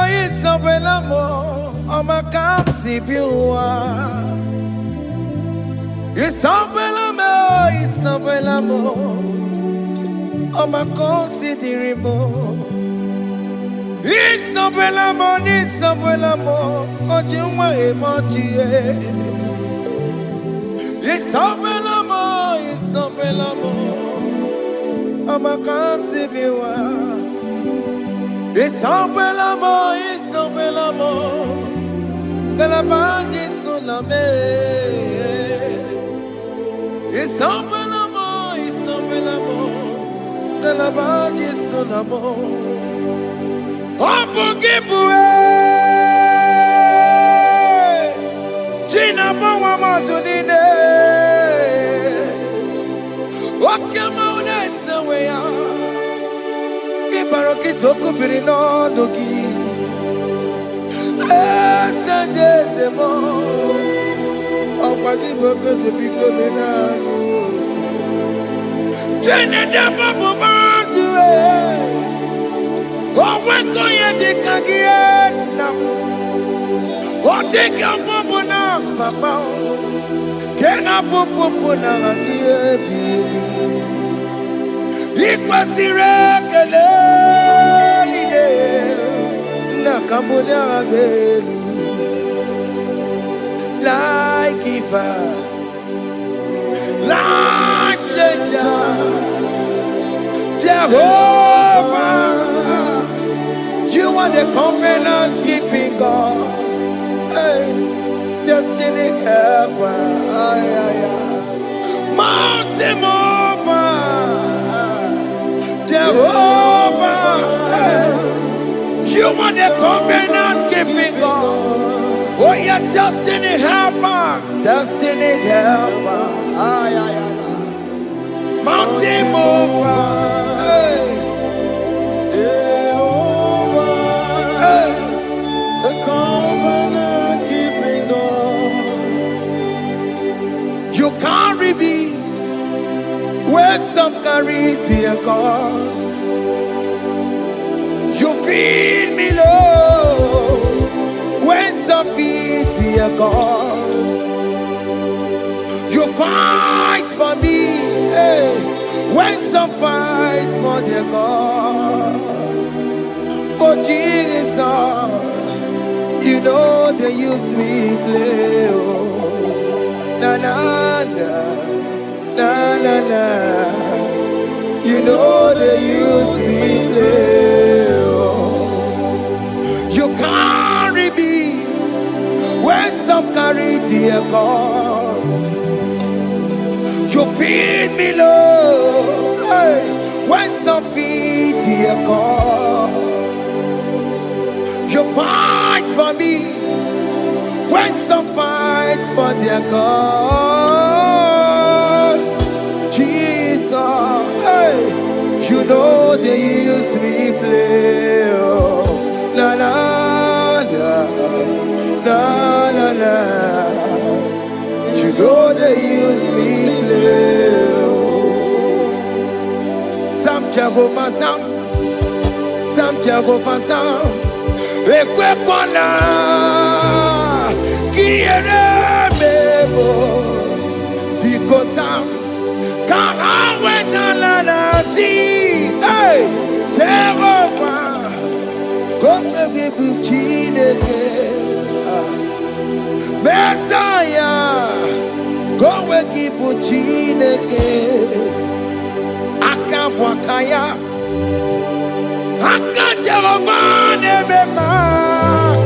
Isabella mo, ama kamsi biwa. Isabella mo, ama consideri mo. Isabella mo, ojuma emotie. Isabella mo, ama kamsi biwa. Isabella mo, de la bande sulla me. Isabella mo, de la bande sulla mo. Opugibue, Gina Bawa Madunine, Okamauneta Wea. Barokitoko pirino dogi Sandesemo Opagi boko de piko menano Jenenda babo bandue Oweko ye dikagiena Odeka babo na papa Kena popo na agie bibi Ikwasire kelelide na kambonya agelu like Eva, like Jehovah, you are the covenant keeping God, hey, destiny helper, mountain mover. Jehovah, you are the covenant keeping God. Oh, your destiny helper, mountain mover, Jehovah, the covenant keeping God. You carry me where some carry tear gas. You feed me low when some feed tear gas. You fight for me when some fight for their God. Oh Jesus, you know they use me play. Oh, na na na. Na na na, you know they use me play. You carry me when some carry their cause. You feed me low when some feed their cause. You fight for me when some fight for their cause. Jesus, hey, you know they use me play. Oh, na na na na na na. You know they use me play. Oh, Sam Jehovah Sam. Ekwe kwana kiere bebo because Sam. Kara wetala na si, hey, Jehovah, come give you chineke, Messiah, come give you chineke, Akapwakaya, Jehovah nebema.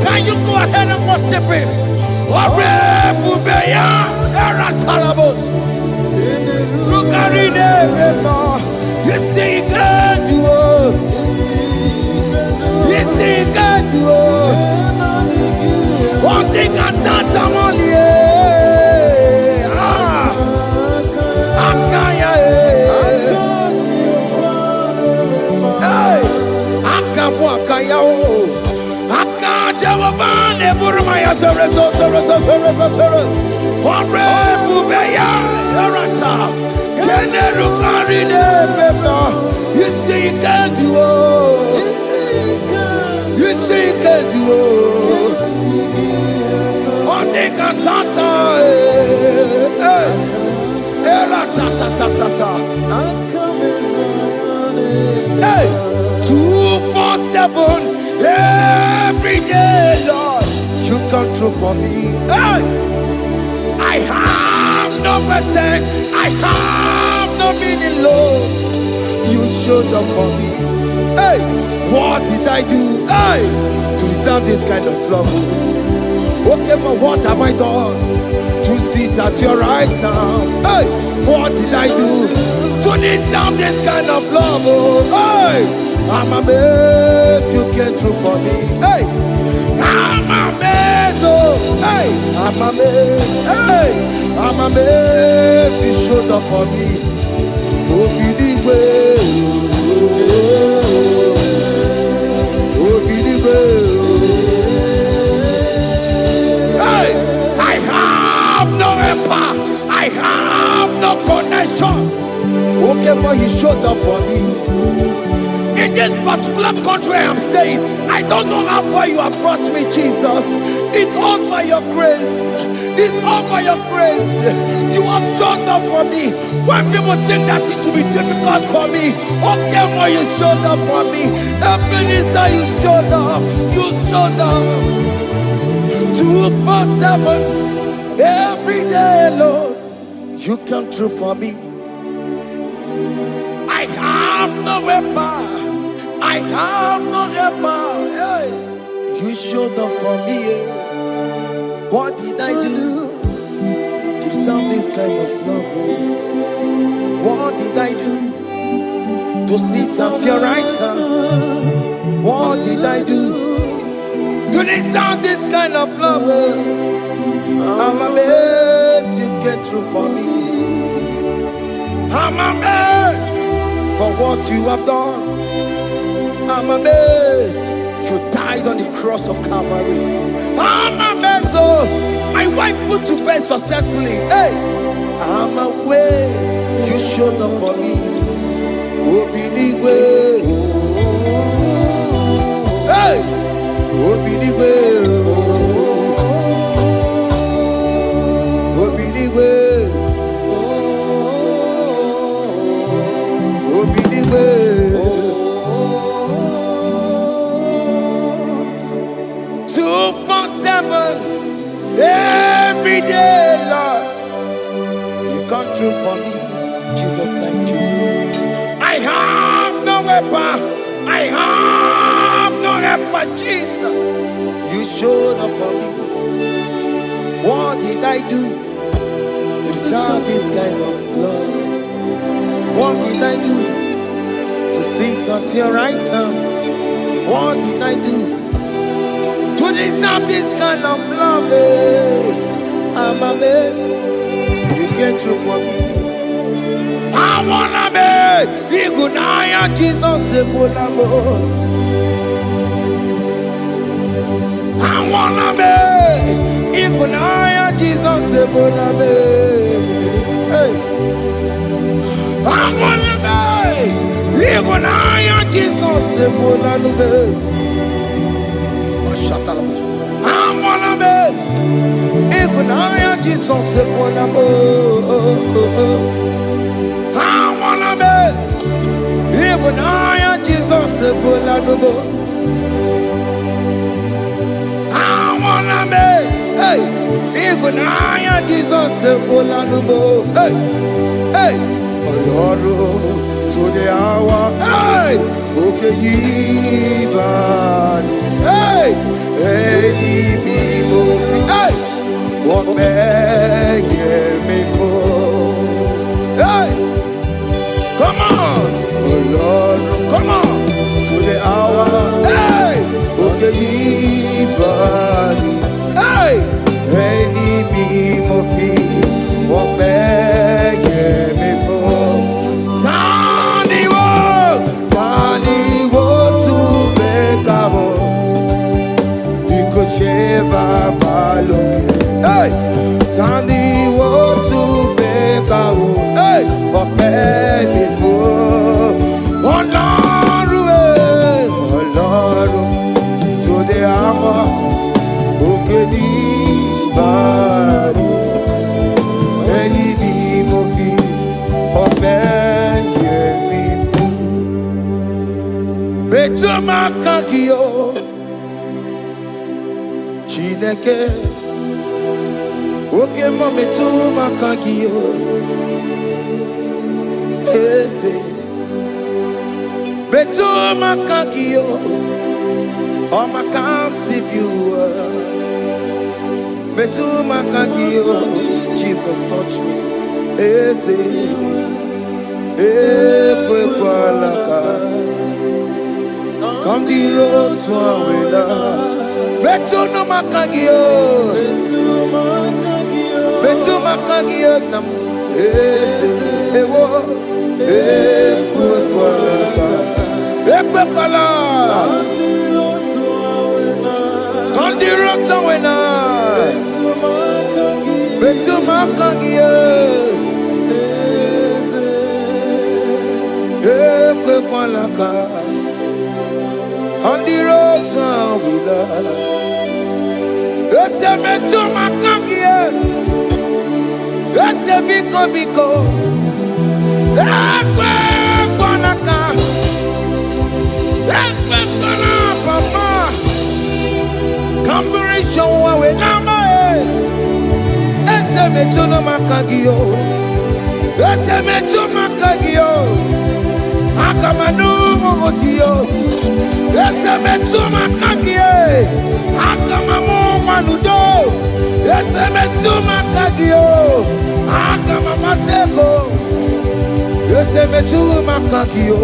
Can you go ahead and worship him? Ore bubeya eratalabos. Rukarine bema. You see you can do it. You see you can do it. One thing I thought I'm only Akaya hey Akapwakaya Akajawabane Burmaya Sore Ore bubeya erata. You see you can do it. You see you can do On the cantata, la ta ta ta ta ta. Hey, 247 every day, Lord, you come through for me. Hey, I have no presence, I have no meaning, Lord. You showed up for me. Hey, what did I do? Hey, to deserve this kind of love? Okay, but what have I done to sit at your right hand? Hey, what did I do to deserve this kind of love? Oh, hey, I'm amazed you came through for me. Hey, I'm amazed. Oh, hey, I'm amazed. Hey, I'm amazed you showed up for me. Oh, Igbo. Oh, Igbo. Hey, I have no helper. I have no connection. Okay, but you showed up for me. In this particular country I am staying, I don't know how far you have brought me, Jesus. It's all by your grace. It's all by your grace. You have showed up for me. When people think that it will be difficult for me, okay, but you showed up for me. Ebenezer, you showed up. You showed up. 247 every day, Lord, you come through for me. I have no weapon, I have no helper. Hey, you showed up for me. What did I do to deserve this kind of love? What did I do to sit at your right hand? What did I do to deserve this kind of love? I'm amazed you came through for me. I'm amazed for what you have done. I'm amazed you died on the cross of Calvary. I'm amazed, oh, my wife put to bed successfully. Hey, I'm amazed you showed up for me. Open Igbo. Hey, Open Igbo. Open Igbo. Open Igbo. 247 every day, Lord, you come through for me. Jesus, thank you. I have no weapon, I have no helper. Jesus, you showed up for me. What did I do to deserve this kind of love? What did I do to sit at your right hand? What did I do to deserve this kind of love? I'm amazed you came through for me. I wanna be Igunaya Jesus Ebulamo. I wanna be Igunaya Jesus Ebulamo. Hey, I wanna be Igunaya Jesus Ebulamo. I wanna be Igunaya Jesus Ebulamo. I wanna be Igunaya Jesus Ebulamo. I wanna be, hey, Igunaya Jesus Ebulamo. Hey, hey, Oloro to the hour. Hey, okay, Ibani. Hey, any people. Hey, what may me for? Hey, come on, oh Lord, come on to the hour. Hey, okay, Ibani. Hey, any people feel what may me for? Tani wo to make up. Because Sheva Baloke. Hey, Tani wo. makagio Chineke Oke mo metu makagio Ese Metu makagio Oh my can't sip you Metu makagio Jesus touch me Ese Ekwe kwa laka Come the road to Awela Metu no makagio Metu makagio nam Ese Ewo Ekwe kwa laka Ekwe kwa laka Come the road to Awela Metu makagio Ekwe kwa laka On the road to Awela Ese metu makagie Ese biko Ekwe kwa laka Ekwe kwa la papa Kamburisho wawe nama Ese metu no makagio Ese metu makagio Akamanu mogotiyo Ese metu makagie Akamamu manudo Ese metu makagio Akamamateko Ese metu makagio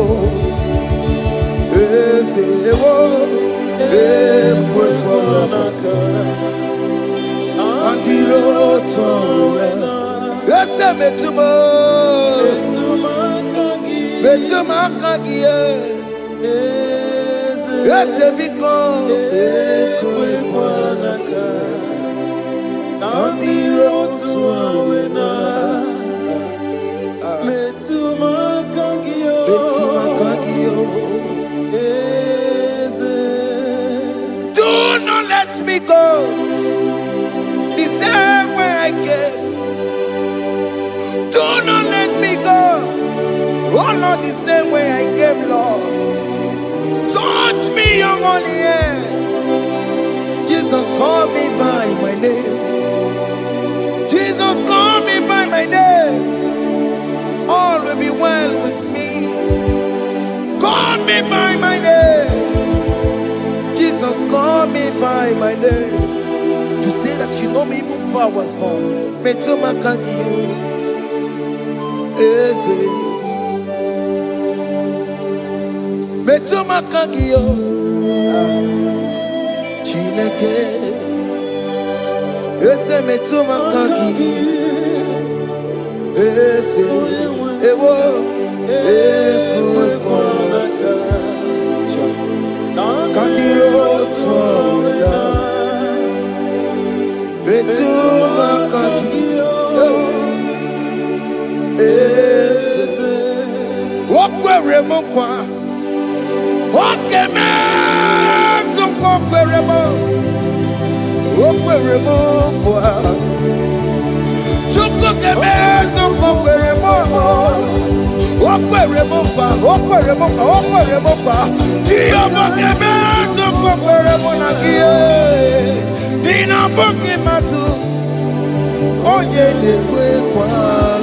Ese ewo Ekwe kwa laka Andiro towe Ese metu Metu makagie Ese biko Ekwe kwa laka Andiro towe Metu makagio Do not let me go the same way I came. Do not let me go. Oh Lord, the same way I came, Lord. Touch me, young only hand. Jesus, call me by my name. Jesus, call me by my name. All will be well with me. Call me by my name. Jesus, call me by my name. You say that you know me even before I was born. Metu makagio. Eze. Metu makagio. Chineke. Eze metu makagio. Eze. Ewo. Ekwe kwa laka. Kandiro twawela. Metu makagio. Eze. Okwere mokwa. Okeme okwere mokwa. Chuko keme okwere mokwa. Okwere mokwa. Diyobo keme okwere monagie. Dina boki matu. Onye dekwe kwa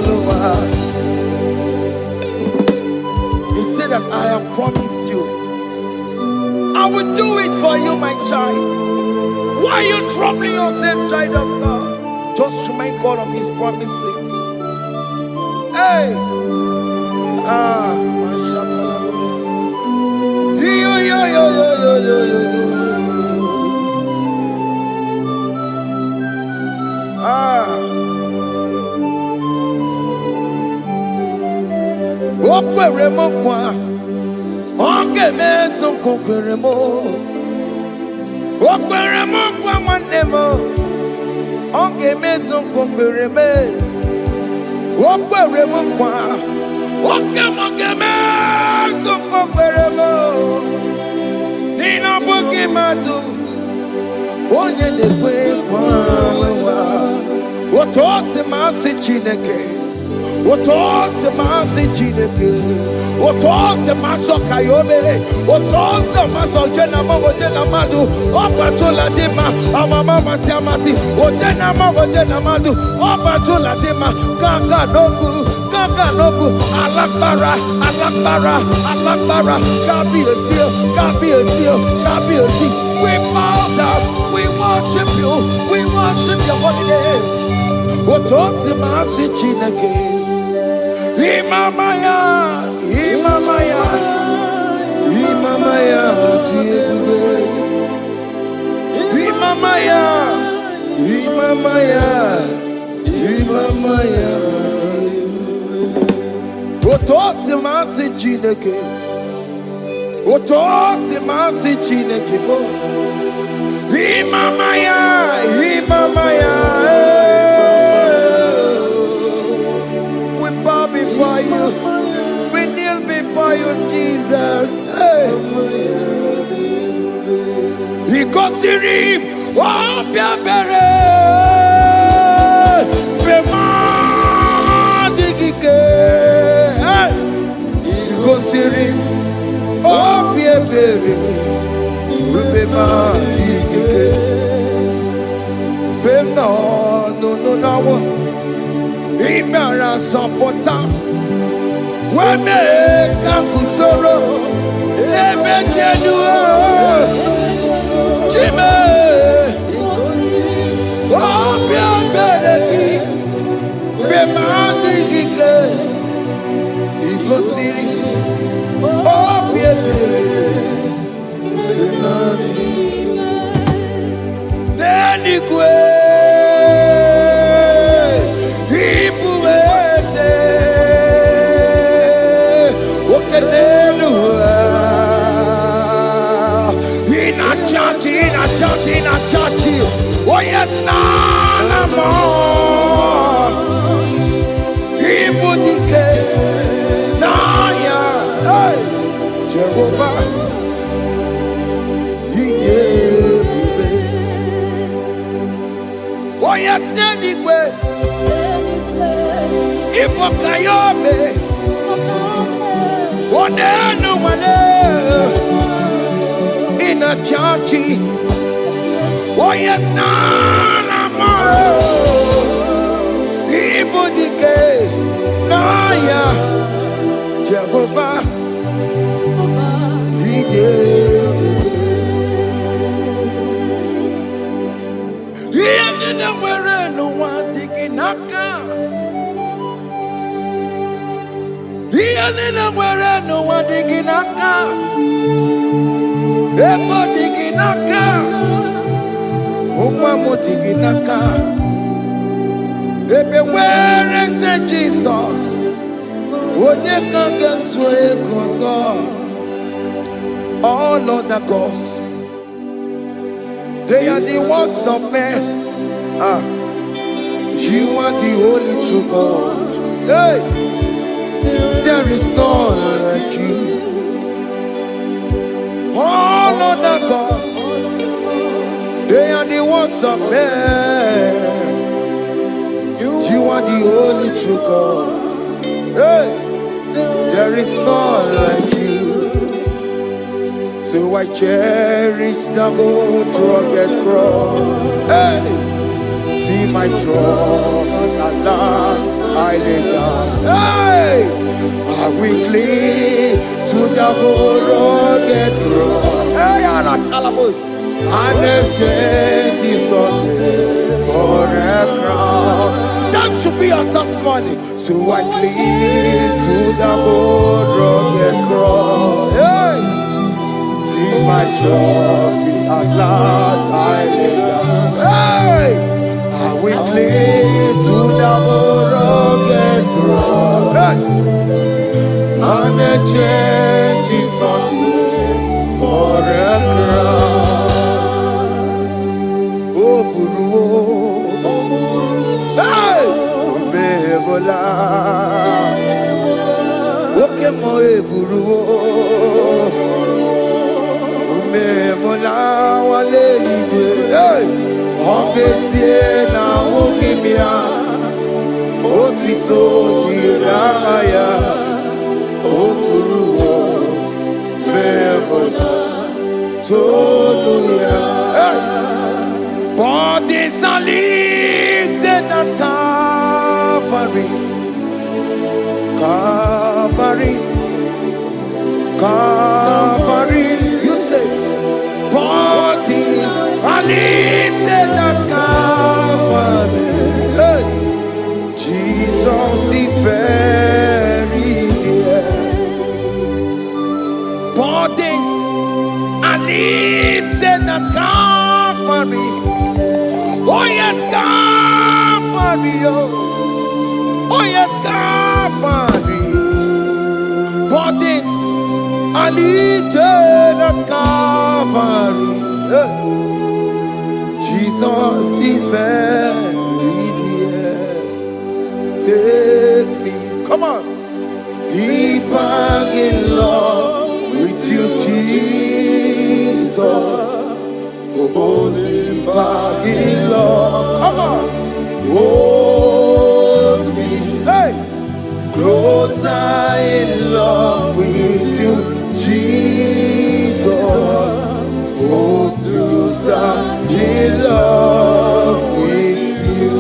loa. He said that I have promised you. I will do it for you, my child. Why are you troubling yourself, child of God? Just remind God of His promises. Hey! Mashatalabo. Yo. Okwere mokwa. Oke meso kokwere mo. Okwere mokwa manemo. Oke meso kokwere me. Okwere mokwa. Oke meso kokwere mo. Nina boki matu. Onye dekwe kwa lewa. Otote masi Chineke. Otonze masi chineke, otonze maso kayome, otonze maso jena madu, opatola dima, amama masi amasi, ojena madu, opatola dima, ganga nogu, alakbara, kabi esio. We bow down, we worship your holy name. Otonze masi chineke. Imamaya, Otosi masi chineke bo. Imamaya. We bow before you. We kneel before you, Jesus. Hey. Ikosirim, obiabere, bemadikike. Hey. Ikosirim, obiabere, bemadikike. No. Imara sopota weme kankusoro ebe keduo chime obia bereki bemandigike ikosiri obia bereki nenikwe in a church. Oh yes, no more. Ibudike, Naya, hey, Jehovah, He gave me. Oh yes, anyway, Ibokayobe, oh no one in a church. Oh yes, Nana, Ibudike, Naya, Jehovah, He gave it. He didn't wear no one digging naka. He didn't wear no one digging naka. Eko digging naka. Naka. Ebe where is the Jesus? Onye can get to a console. All other gods, they are the ones of men. You are the only true God. Hey, there is none like you. All other gods, they are the ones of men. You are the only true God. Hey, there is none like you. So I cherish the old rugged cross. Hey, see my throne, Allah, I lay down. Hey, I will cling to the old rugged cross. Hey, Allah, and exchange is Sunday for a crown. That should be our testimony. So I cling to the old rugged cross. Hey, see my trophy at last I lay down. Hey, I will cling to the old rugged cross. Hey, and exchange is Sunday for a crown. Hey! Omebola. Oke mo eburu. Omebola wale ligwe. Hey! Obesie na okimia. otito diramaya okuruwo mebona toluya. Bodies are lifted at Calvary, Calvary, Calvary. You say, bodies are lifted at Calvary. Hey. Jesus is very near. Bodies are lifted at Calvary. Oh yes, Calvary. Oh yes, Calvary. Bodies are lifted at Calvary. Jesus is very dear. Take me, come on, deeper in love with you, Jesus. Oh, deeper in love, come on, hold me, hey, closer in love with you, Jesus. Oh, closer in love with you.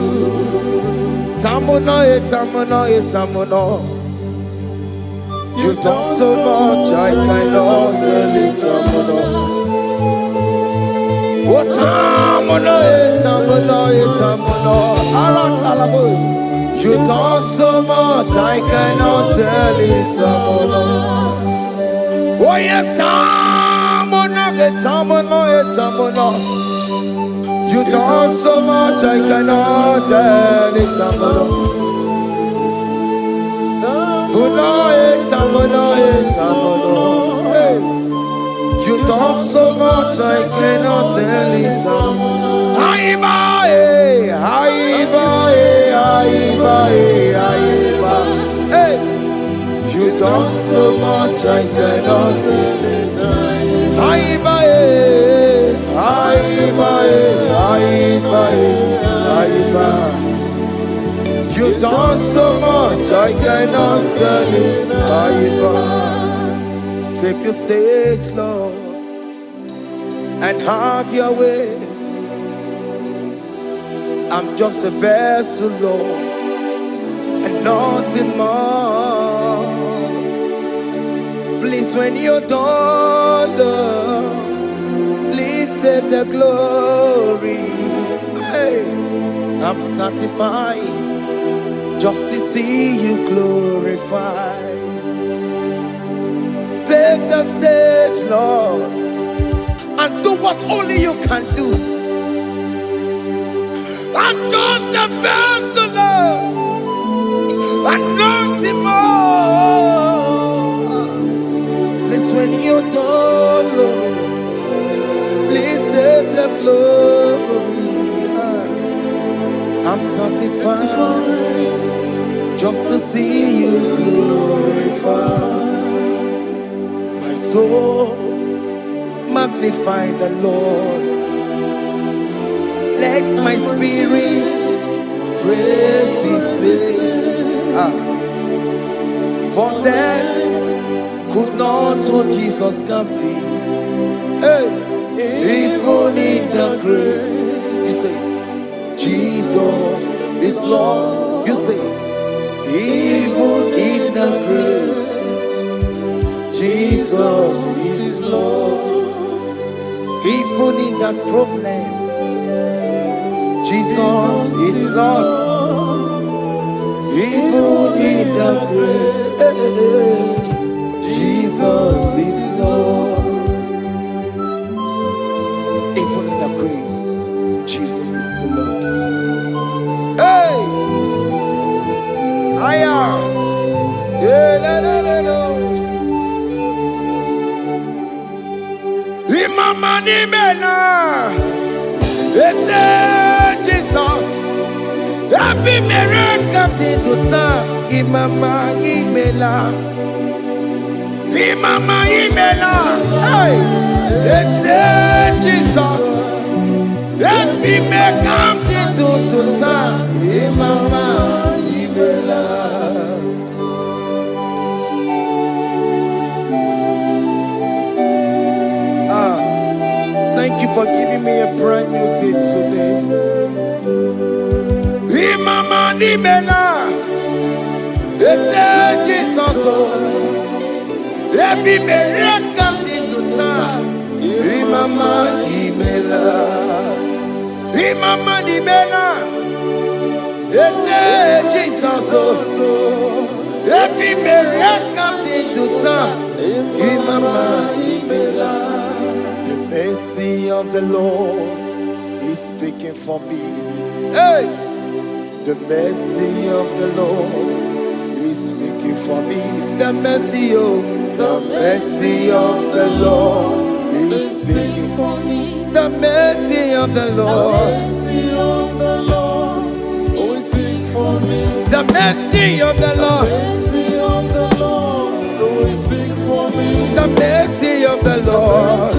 Tamuno, tamuno, tamuno. You've done so much, I cannot tell it, tamuno. Oh, tamuno, tamuno, tamuno. Aratalabos. You've done so much, I cannot tell it, tamuno. Oh yes, tamuno, tamuno, tamuno. You've done so much, I cannot tell it, tamuno. Hey. You've done so much, I cannot tell it. Hey. You've done so much, I cannot tell it. You've done so much, I cannot tell it. Take the stage, Lord, and have your way. I'm just a vessel, Lord, and nothing more. Please, when you're done, Lord, please take the glory. Hey, I'm satisfied just to see you glorified. Take the stage, Lord, and do what only you can do. I'm just a vessel, Lord, and nothing more. Please, when you're done, Lord, please take the glory. I'm satisfied just to see you glorified. My soul magnify the Lord. Let my spirit praise His name. For death could not hold Jesus captive. Hey, even in the grave, you say, Jesus is Lord. You say, even in the grave, Jesus is Lord. Even in that problem, Jesus is Lord. Even in the grave, Jesus is Lord. Even in the grave, Jesus is the Lord. Hey! I am. Imama ni mena, ese Jesus. Happy miracle de tutsa. Imama imela, Imama imela. Hey, ese Jesus. Happy miracle de tutsa. Imama imela. for giving me a brand new day today. Imama Nimela, they say Jesus, every miracle into time. Imama Nimela, Imama Nimela, they say Jesus, every miracle into time. Imama Nimela. The mercy of the Lord is speaking for me. Hey! The mercy of the Lord is speaking for me. The mercy of the Lord is speaking for me. The mercy of the Lord is speaking for me. The mercy of the Lord is speaking for me. The mercy of the Lord.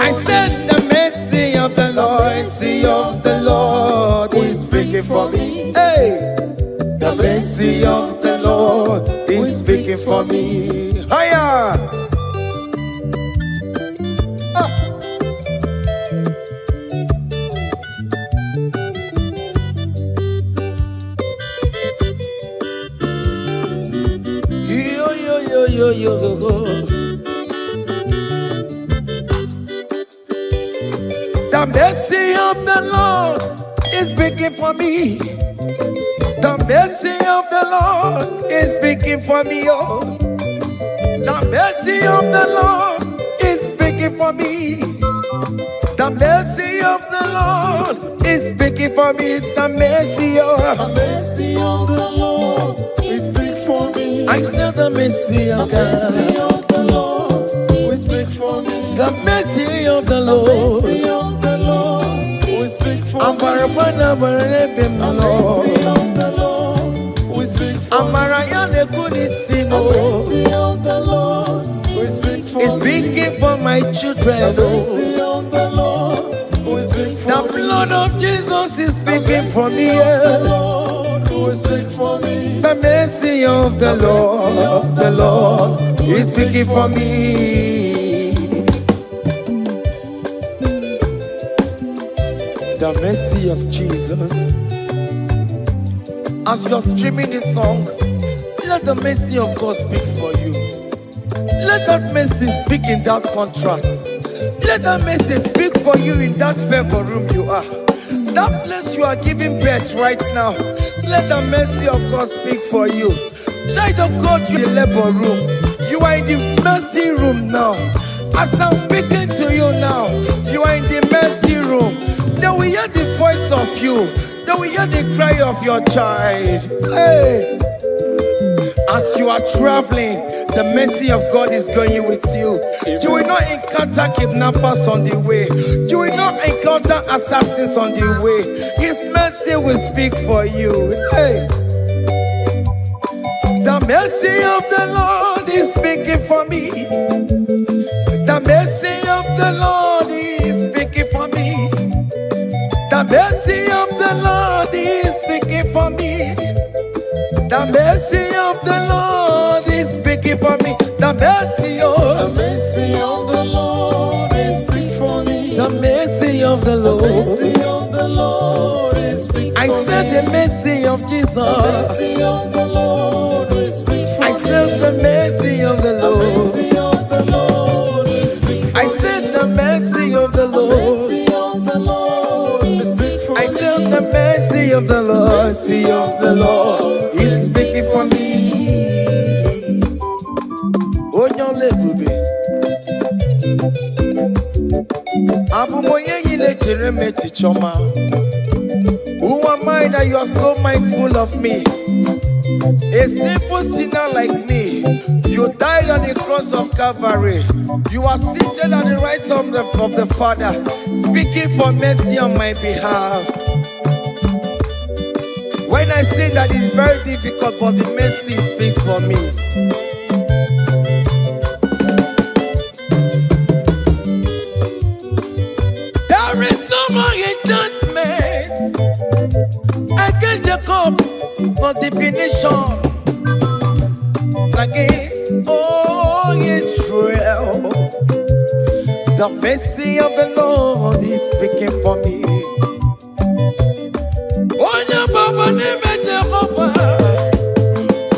I said the mercy of the Lord, mercy of the Lord is speaking for me. Hey, the mercy of the Lord is speaking for me. Higher. Yo yo yo yo yo yo. The mercy of the Lord is speaking for me. The mercy of the Lord is speaking for me. Oh, the mercy of the Lord is speaking for me. The mercy of the Lord is speaking for me. The mercy of the Lord is speaking for me. I said the mercy of God. The Lord will speak for me. The mercy of the Lord. Ambarabana barabem Lord. The Lord will speak for me. Amarayane kunisimo. The Lord will speak for me. It's speaking for my children. The Lord will speak for me. The blood of Jesus is speaking for me. The Lord will speak for me. The mercy of the Lord is speaking for me. The mercy of Jesus. As you are streaming this song, let the mercy of God speak for you. Let that mercy speak in that contract. Let that mercy speak for you in that favor room you are. That place you are giving birth right now. Let the mercy of God speak for you. Child of God, you are in the labor room. You are in the mercy room now. As I'm speaking to you now, you are in the mercy room. They will hear the voice of you. They will hear the cry of your child. Hey! As you are traveling, the mercy of God is going with you. You will not encounter kidnappers on the way. You will not encounter assassins on the way. His mercy will speak for you. Hey! The mercy of the Lord is speaking for me. The mercy of the Lord is speaking for me. The mercy of the Lord is speaking for me. The mercy of the Lord is speaking for me. The mercy of the Lord is speaking for me. The mercy of the Lord. The Lord is speaking for me. I said the mercy of Jesus. The Lord is speaking for me. I said the mercy of the Lord. The Lord is speaking for me. I said the mercy of the Lord. The Lord is speaking for me. I said the mercy of the Lord. Mercy of the Lord is speaking for me. Oh, no, lebube. Abu moye yile jereme chichoma. Who am I that you are so mindful of me? A simple sinner like me. You died on the cross of Calvary. You are seated at the right hand of the Father, speaking for mercy on my behalf. When I say that it is very difficult, but the mercy speaks for me. There is no more enchantment against Jacob, no definition against, oh Israel. The mercy of the Lord is speaking for me. Onya baba nime Jehovah,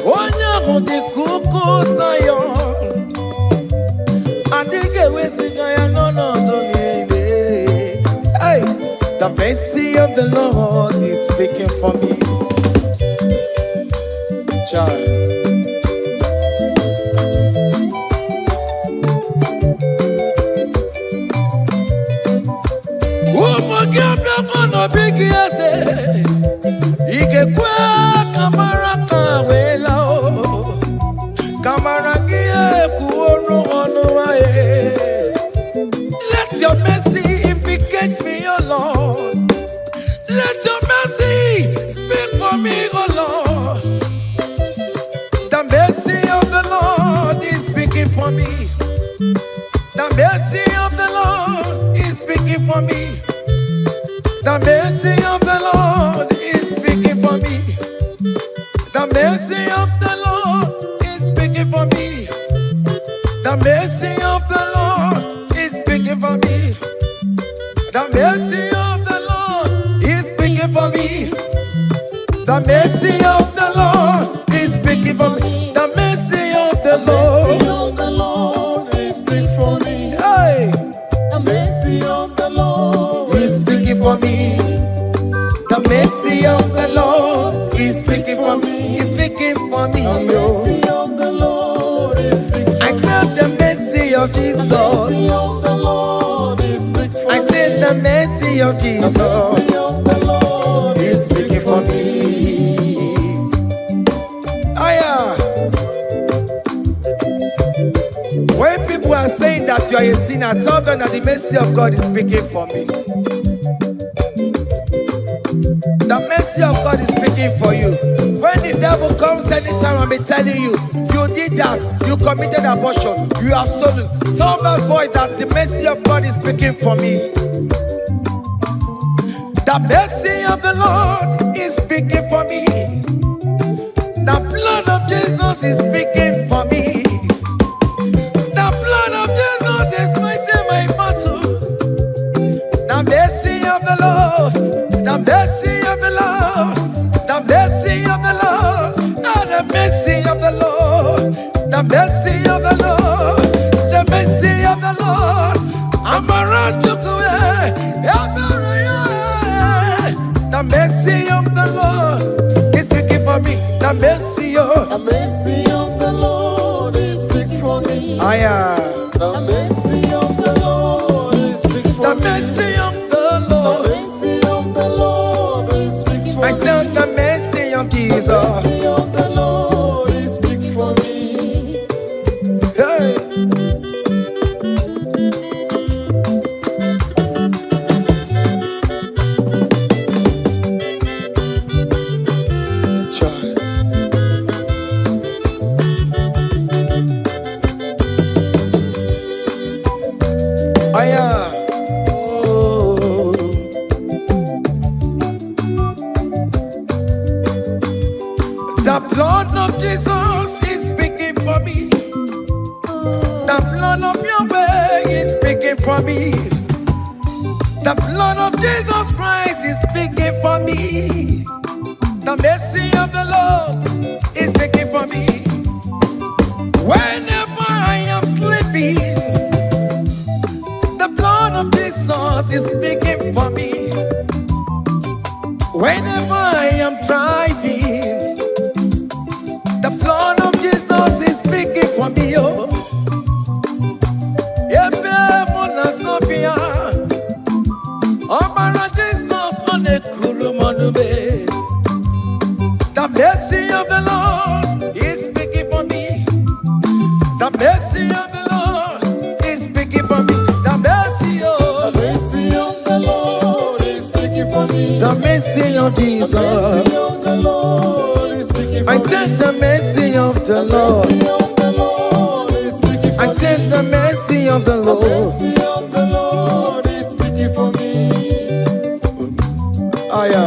onya hundi kuku sayon. Adige wesigaya no tonile. Hey, the mercy of the Lord is speaking for me. Child. Big yes, Ike kwa kamara kawela o, kamara gie kuonu onu aye. Let your mercy implicate me, O Lord. Let your mercy speak for me, O Lord. The mercy of the Lord is speaking for me. The mercy of the Lord is speaking for me. The mercy of the Lord is speaking for me. The mercy of the Lord is speaking for me. The mercy of the Lord is speaking for me. The mercy of the Lord is speaking for me. The mercy of the Lord is speaking for me. The mercy of the Lord is speaking for me. Hey. The mercy of the Lord is speaking for me. The mercy of the Lord is speaking for me. Is speaking for me. The mercy of the Lord is speaking for me. I said the mercy of Jesus. The mercy of the Lord is speaking for me. I said the mercy of Jesus. The mercy of the Lord is speaking for me. Aya. When people are saying that you are a sinner, tell them that the mercy of God is speaking for me. The mercy of God is speaking for you. When the devil comes anytime and be telling you, you did that, you committed abortion, you have stolen, tell that voice that the mercy of God is speaking for me. The mercy of the Lord is speaking for me. The blood of Jesus is speaking for me. The blood of Jesus is fighting my battle. The mercy of the Lord. The mercy of the Lord, the mercy of the Lord, oh, the mercy of the Lord, the mercy of the Lord, the mercy of the Lord. The mercy of the Lord is speaking for me. The mercy of the Lord is speaking for me. The mercy of the Lord is speaking for me. The mercy of the Lord. I said the mercy of Jesus. The mercy of the Lord is speaking for me. Hey. Child. The blood of Jesus is speaking for me. The blood of Yahweh is speaking for me. The blood of Jesus Christ is speaking for me. The mercy of the Lord is speaking for me. Whenever I am sleeping, the blood of Jesus is speaking for me. Whenever I am driving, the blood of Jesus is speaking for me. Oh, Sophia, oh, Jesus on the Kurumanume. The mercy of the Lord is speaking for me. The mercy of the Lord is speaking for me. The mercy of the Lord is speaking for me. The mercy of Jesus. The mercy of the Lord is speaking for I me. said the mercy of the Lord. The mercy of the Lord is speaking for I said the mercy of the Lord. The mercy of the Lord is speaking for me. Aya.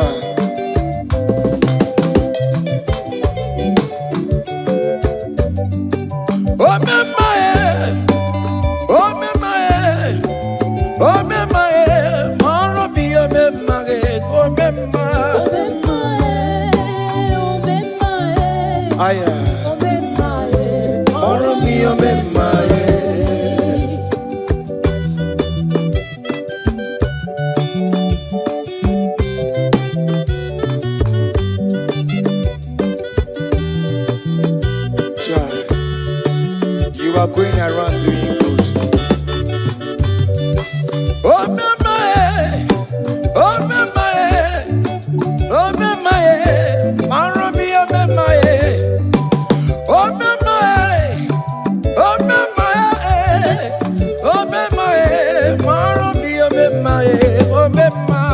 You are going around doing good. Oh, my, oh, my, oh, my, Maromi, oh, my, oh, my, oh, my, oh, my, Maromi, oh, my, oh, my, oh,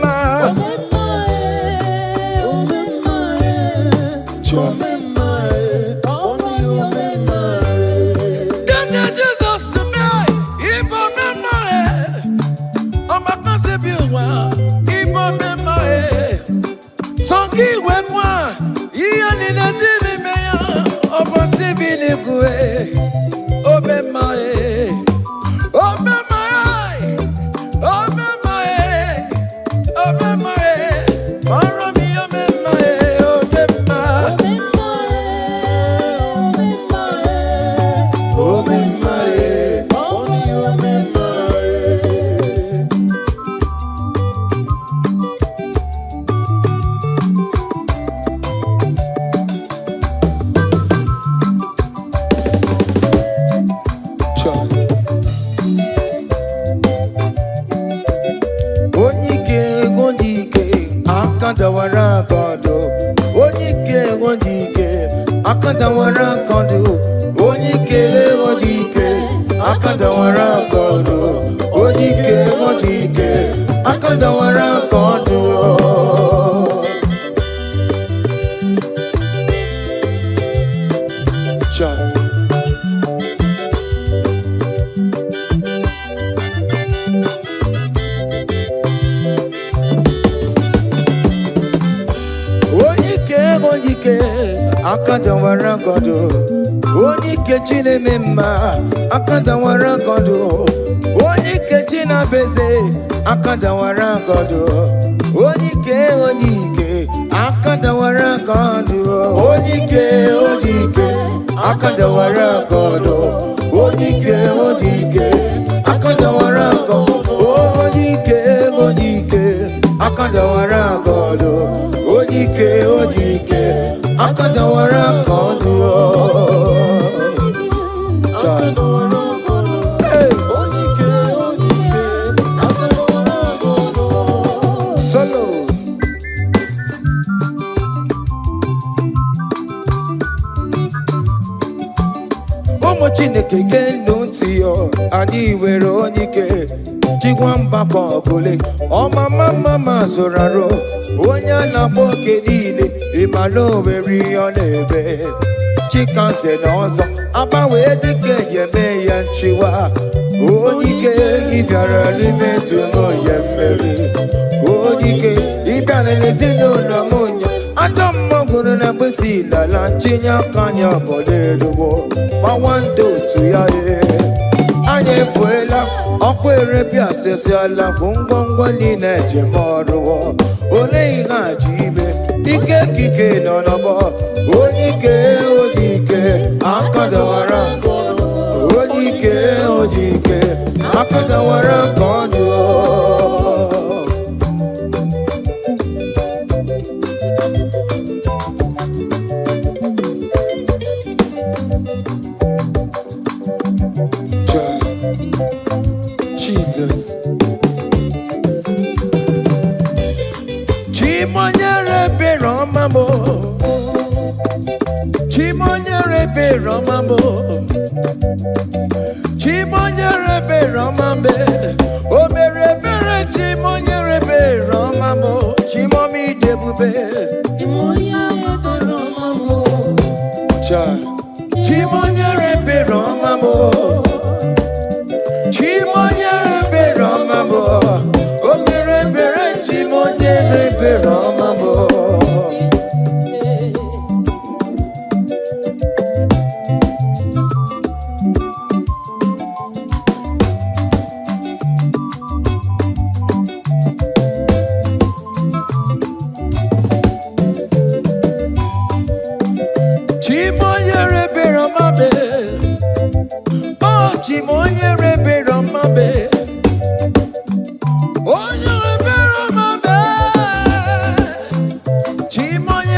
my.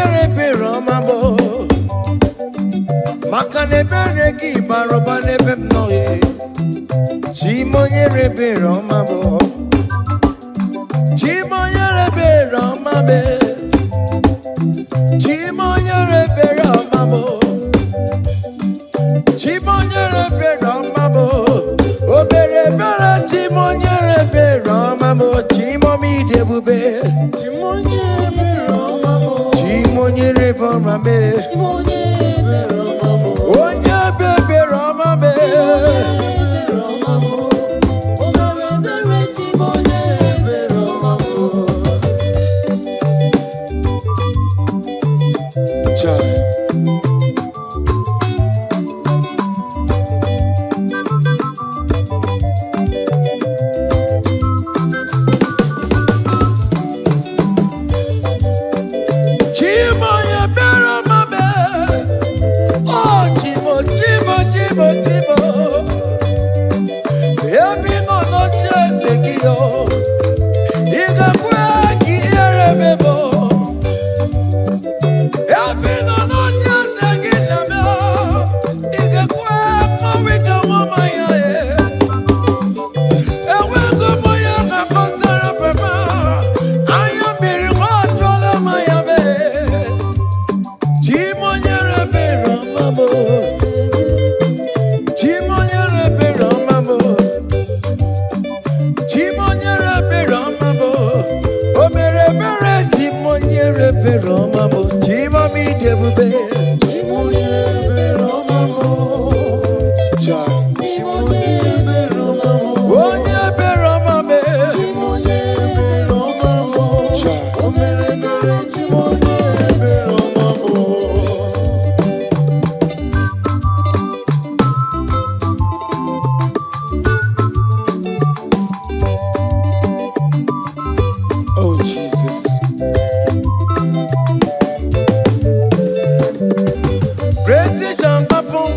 nyere beromabo. Makane beregi barobane bemnoye. Chimo nyere beromabo. Chimo nyere beromabe. Chimo nyere beromabo. Chimo nyere beromabo. Obere bere chimo nyere beromabo. Chimo mi debube. Chimo nyere beromabo. Chimo nyere beromabo. Onye bebe romabe.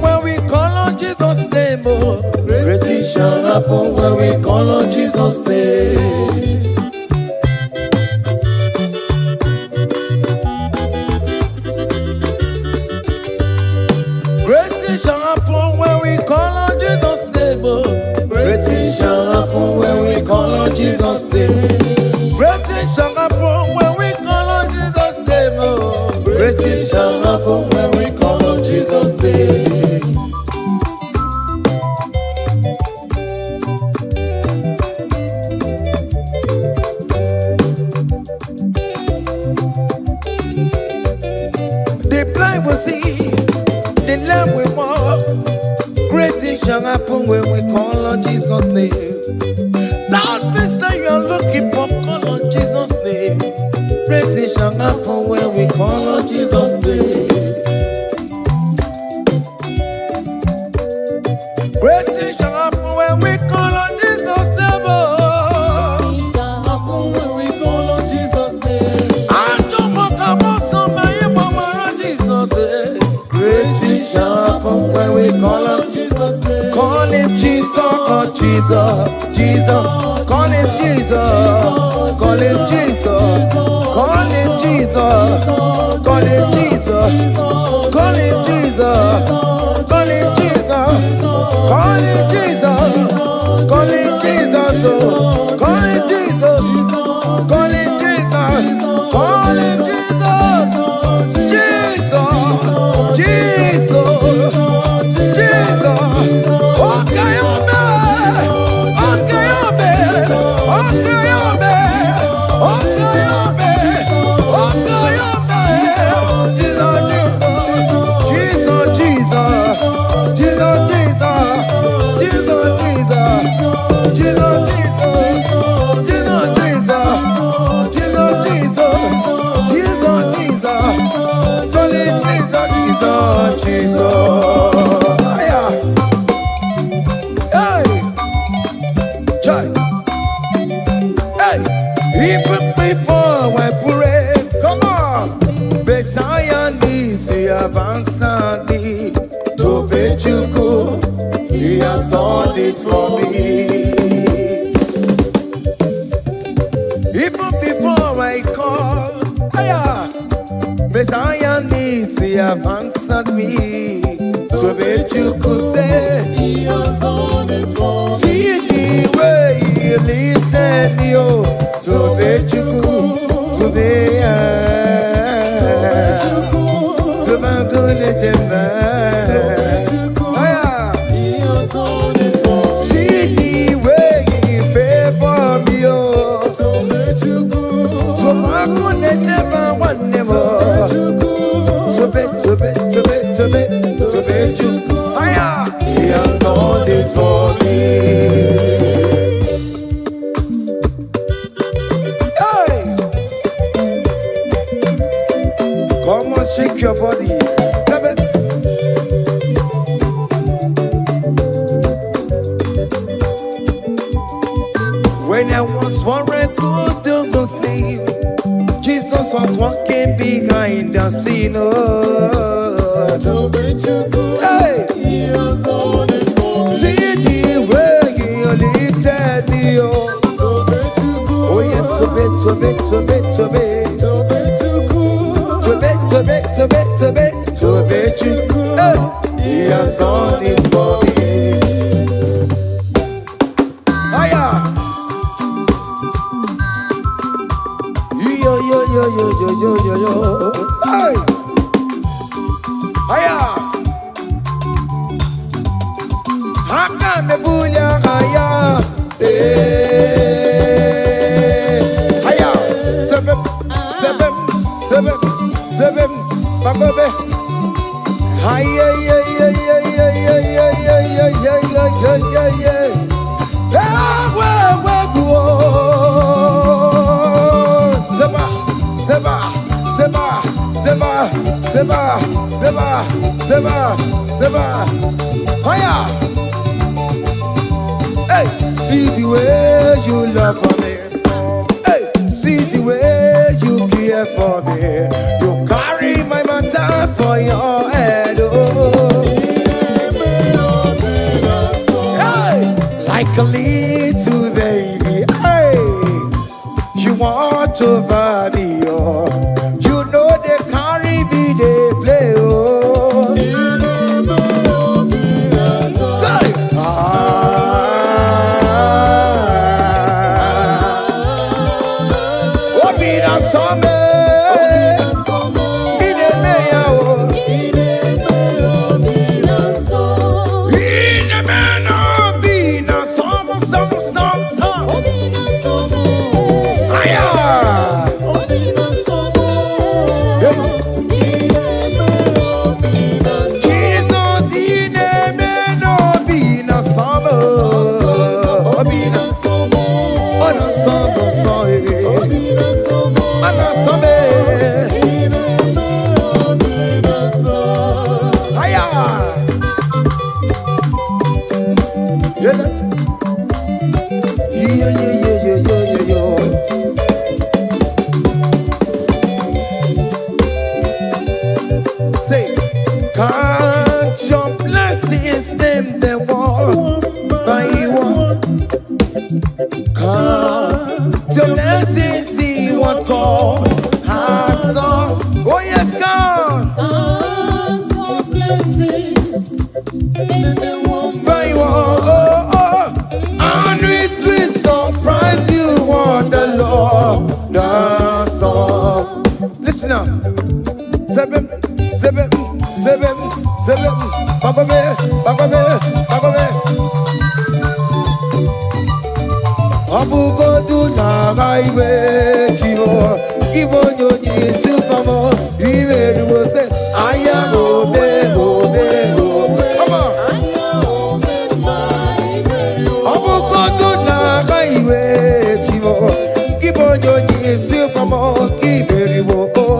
When we call on Jesus' name, great things shall happen when we call on Jesus' name. Great things shall happen when we call on Jesus' name. Great things shall happen when we call on Jesus' name. Great things shall happen when we call on Jesus' name. Shall happen when we call on Jesus' name. That business you're looking for, call on Jesus' name. Great things shall happen when we call on Jesus' name. Great things shall happen when we call on Jesus' name. Things shall happen when we call on Jesus' name. I don't want to want somebody on Jesus' name. Great things shall happen when we call on Jesus' name. Call him Jesus, oh Jesus, Jesus. Call him Jesus, call him Jesus, call him Jesus, call him Jesus, call him Jesus, call him Jesus, call him Jesus, call him Jesus, call him Jesus, call him Jesus, call him Jesus, Jesus, Jesus. Even before I pray, come on, Messiah needs the advance to Bejuku. He has done it for me. Even before I call, Messiah needs to have answered me. To be Chuku say, He has done His work. see the way He lifted me, oh. To be Chuku, to be to be good legend. He has done His work. See the way He favor me, oh. To be Chuku, To be good legend, one never. To be Chuku. He has done it for me. Hey! Come on, shake your body. When I was worried, good to go sleep, Jesus was walking behind the scene. Oh. to be Chuku. Hey! He has done His work. See the way He lifted me, oh. To be Chuku, Oh yes, to be. to be Chuku. Hey, He has done it for me. Hiya. Yo. Hey. Hiya. Haka me bunya hiya. Hiya. Seven. Bagobe. Hiya. Seba. Hiya. Hey, see the way you love for me. Hey, see the way you care for me. You carry my matter for your head. Oh. Hey, like a little baby. Hey, you want over me. Oh. You know they carry me, they play. Oh. Say, Say, count your blessings, them they walk by one. Count your blessings, see what God has done. Oh yes, God. Count your blessings, By one. And it will surprise you what the Lord does done. Listen now. Seven. Bagobe. Abugo do na highway chivo. Ibo nyonyi supamo. Ibe do say aya obe. Come on. Abugo do na highway chivo. Ibo nyonyi supamo. Ibe do.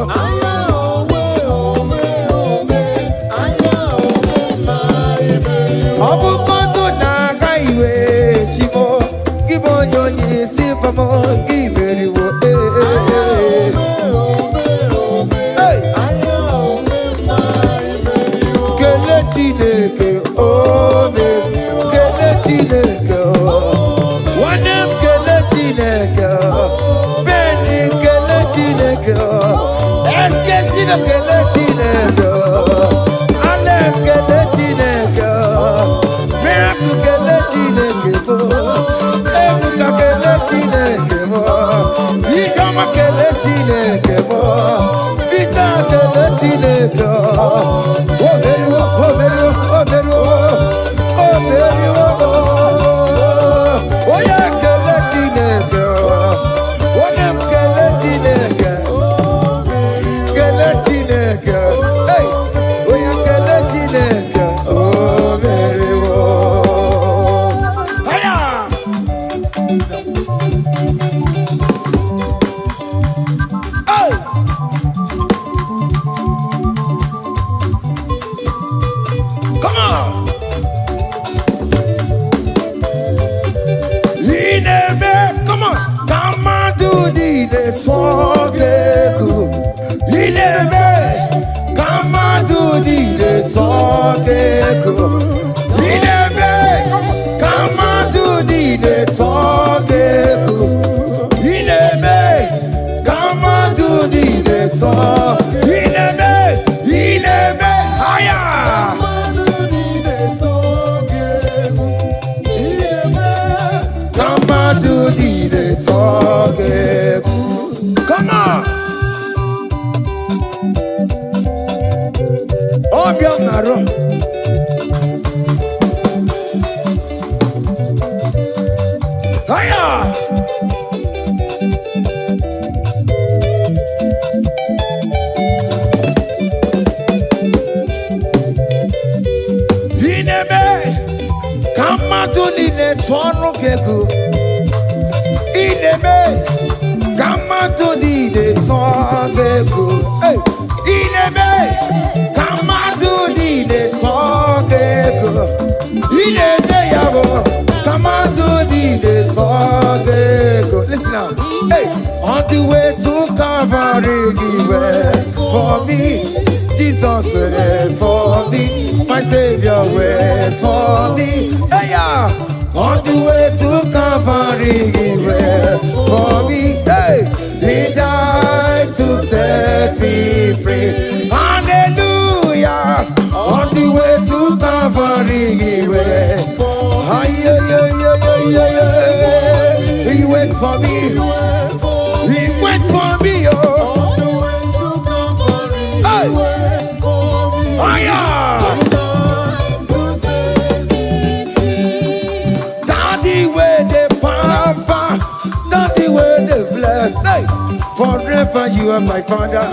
Abukoto na highway chivo, gibonyo nyisi famo giberiwo. Kele Chineke ome, kele Chineke wanem kele Chineke, beni kele Chineke. Alex kele Chineke, Miracle kele Chineke bo, Ebuka kele Chineke bo, Ifeoma kele Chineke bo, Peter kele Chineke, Oberio, Oberio, Oberio, Oberio, Oya kele Chineke, Onem kele Chineke, kele Chineke, hey, Oya kele Chineke, Oberio, Aya. Hey! Come on! Ineme, come on! Come on, do the talk, Ineme, come on, do the talk, Ineme, come on, do the talk, Ineme, come on, do the talk, Ineme, Ineme, higher. Come on to the talk. Come on. Oh, Bianaro. Hiya. Ineme. Come on to the talk. Ineme, come on to the talk. Hey, Ineme, come on to the talk. Ineme, yabo, come on to the talk. Listen now. Hey, on the way to Calvary, he went for me. Jesus went for me. My Savior went for me. Hey, yeah. On the way to Calvary, he went for me. Hey, he died to set me free. Hallelujah. On the way to Calvary, he went. He waits for me. He waits for me. Oh. Hey. Oh, yeah. Hey, forever you are my father,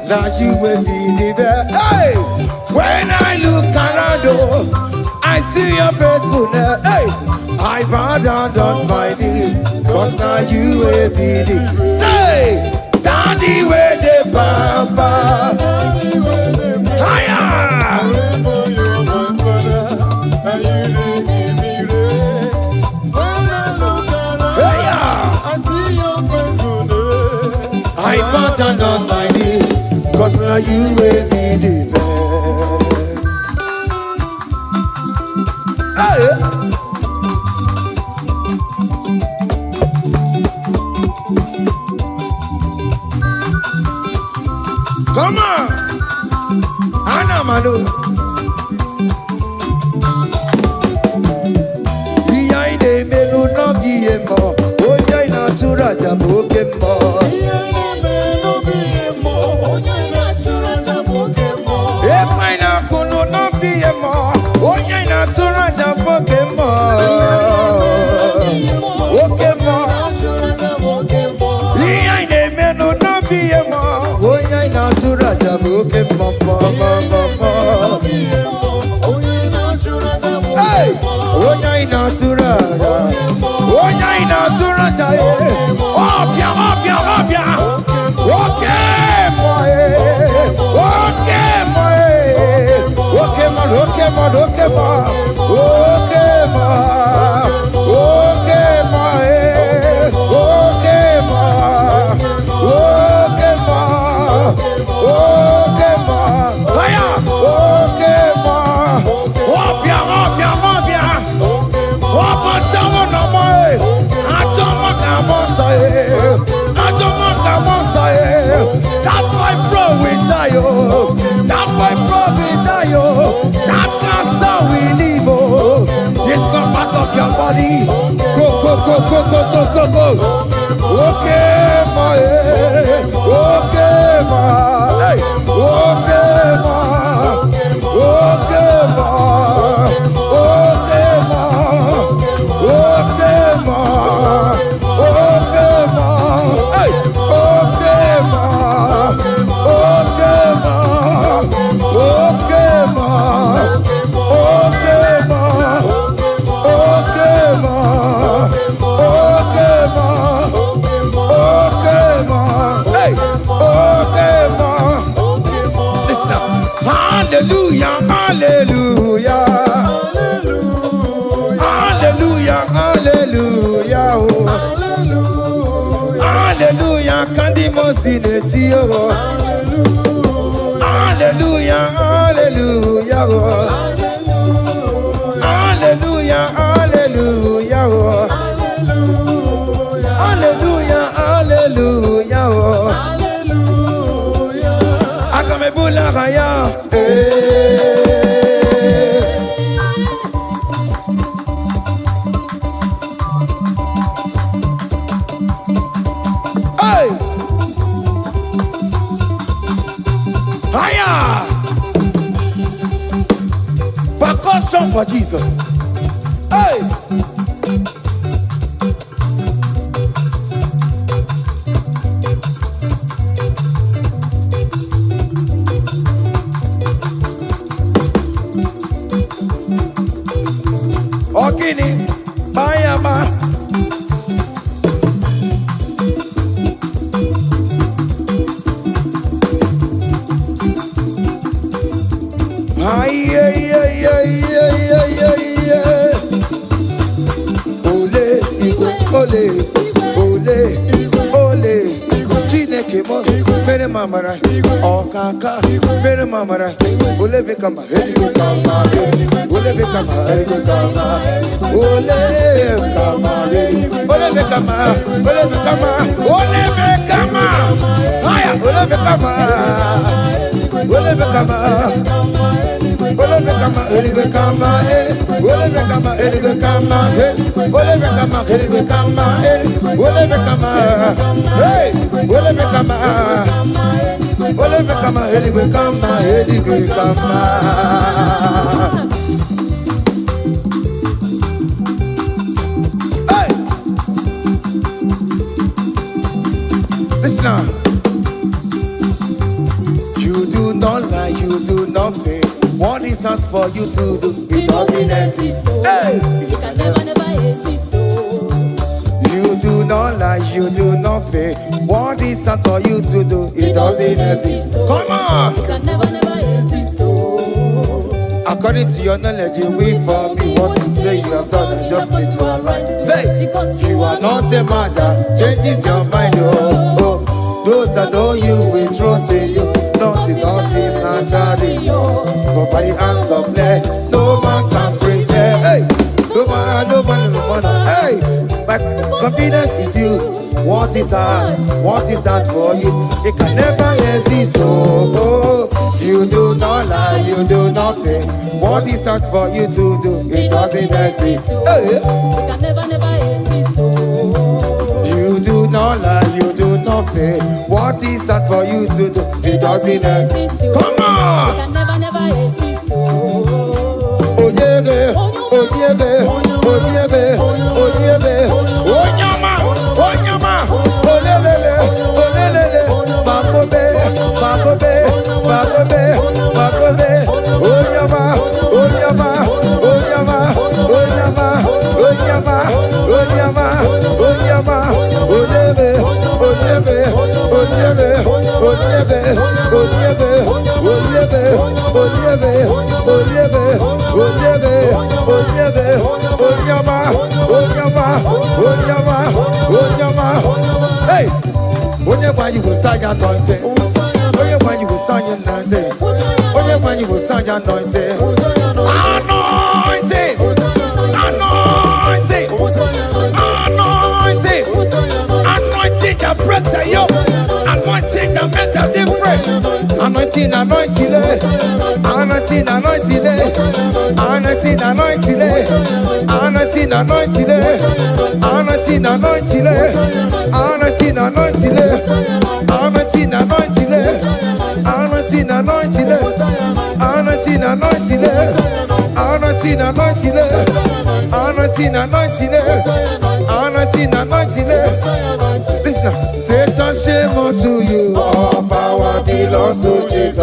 now you will be the best. Hey, when I look around, oh, I see your faithfulness. Hey, I bow down on my knees, cause now you will be the. Say, Daddy, where the papa. Higher. I bow down on my knees, cause now you will be the best. Hey. Come on, Anna Manu. Iya ide melu no giemo, oya ina turaja bokemo. That's my bro. Hallelujah, hallelujah, hallelujah, hallelujah, oh. Hallelujah, kandi mosineti oh. Hallelujah, hallelujah, oh. Hallelujah, hallelujah, oh. Hallelujah, hallelujah, oh. Akamebula raya. Hey! Higher! Percussion for Jesus. Hey! Ogini, Bayama. Ole, Igbo, ole, ole, ole. Chineke mo, mere mamara, okaka, mere mamara. Ole bekama, heligo kama, ole bekama, heligo kama, ole kama, ole bekama, ole bekama, ole bekama. Haya, ole bekama, ole bekama. Ole bekama, heligo kama, ole bekama, heligo kama, ole bekama, heligo kama, ole bekama, hey, ole bekama, ole bekama, heligo kama, heligo kama. Hey, listen now. You do not lie, you do not fail. What is not for you to do? It doesn't exist. Hey! It can never exist. You do not lie, you do not fail. What is not for you to do? It doesn't exist. Come on! It can never exist. According to your knowledge, you will for me. What you say you have done, I just need to align. Hey! You are not a man that changes your mind, oh, oh. Those that know you will trust in you. Nothing else is naturally. But by the hands of flesh, no man can prepare. Hey, no man, no man, no man. Hey, my confidence is you. What is that? What is that for you? It can never exist. Oh, you do not lie, you do not fail. What is that for you to do? It doesn't exist. Hey, it can never exist. you do not lie, you do not fail. What is that for you to do? It doesn't exist. Come on! It can never exist. Oh yeah, oh yeah, oh yeah, oh yeah, oh nyama, oh lelele, bakobe, bakobe, bakobe, bakobe, oh nyama, oh nyama, oh nyama, oh nyama, oh nyama, oh nyama, oh nyama, oh lebe, oh lebe, oh lebe, oh lebe, oh lebe, oh lebe, oh lebe, oh lebe, oh lebe, oh lebe, oh nyama, oh nyama, oh nyama, oh nyama. Hey, onye kwa you go sign anointing. Onye kwa you go sign anointing. Onye kwa you go sign anointing. Anointing, anointing, anointing, anointing that breaks the yoke, anointing that makes a difference. Anointing, anointing, anointing, anointing, anointing, anointing, anointing, anointing, anointing, anointing, anointing, anointing, anointing, anointing, anointing, anointing, anointing, anointing, anointing, anointing, anointing, anointing, listen now. Satan, shame unto you. All power belongs to Jesus.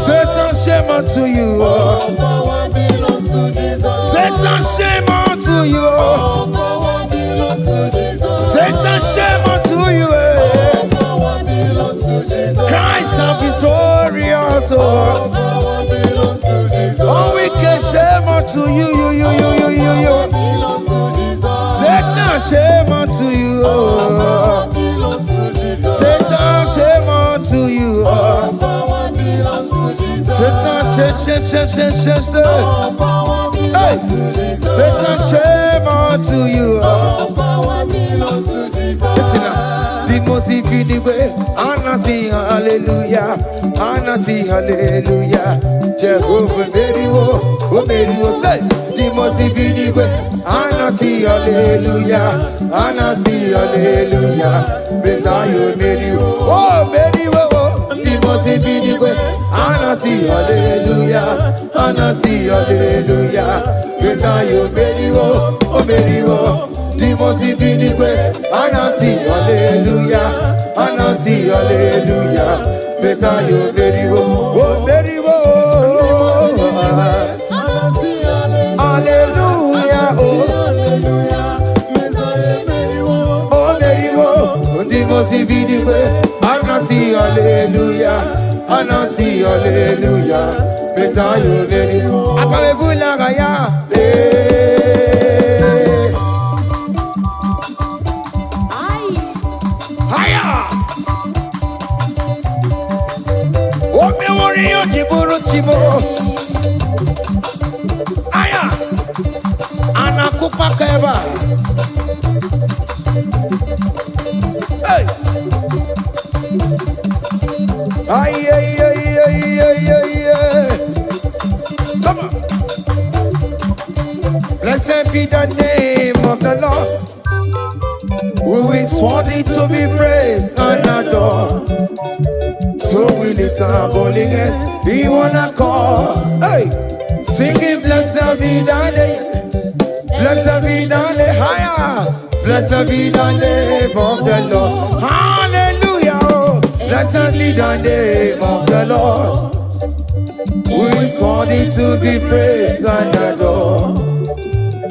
Satan, shame unto you. All power belongs to Jesus. Satan, shame unto you. All power belongs to Jesus. Satan, shame unto you. All power belongs to Jesus. Christ is victorious. All power belongs to Jesus. Oh, we can shame unto you. Belongs to Jesus. Satan, shame unto you. Belongs to Jesus. Satan, shame unto you. All power belongs to Jesus. Satan, shame. All power belongs to Jesus. Satan, shame unto you. All power belongs to Jesus. Listen now. The most way, Anna see hallelujah, Anna see hallelujah. Jehovah very oh, say. The most way, Anna see hallelujah, Anna see hallelujah. Messiah very oh, very oh. The most way, Anna see hallelujah, Anna see hallelujah. Messiah very oh, very oh. The most way, Anna see hallelujah, Anna see hallelujah. Messiah very oh, very oh. Hallelujah, oh, Messiah very well. oh, very oh. The most way, Anna see hallelujah, Anna see hallelujah. Messiah very oh. Akamebula gaya. Aya, anakupa keba. Hey, ay. Come on. Blessed be the name of the Lord, who is worthy to be praised and adored. So we lift our holy hand, we wanna call, hey, singing blessed be the name, blessed be the name, higher, blessed be the name of the Lord, hallelujah, oh, blessed be the name of the Lord, who is worthy to be praised and adored.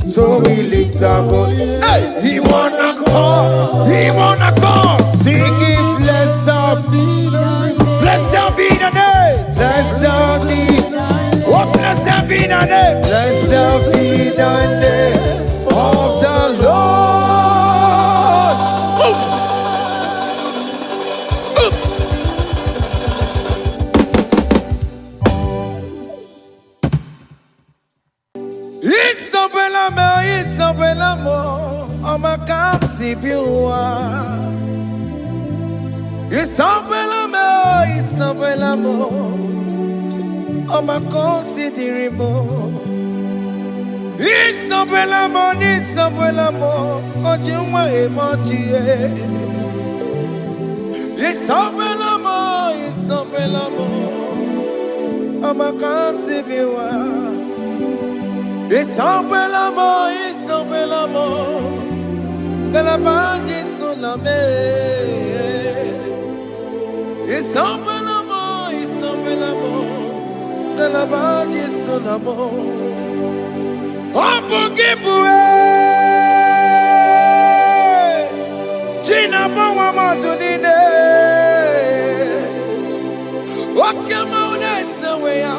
So we lift our holy, hey, he wanna call, singing blessed be. Blessed be the name. Blessed be. Oh, blessed be the name. Blessed be the name of the Lord. Isabella mo, omakam si biwa. Isabella mo, I'ma consider more. Isabella mo, Ojuma emoji. Isabella mo, I'ma consider. Isabella mo, Galabandi sulame. Isabella mo, Galabandi sulamo. Opugibue, Gina Bawa Madunine, Okamaunenza Wea,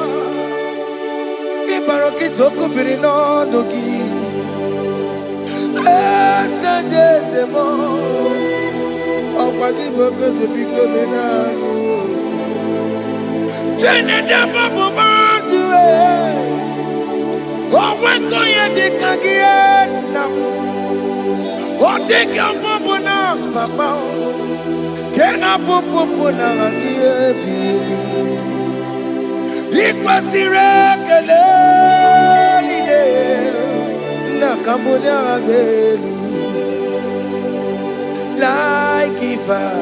Ibarokitoku Pirino Dogi, Estandesemo, Opagiboko to Picomino. Jenna Babu Bandue, oh, when go you take again? Oh, take your Popuna, Papa. Can I Popuna again, baby? It was the regular. Cambodia Gelu, like giver,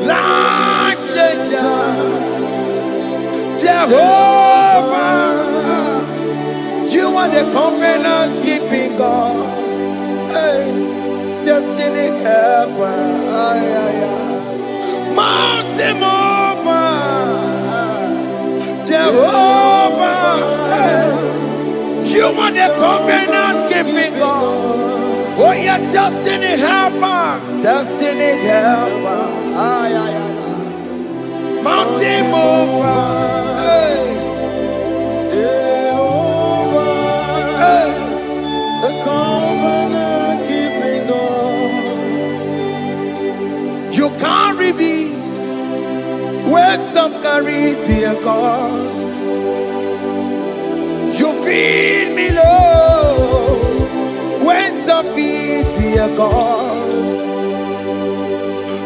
like changer, Jehovah, you are the covenant keeping God, hey, destiny helper, mountain mover, Jehovah, hey. You are the covenant keeping God. Oh, your destiny helper. Destiny helper. Mountain mover. Hey. Jehovah, Hey. the covenant keeping God. You carry me where some carry dear gods. You feed me low when some feed dear gods.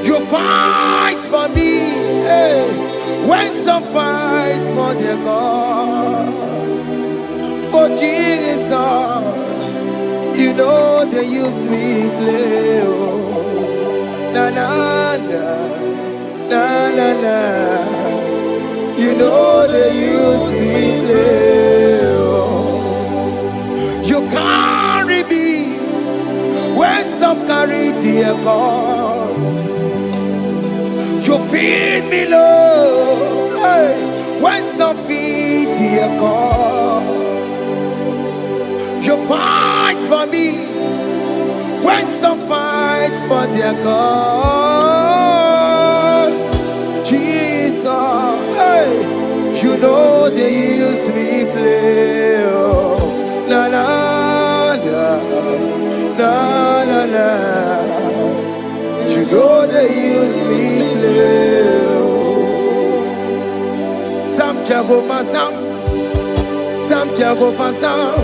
You fight for me, hey, when some fight for their God. Oh Jesus, you know they use me play. Oh, na na na, na na na. You know they use me play. You carry me when some carry their gods. You feed me low, hey, when some feed their God. You fight for me when some fight for their God. Jesus, hey, you know they use me play. Oh, na na na na na na. You know they use me play. Sam Jehovah Sam, Sam Jehovah Sam.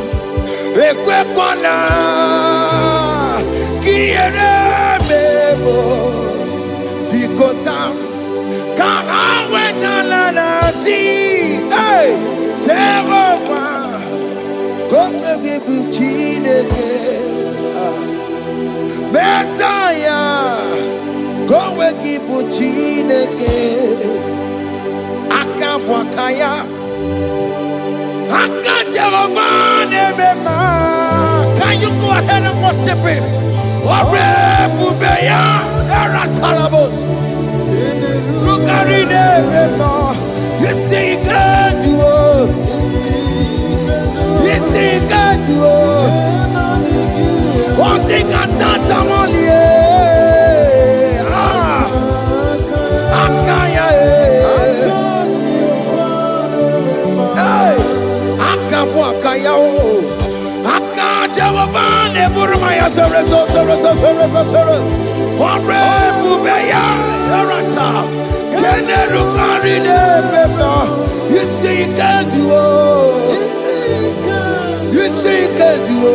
Ekwe kwana kiere mebo because Sam can't wait to see. Hey, Jehovah. Come give Chineke, Messiah. Come give Chineke, Akapwakaya, Jehovah Nebema. Can you go ahead and worship him? Ore Bubeya, Eratalabos. Rukarine Bema. You see, you can do it. You see, you can do it. One thing I can't tell you. Akaya. Hey, Akapwakaya. Akajawabane Burmaya Sore. Ore Bubeya, Erata. You see, you can do it. You see, you can do it.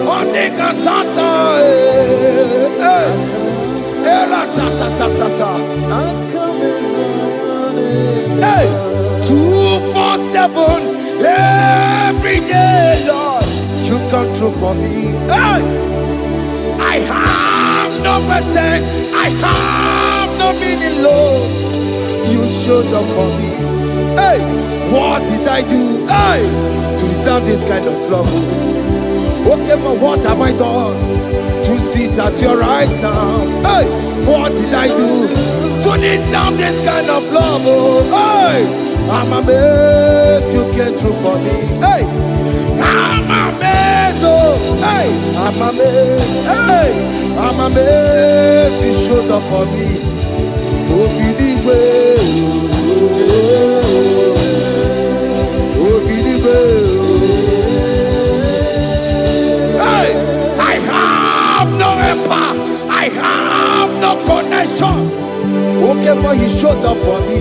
On the cantata, hey, 247 every day, Lord. You come through for me. Hey, I have no patience. I have no meaning, Lord. You showed up for me. Hey, what did I do? Hey, to deserve this kind of love? Okay, but what have I done to sit at your right hand? Hey, what did I do to deserve this kind of love? Hey, I'm amazed you came through for me. Hey, I'm amazed. Oh, hey, I'm amazed. Hey, I'm amazed you showed up for me. Oh, believe it. Oh, believe it. Hey, I have no empire. I have no connection. Okay, but he showed up for me.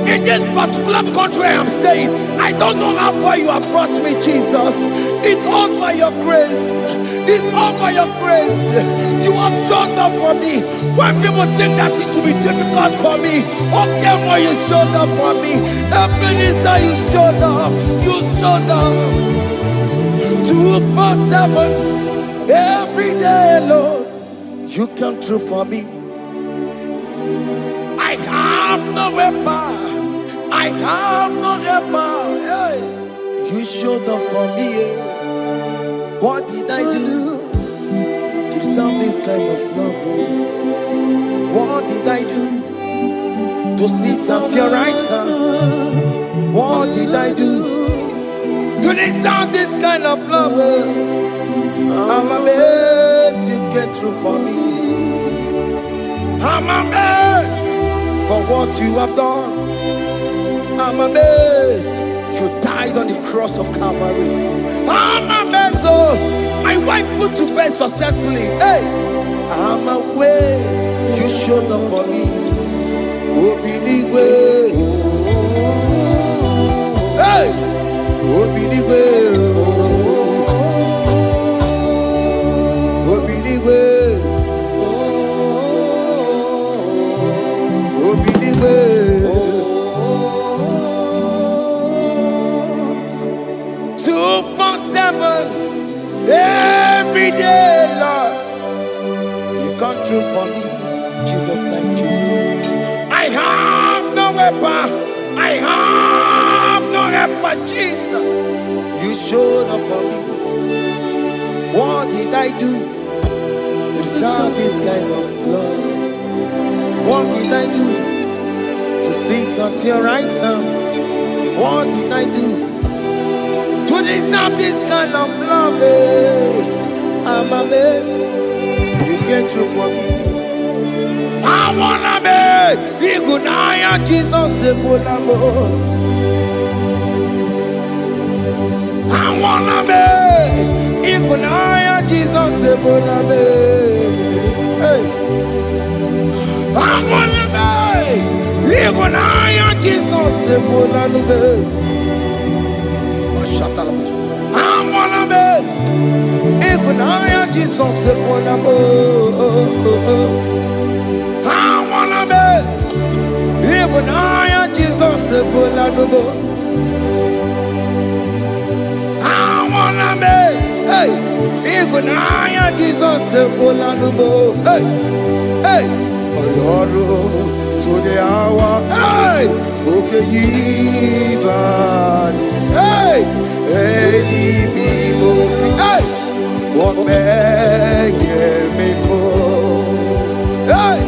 In this particular country I am staying, I don't know how far you have brought me, Jesus. It's all by your grace. It's all by your grace. You have shown up for me. When people think that it will be difficult for me, okay, more you showed up for me. Ebenezer, you showed up. You showed up. 247 every day, Lord. You come through for me. I have no weapon. I have no weapon. Hey. You showed up for me. What did I do to deserve this kind of love? What did I do to sit at your right hand? What did I do to deserve this kind of love? I'm amazed you came through for me. I'm amazed for what you have done. I'm amazed you died on the cross of Calvary. I'm amazed, oh, my wife put to bed successfully. Hey, I'm amazed you showed up for me. Obinigwe, hey, Obinigwe, Obinigwe, Obinigwe. 247 every day, Lord. You come through for me, Jesus. Thank you. I have no weapon. I have no weapon, Jesus. You showed up for me. What did I do to deserve this kind of love? What did I do to sit at your right hand? What did I do to deserve this kind of love? I'm amazed you came through for me. I wanna be Igunaya Jesus Sebulamo. I wanna be Igunaya Jesus Sebulame. Hey, I wanna be Igunaya Jesus Sebulame. I wanna be Igunaya Jesus Sebulamo. I wanna be Igunaya Jesus Sebulamo. I wanna be, hey, Igunaya Jesus Sebulamo. Hey, hey, Oloro to the hour. Hey, okay, Yibani. Hey, hey, hey, what may me for? Hey,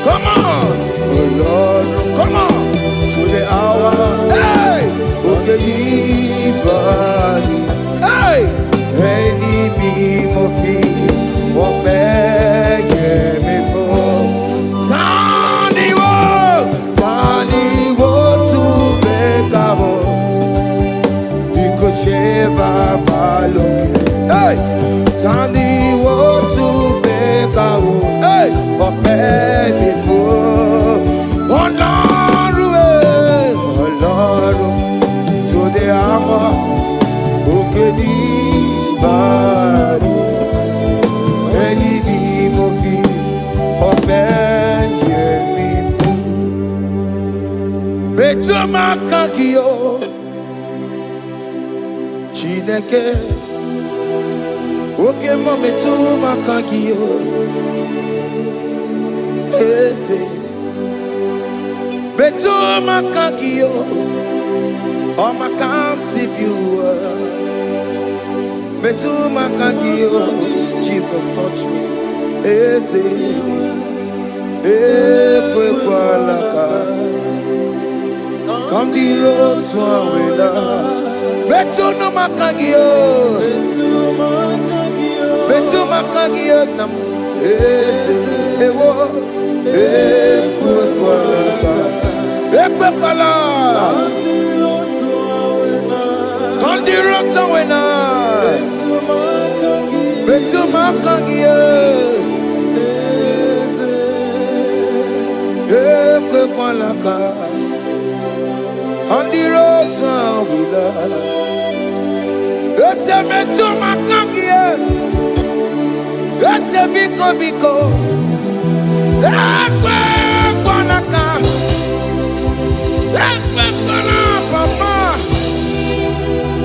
come on, oh Lord, come on to the hour. Hey, okay, body. Hey, any me what may me for? Tani wo to make up. Sheva Baloke, hey, Tani want to make a hey, but baby for Lord, to the armor, Okedi body, any movie, or baby for Betoma Kakio. Chineke, oke mometu makagiyo, ese, betu makagiyo, o makansibiwa, betu makagiyo, Jesus touch me, ese, ekwe kwa laka, come the road to Awela. Betu no makagio, betu makagio nam, ese ewo, ekwe kwala, kandi rota wena, betu makagio, ekwe kwala ka. On the road to we love. Yes, I met to my kangie. Yes, I biko. Ekwe kwanaka. Ekwe kwana papa.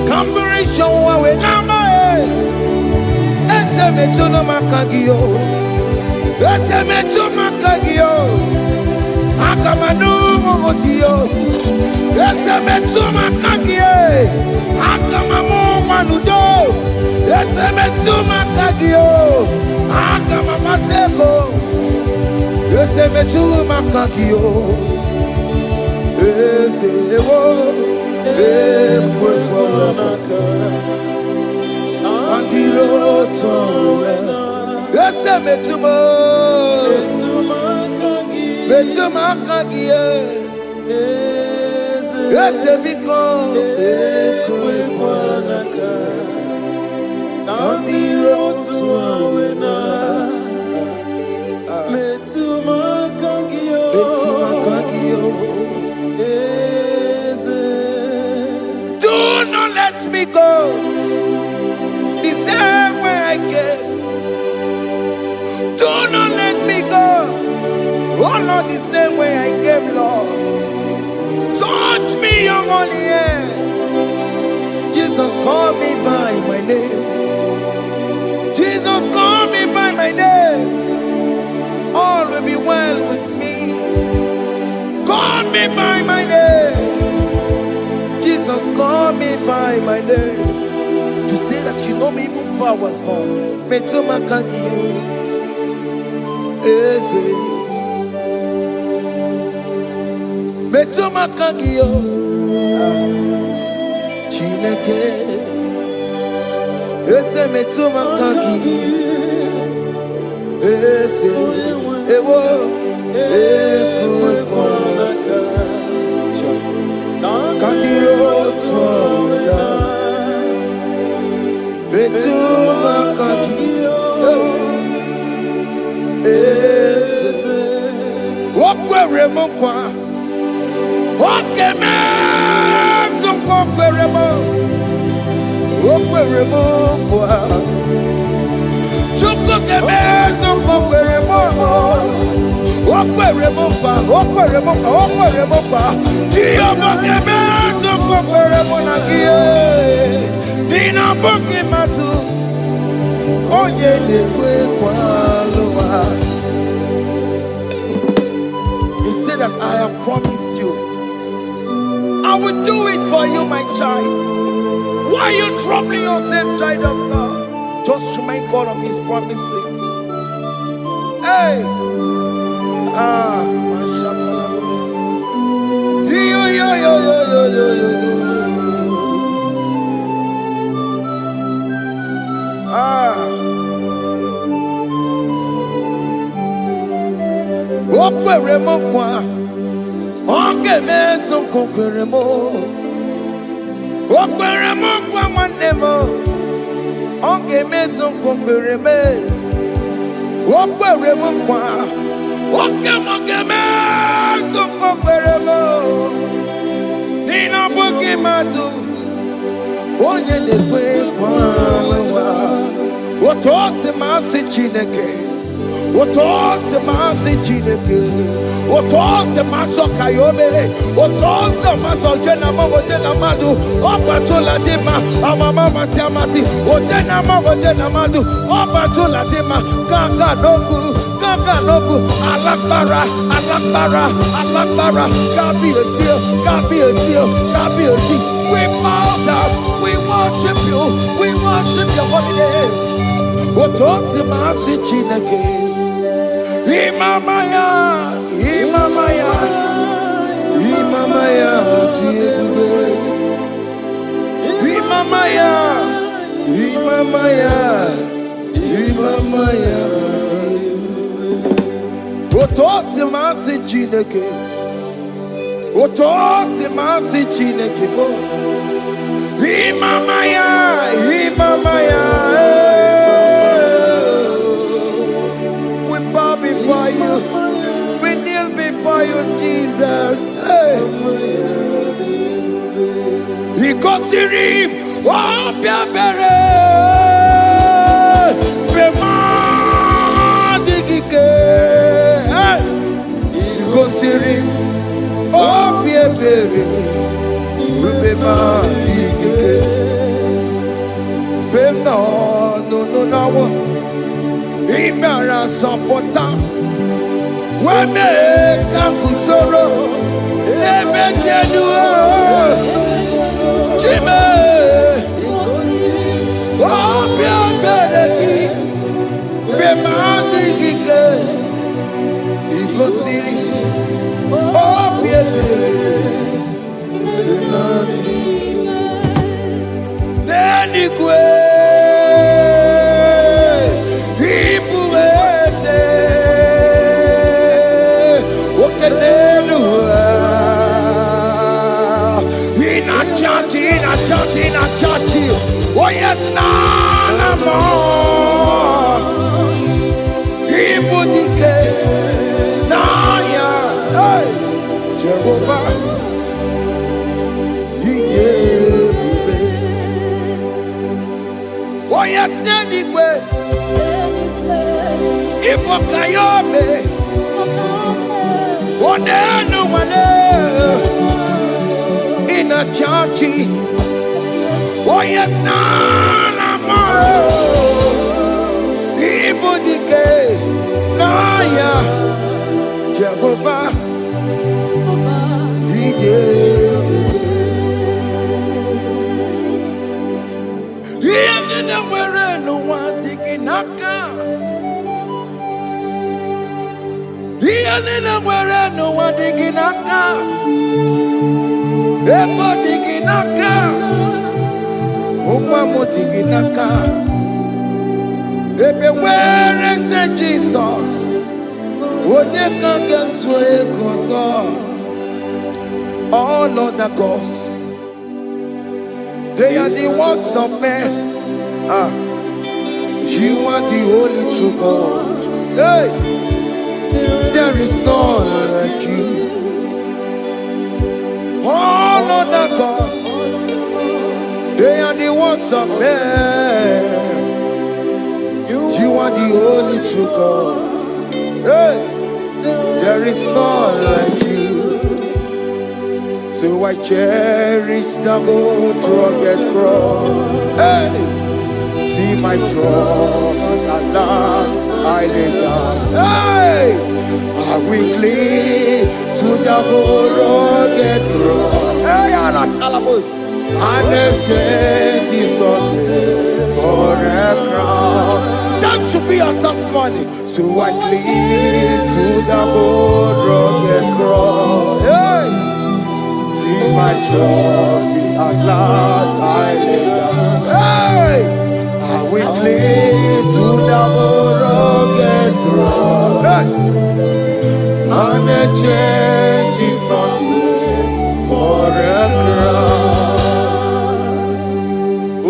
Kamburisho wawe nama e. Yes, I met to no makagio. Yes, I met to makagio. Akamanu motiyo. Ese metuma kagie. Akamamu manudo. Ese metuma kagio. Akamamatego. Ese metuma kagio. Ese ewo. Ekwe kwa naka. Andiro towe. Ese metuma. Metuma kagie. Ese biko ekwe kwanaka. Andiro tuawena. Metuma kagio. Do not let me go the same way I came. Do not let me go. Oh Lord, the same way I came, Lord. Touch me, young only hand. Jesus, call me by my name. Jesus, call me by my name. All will be well with me. Call me by my name. Jesus, call me by my name. You say that you know me even before I was born. Metuma kagio. Eze. Metuma kagio. Chineke. Ese metuma kagio. Ese ewo. Ekwe kwanaka. Kandiro toya. Metuma kagio. Ese. Okwere mokwa. Okeme soko kweremo. Okweremo kwa. Chuko keme soko kweremo. Okweremo kwa. Diyobo keme soko kweremo na gie. Nina boki matu. Onye nekwe kwa loa. He said that I have promised you. I will do it for you, my child. Why are you troubling yourself, child of God? Just remind God of His promises. Hey! Mashakalama. Yo. Okweremo kwa. Okeme soko kweremo. Okweremo kwa manemo. Okeme soko kwereme. Okweremo kwa. Okeme soko kweremo. Nina boki matu. Onye nekwe kwa lawa. Otote masi chineke. Otote masi chineke. Otote maso kayome. Otote maso jena madu. Opatola dima. Amama masi amasi. Ojena madu. Opatola dima. Kaka nobu. Alakbara. Gabi osio. We bow down. We worship you. We worship your holy name. Otote masi chineke. Imamaya, Otose masi chineke bo. Imamaya. We bow before you. We kneel before you, Jesus. Hey. Igosirim, oh, Biabere, Bema, Digike, Igosirim, oh, Biabere, Bema, Digike, Bema, no, Imara Sapota, Wame, Kakusoro, Nebetenua. Jime, oh, Biabereki, Bemandi Gike, Igosiri, oh, Biabereki, Nenikwe, Ibuese, Okenelua. In a church, oh yes, none more. Ibudike, Naya, hey, Jehovah, He gave me. Oh yes, anyway, Ibokayobe, oh no one. In a church, oh yes, nana more. Ibudike, Naya, Jehovah, He gave it. He didn't wear no one digging naka. He didn't wear no one digging naka. Ebo diginaka, Umamo diginaka. Ebe where is the Jesus? Onye can get to a console. All other gods, they are the ones of men. You are the only true God. Hey, there is none like you. All other gods, they are the ones of men. You are the only true God. Hey, there is none like you. So I cherish the old rugged cross. Hey, see my throne, Allah, I lay down. Hey, I will cling to the whole rugged cross. Hey, Allah, Talabos, and exchange is Sunday for a crown. That should be our testimony. So I cling to the whole rugged cross. Hey, see my trophy at last I lay down. Hey, I will cling to the whole rugged cross. Hey, and a change is Sunday for a crown.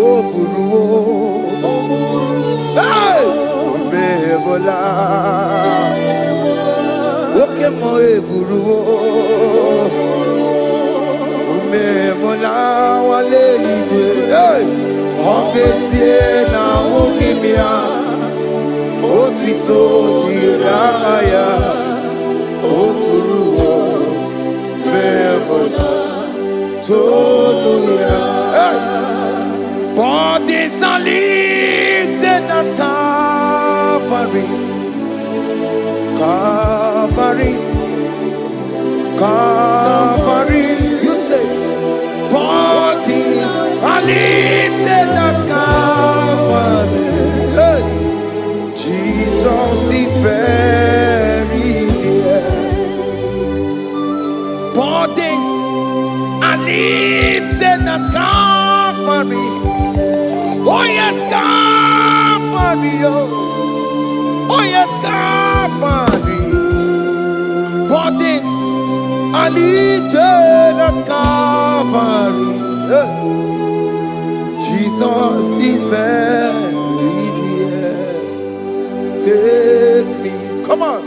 Oh, Buru, hey, Omebola, okay, my Buru, Omemola, Walelide, hey, Obesie na Okimia, Otito Diraya. Bodies are lifted at Calvary, Calvary, Calvary. You say, bodies are lifted at Calvary. Hey. Jesus is very near. Bodies are lifted at Calvary. Oh yes, Calvary. Oh yes, Calvary. Bodies are lifted at Calvary. Jesus is very dear. Take me, come on,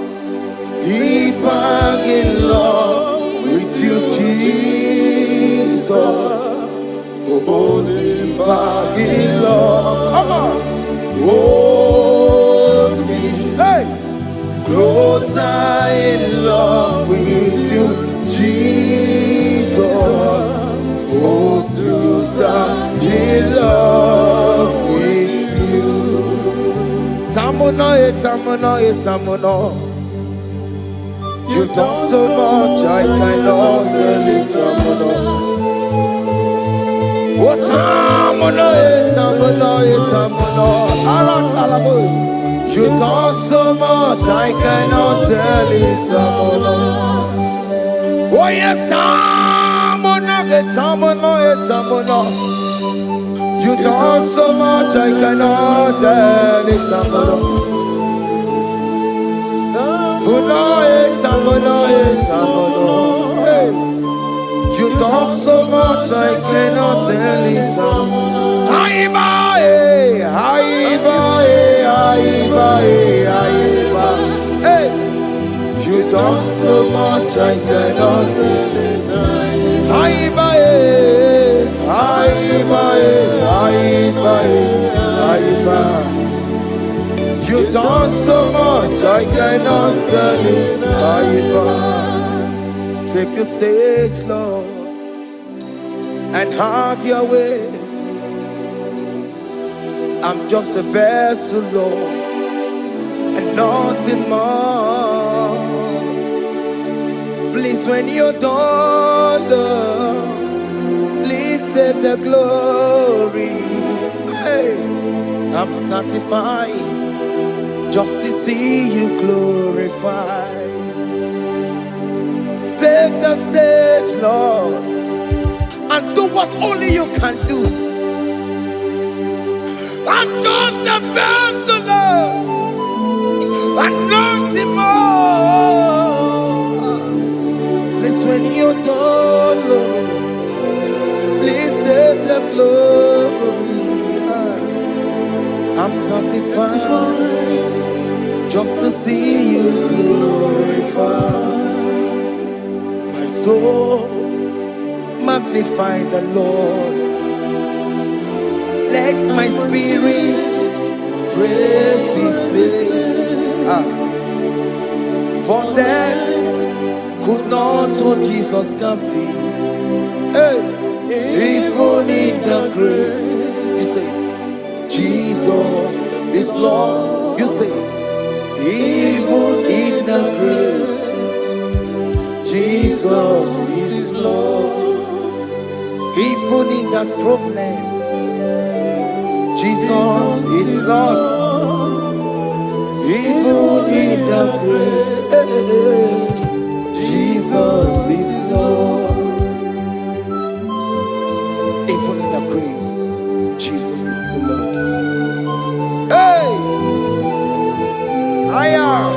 deeper in love with you, Jesus. Oh, You've done so much, I cannot tell it. You've done so much, I cannot tell it. Oh yes, you done so much, I cannot tell it. You done so much, I cannot tell it. You done so much, I cannot tell it. You done so much, I cannot tell it. Take the stage, Lord, and have your way. I'm just a vessel, Lord, and nothing more. Please, when you're done, Lord, please take the glory. Hey, I'm satisfied just to see you glorified. Take the stage, Lord, and do what only you can do. I'm just a vessel, Lord, and nothing more. Please, when you're done, Lord, please take the glory. I'm satisfied just to see you glorified. My soul magnify the Lord. Let my spirit praise His name. For death could not hold Jesus captive. Hey, even in the grave, you say, Jesus is Lord. You say, even in the grave, Jesus is Lord. Even in that problem, Jesus is Lord. Even in the grave, Jesus is Lord. Even in the grave, Jesus is the Lord. Hey! I am.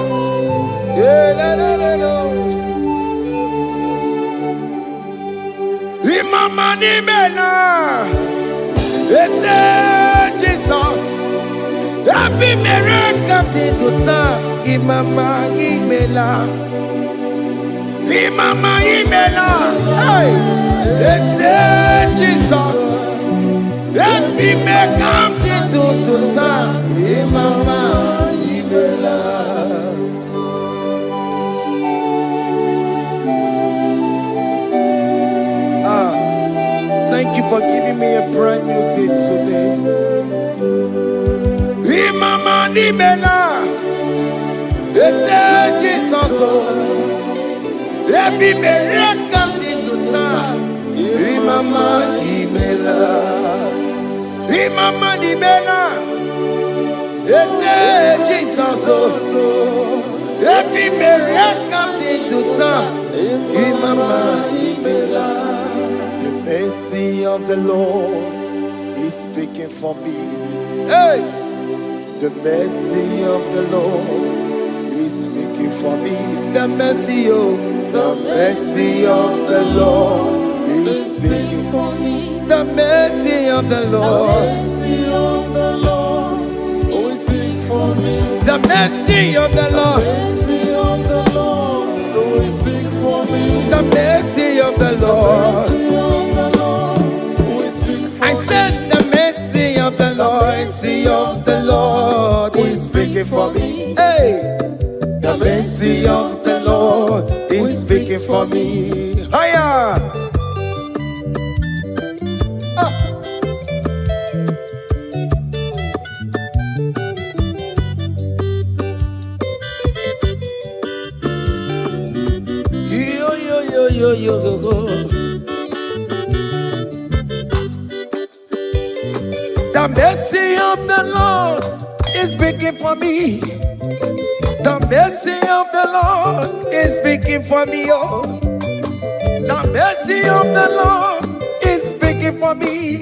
Imama ni mena, ese Jesus. Happy miracle di tuta. Imama imela, Imama imela. Hey, ese Jesus. Happy miracle di tuta. Imama imela. Thank you for giving me a brand new day today. Imama nimela, ese Jesus o, ebi mereka tituta. Imama nimela, Imama nimela, ese Jesus o, ebi mereka tituta. Imama nimela. The mercy of the Lord is speaking for me. Hey! The mercy of the Lord is speaking for me. The mercy of the Lord is speaking for me. The mercy of the Lord. Always speak for me. The mercy of the Lord. Always speak for me. The mercy of the Lord. I said the mercy of the Lord, mercy of the Lord is speaking for me. Hey, the mercy of the Lord is speaking for me. Hiya! The mercy of the Lord is speaking for me. The mercy of the Lord is speaking for me. Oh, the mercy of the Lord is speaking for me.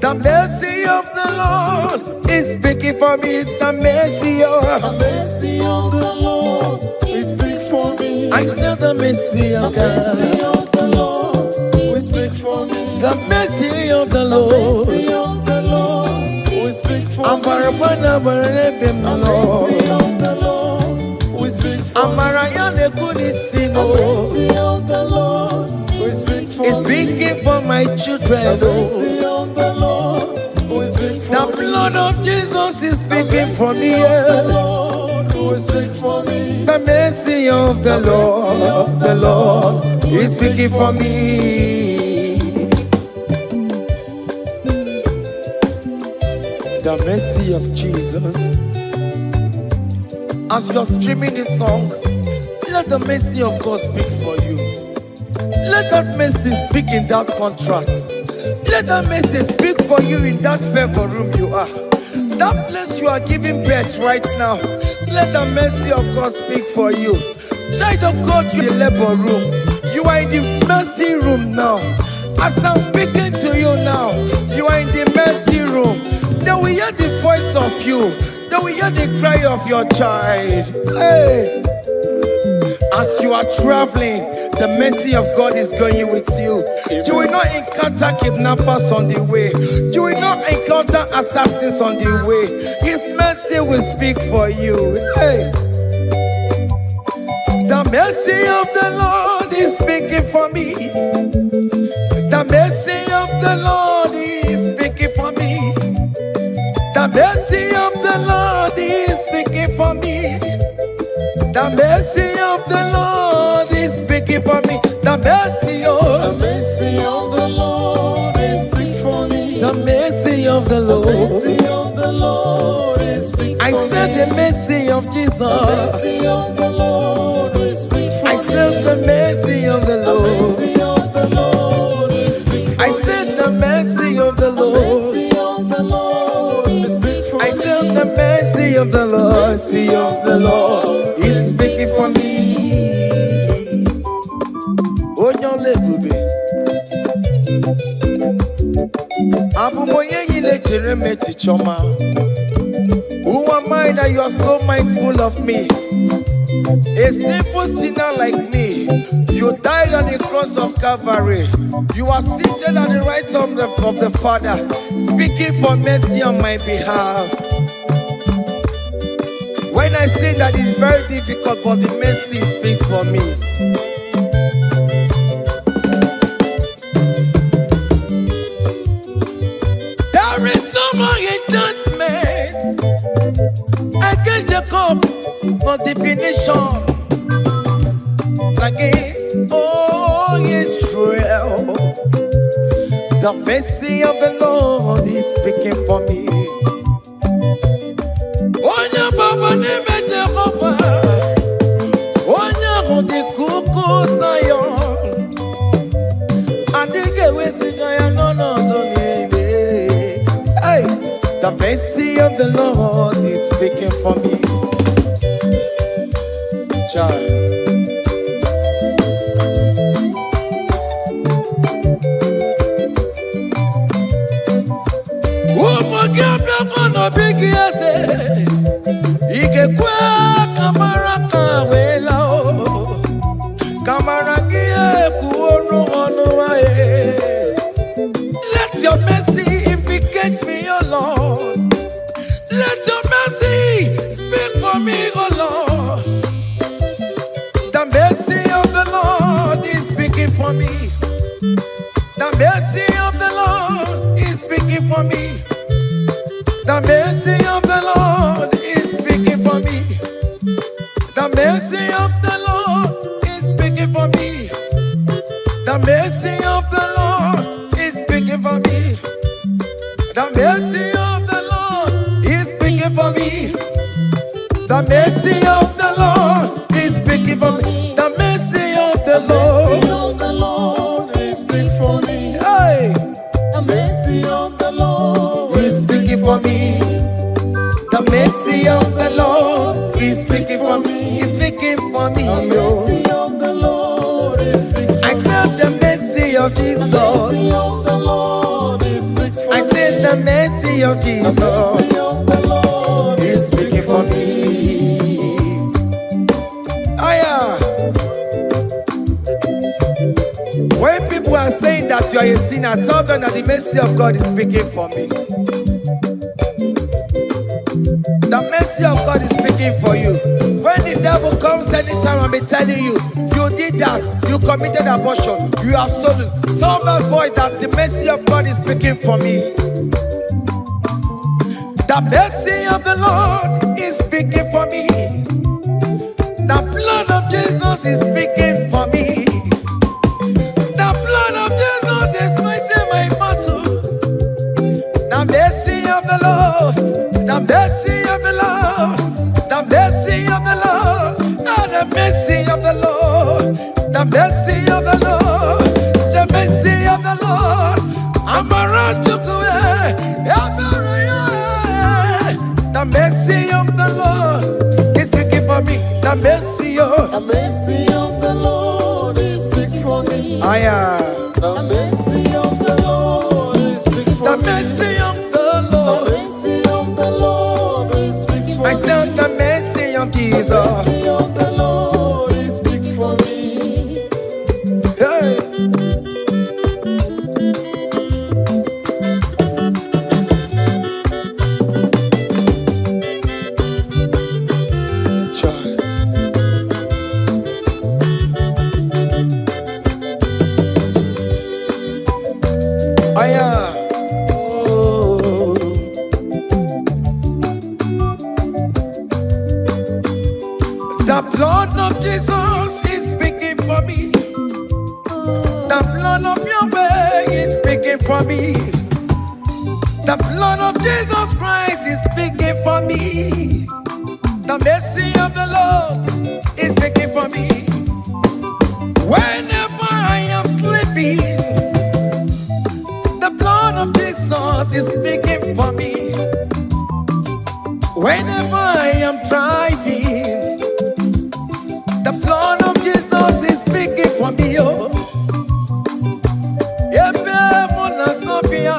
The mercy of the Lord is speaking for me. The mercy of the Lord is speaking for me. I still the mercy of The mercy God. of the Lord will speak for me. The mercy of the Lord. The mercy of the Lord will speak for me. Amara bana barele The bemlo. mercy of the Lord will speak for me. Amara yane kuni The sino. mercy of the Lord will speak for It's me. speaking for my The children. Oh, mercy of the Lord will speak for the me. blood of Jesus is The speaking for mercy me. of the Yeah. Lord will speak for me. The mercy of the Lord, the Lord is speaking for me. The mercy of Jesus. As you are streaming this song, let the mercy of God speak for you. Let that mercy speak in that contract. Let that mercy speak for you in that favor room you are. That place you are giving birth right now. Let the mercy of God speak for you. Child of God, you are in the labor room. You are in the mercy room now. As I'm speaking to you now, you are in the mercy room. They will hear the voice of you. They will hear the cry of your child. Hey. As you are traveling, the mercy of God is going with you. You will not encounter kidnappers on the way. You will not encounter assassins on the way. His mercy will speak for you. Hey. The mercy of the Lord is speaking for me. The mercy of the Lord is speaking for me. The mercy of the Lord is speaking for me. The mercy of the Lord is speaking for me. The mercy The of mercy of the Lord is speaking for me. the mercy of the The Lord. mercy of the Lord is speaking I for me. said the mercy of Jesus. The mercy of the Lord is speaking for I me. said the mercy of the The Lord. mercy of the Lord is speaking for I me. said the mercy of the The Lord. mercy of the Lord is speaking for I me. said the mercy of the Lord. Mercy of the Lord is speaking for me. Onyolebube. Abumoye yile jereme chichoma. Who am I that you are so mindful of me? A simple sinner like me. You died on the cross of Calvary. You are seated at the right hand of the Father, speaking for mercy on my behalf. When I say that it's very difficult, but the mercy speaks for me. There is no more enchantment against Jacob, no definition against all Israel. The mercy of the Lord is speaking for me. Onya baba neme Jehovah, onya hodi kuku Zion, adige wesigaya no to nile. Hey, the mercy of the Lord is speaking for me. Child. Umugiabiakono bigi ese Igekwe kamara kawela o Kamara gie kuonu onu wae. Let your mercy implicate me, O Lord. Let your mercy speak for me, O Lord. The mercy of the Lord is speaking for me. The mercy of the Lord is speaking for me. The mercy of the Lord is speaking for me. The mercy of the Lord is speaking for me. The mercy of the Lord is speaking for me. The mercy of the Lord is speaking for me. The mercy of the Lord is speaking for me. The mercy of the Lord of Jesus the Lord is speaking for me. When people are saying that you are a sinner, tell them that the mercy of God is speaking for me. The mercy of God is speaking for you. When the devil comes anytime and be telling you, you did that, you committed abortion, you have stolen, tell that voice that the mercy of God is speaking for me. The mercy of the Lord is speaking for me. The blood of Jesus is speaking for me. The blood of Jesus is fighting my battle. The mercy of the Lord, the mercy of the Lord, the mercy of the Lord, the mercy of the Lord, the mercy of the Lord, the mercy of the Lord. I'm around to go. The mercy of the Lord is speaking for me. The mercy of the Lord is speaking for me. I am. The mercy of the Lord is speaking for The me. mercy of the Lord. The mercy of the Lord is speaking for me. I said the mercy of Jesus. The mercy of the Lord is speaking for me. Hey. The blood of Jesus is speaking for me. The blood of Yahweh is speaking for me. The blood of Jesus Christ is speaking for me. The mercy of the Lord is speaking for me. Whenever I am sleeping, the blood of Jesus is speaking for me. Whenever I am driving, the blood of Jesus is speaking for me. Oh, Ebe Mona Sophia,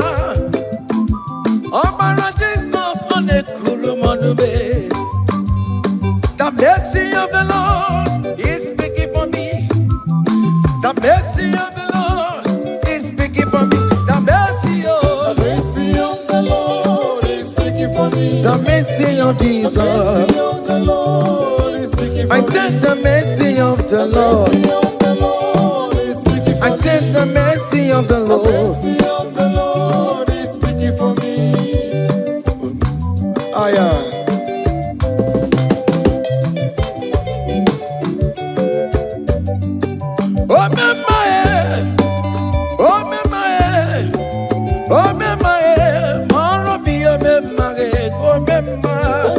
Obara Jesus on a Kurumanube. The mercy of the Lord is speaking for me. The mercy of the Lord is speaking for me. The mercy of the Lord is speaking for me. The mercy of Jesus. The mercy of the Lord is speaking for me. I said the mercy of the Lord. I said the mercy of the Lord. The mercy of the Lord is speaking for me. Oh, my, oh, my, oh, my, oh, be oh, my, oh,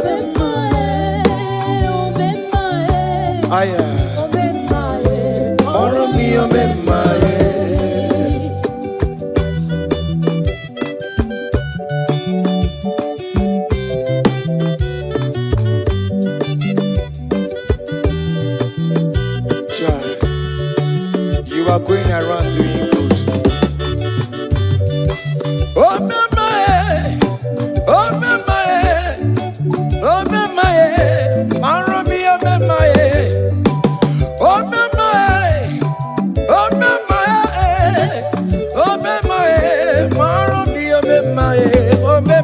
you are going around doing good. Oh, my, oh, my, oh, my, Maromi, oh, my, oh, my, oh, my, oh, my, Maromi, oh, my, oh, my,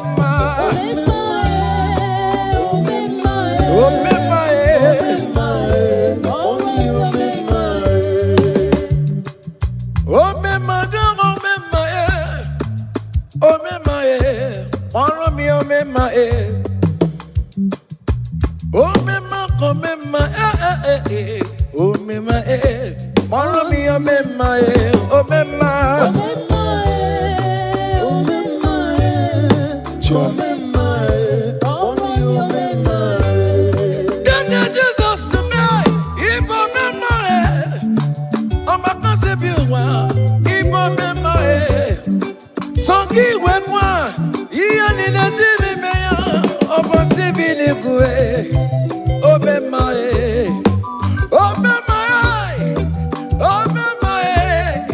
oh, my,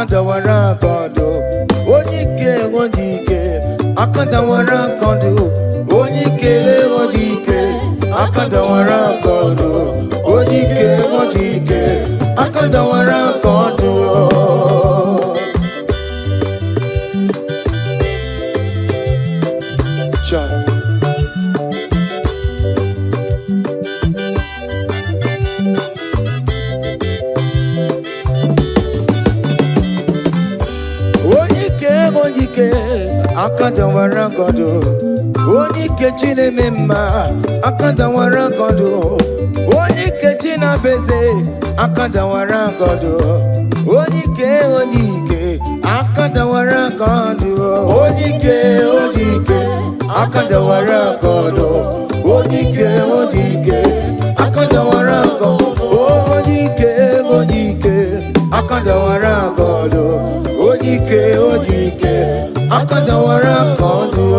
akadawara kondo, onike odike, akadawara kondo, onike odike, akadawara kondo, onike odike, akadawara kondo. Akadawara kondo, onike chineme mma, akadawara kondo, onike chinabeze, akadawara kondo, onike onike, akadawara kondo, onike onike, akadawara kondo, onike onike, akadawara kondo, onike onike, akadawara kondo, onike onike, akadawara kondo.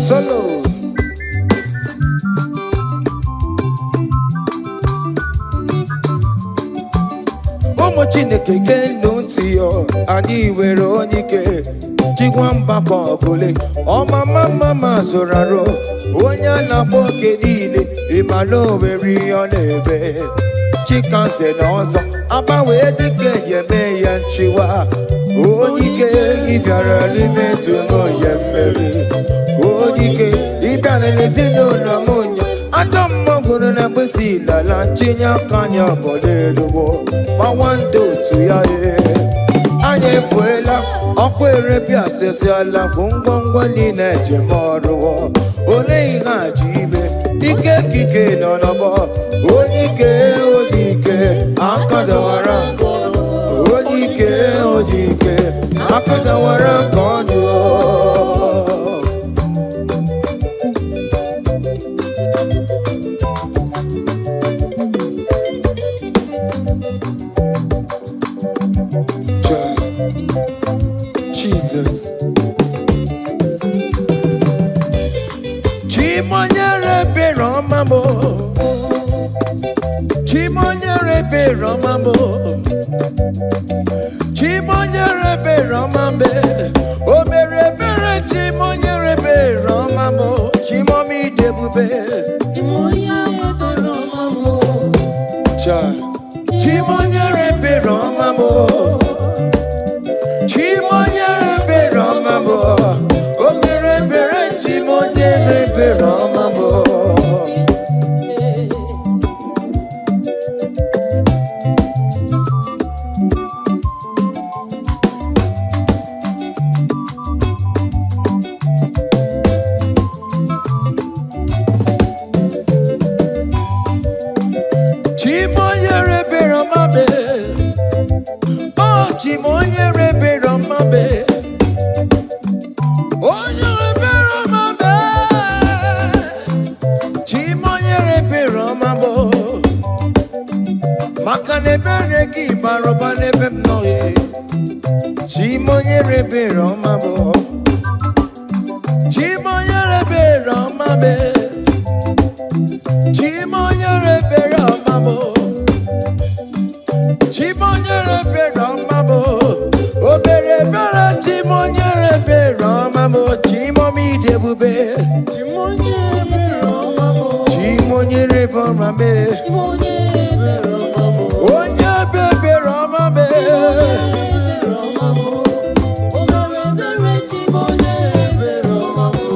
Solo. Ụmụ Chineke geenụ ntị yo, anyị nwere onike jikwa mgbakọ ọbụla ọmama mama zụrụ arụ onye a na-akpọ oke niile ịmana o nwere ihe ọ na-eme chikanze na ọzọ agbanwe dịka eme ya nchiwa onike ịbịara n'ime dum ya mmeri onike ịbịara n'ezinụlọ m onye ajọ mmọgụrụ na mgbesi lala chinye aka anya obodo eluwo gbawa ndị otu ya anyị efuela ọkụ erepịa asịsịala bụ ngwongwo niile ejem ọrụwo ole ihe a ji ime ike ekike nọ n'ọgbọ onye ike oji ike akadawara onye ike oji ike akadawara nke ọdụ Jesus. Chimonyere Romambo, Chimonyere Romambo, Chimonyere Romambe, Omere Bere Chimonyere Romambo, Chimomi Debube, Chimonyere Romambo, Chimonyere Romambo. Chimonyere Romambo, Omere Bere Chimonyere Romambo. Chimonyere Romambe, oh Chimonyere Romambe, oh Romambe, Chimonyere Romambo, Makane Bereki Barobane Bemnoe, Chimonyere Romambo, Chimonyere Romambe, Chimonyere Romambo. Chimonyere Romambo, Obere Bera Chimonyere Romambo, Chimomi Debube, Chimonyere Romambo, Chimonyere Romambe, Chimonyere Romambo, Onya Bebe Romambe, Romambo, Obere Bera Chimonyere Romambo.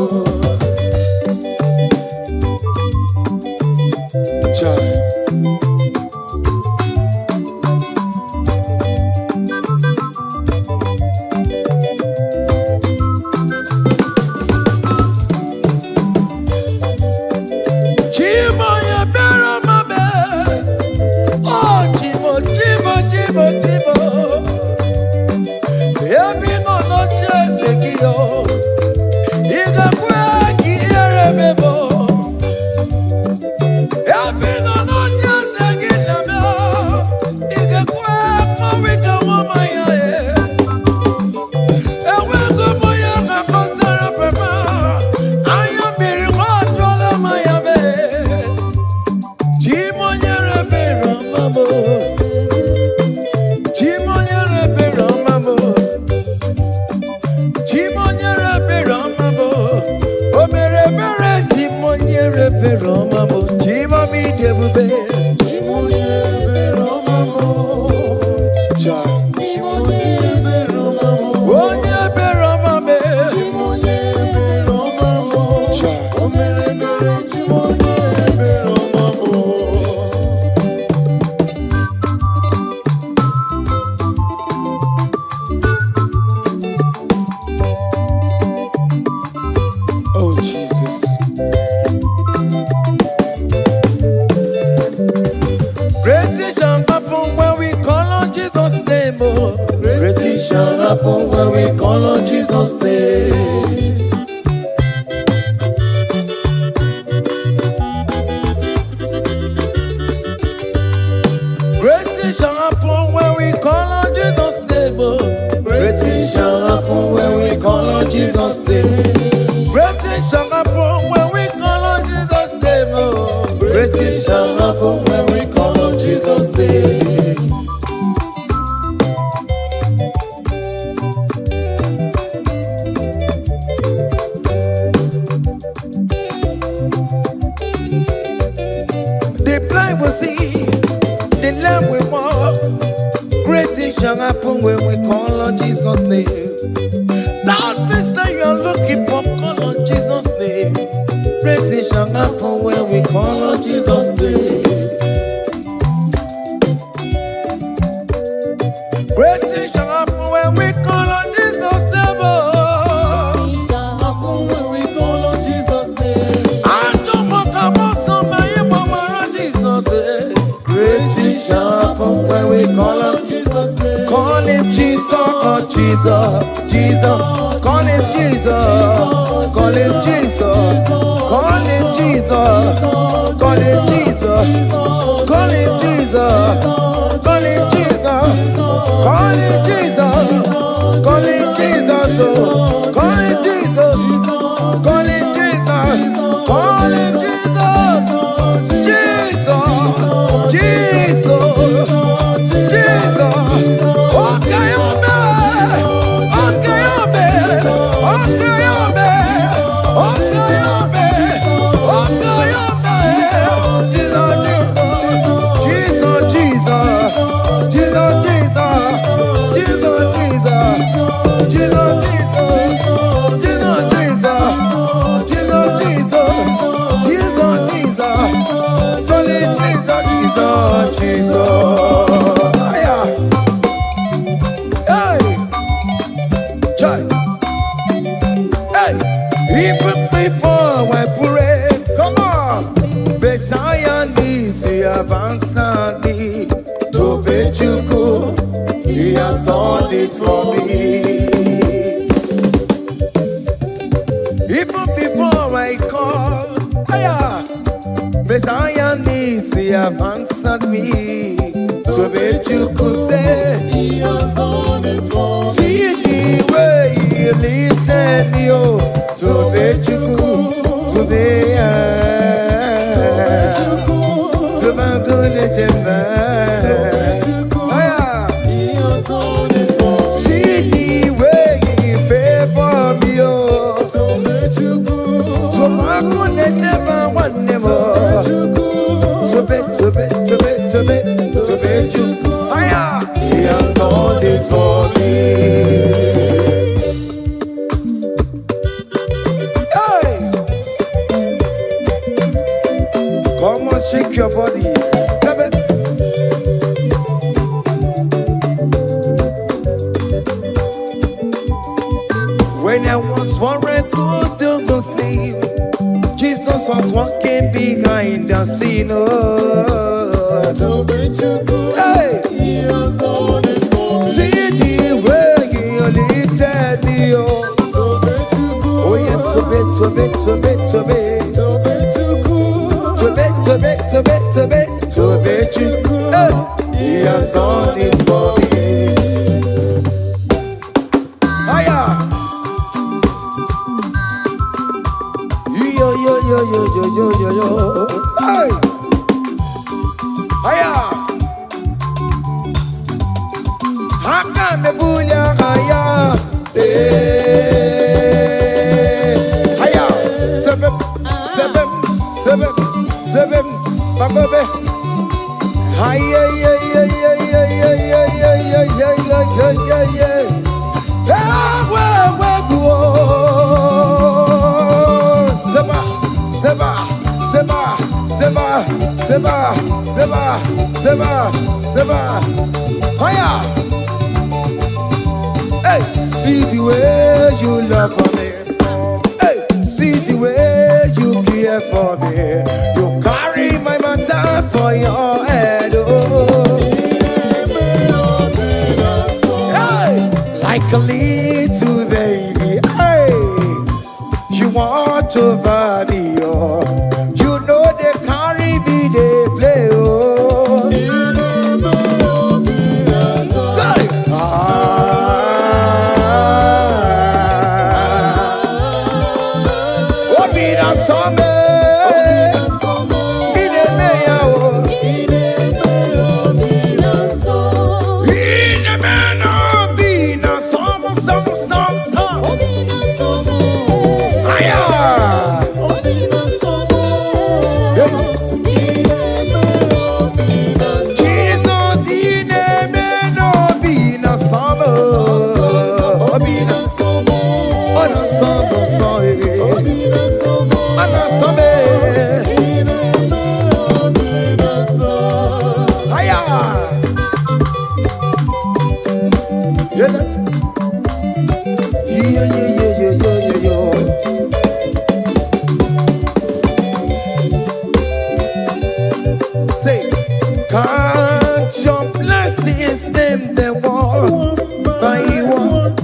call on Jesus' name. Great things shall happen when we call on Jesus' name. Oh, great things shall happen when we call on Jesus' name. The blind will see, the lame will walk. Great things shall happen when we call on Jesus' name. That means that you are looking for, call on Jesus' name. Great things shall happen when we call on Jesus' name. Great things shall happen when we call on Jesus' name. Oh. It shall happen when we call on Jesus' name. I don't want to go somewhere, mama, Jesus. Great things shall happen when we call on Jesus' name. Call him Jesus, oh Jesus, Jesus. Call him Jesus, call him Jesus, call him Jesus, call him Jesus, call him Jesus, call him Jesus, call him Jesus, call him Jesus, oh, call him Jesus, call him Jesus, call him Jesus, Jesus, Jesus, Jesus. Okay, even before I pray, come on. Messiah needs to advance me to Bejuku. He has done it for me. Even before I call, Messiah needs to advance me to Bejuku. Say, He has done it for me. see the way He lifted me up to Bejuku, to be to my goodness and He has done it for me. see the way He favor me, oh, to my goodness and one more, to Bejuku, He has done it for me. Come on, shake your body. When I was worried, good to sleep, Jesus was walking behind the scene. Oh. Hey. He has done it for me. See the way He lifted me. Oh, yes, to be. He has done it for me. Yo. Hey. Haka me bulia haya. Seven. Bagobe. Seba. Hiya. Hey, see the way you love for me. Hey, see the way you care for me. You carry my matter for your head. Oh. Hey, like a little baby. Hey, you want over me. Oh. You know they carry me, they play. Oh. Say, Say, count your blessings, them the one by one.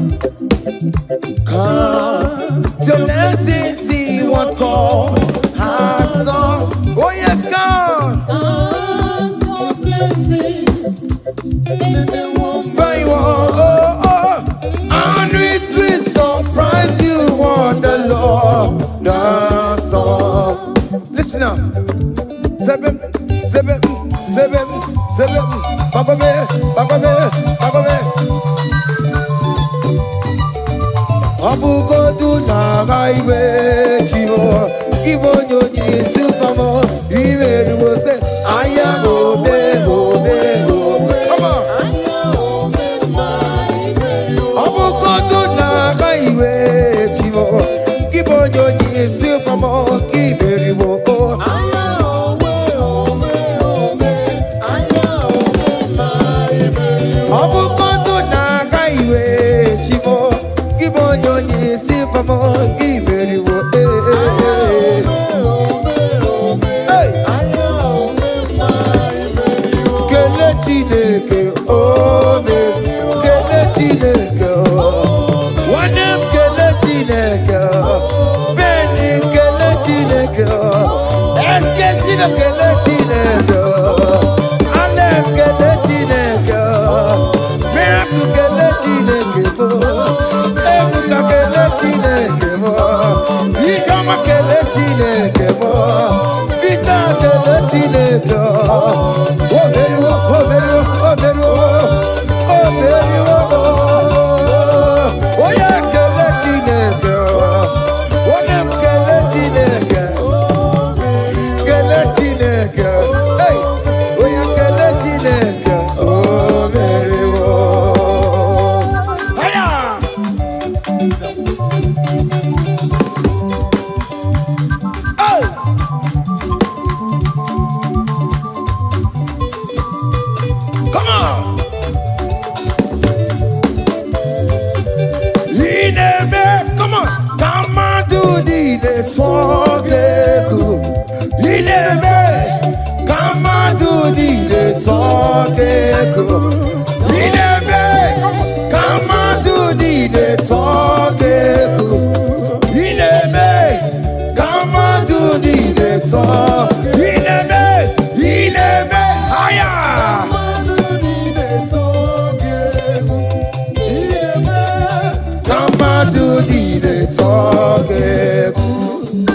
Count your blessings, see what God has done. Oh yes, God. Count your blessings, them the one By one, and it will surprise you what the Lord does done. Listen up. Seven. Bagome. Abugo do na gaiwe chivo. Ivo nyonyi supamo. Iveru se aya obe. Come on. Abugo do na gaiwe chivo. Ivo nyonyi supamo. Iveru Abukondo na gaiwe chivo. Ivo nyonyi supamo. Iveru Chineke, oh, kele Chineke, wanem kele Chineke, beni kele Chineke, eske kele Chineke, anes kele Chineke, miracle kele Chineke, ebuka kele Chineke, ishama kele Chineke, vita kele Chineke.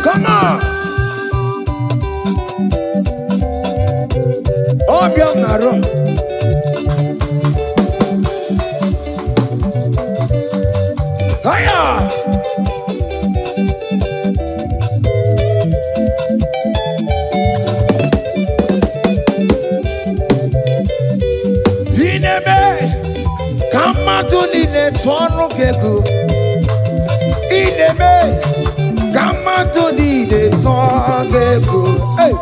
Come on. Obianaro. Hiya. Inebe. Kama tu nine tono keku. Inebe. Kama tu nine tono keku. Hey.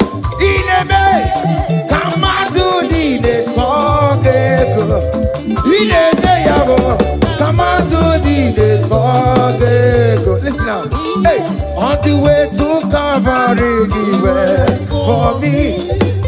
Inebe. Kama tu nine tono keku. Inebe yabo. Kama tu nine tono keku. Listen now. Hey. On the way to Calvary, give way for me.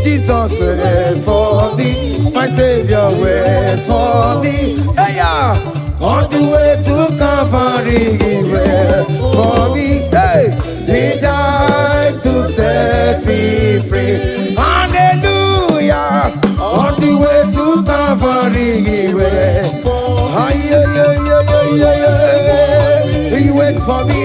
Jesus wait for me. My Savior wait for me. Hey, yeah. On the way to Calvary, he wait for me. Hey, he died to set me free. Hallelujah. On the way to Calvary, he wait. He waits for me.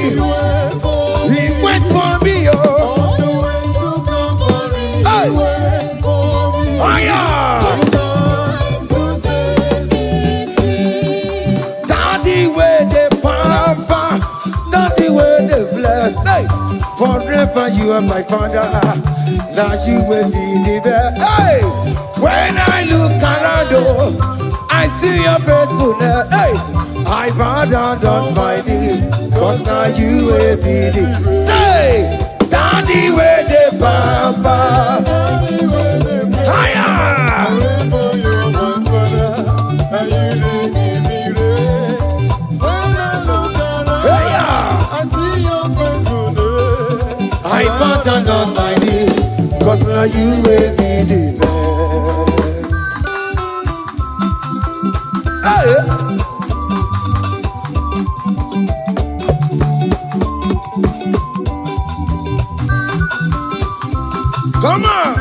He waits waits for me, oh. On the way to Calvary, Hey. He waits for me. Oh yeah. He died to set me free. Daddy where the pamper, daddy where the bless. Hey. Forever you are my father. Now you will be the best. Hey. When I look around, oh, I see your faithfulness. Hey. I bow down on my knee, cause now you will be the. Say, daddy where the pamper. Daddy, where the bless. Higher. Forever you're my father, and you didn't give me rest. When I look around, Hey, yeah. I see your faithfulness. I bow down on my knee, cause now you will be the best. Hey. Come on,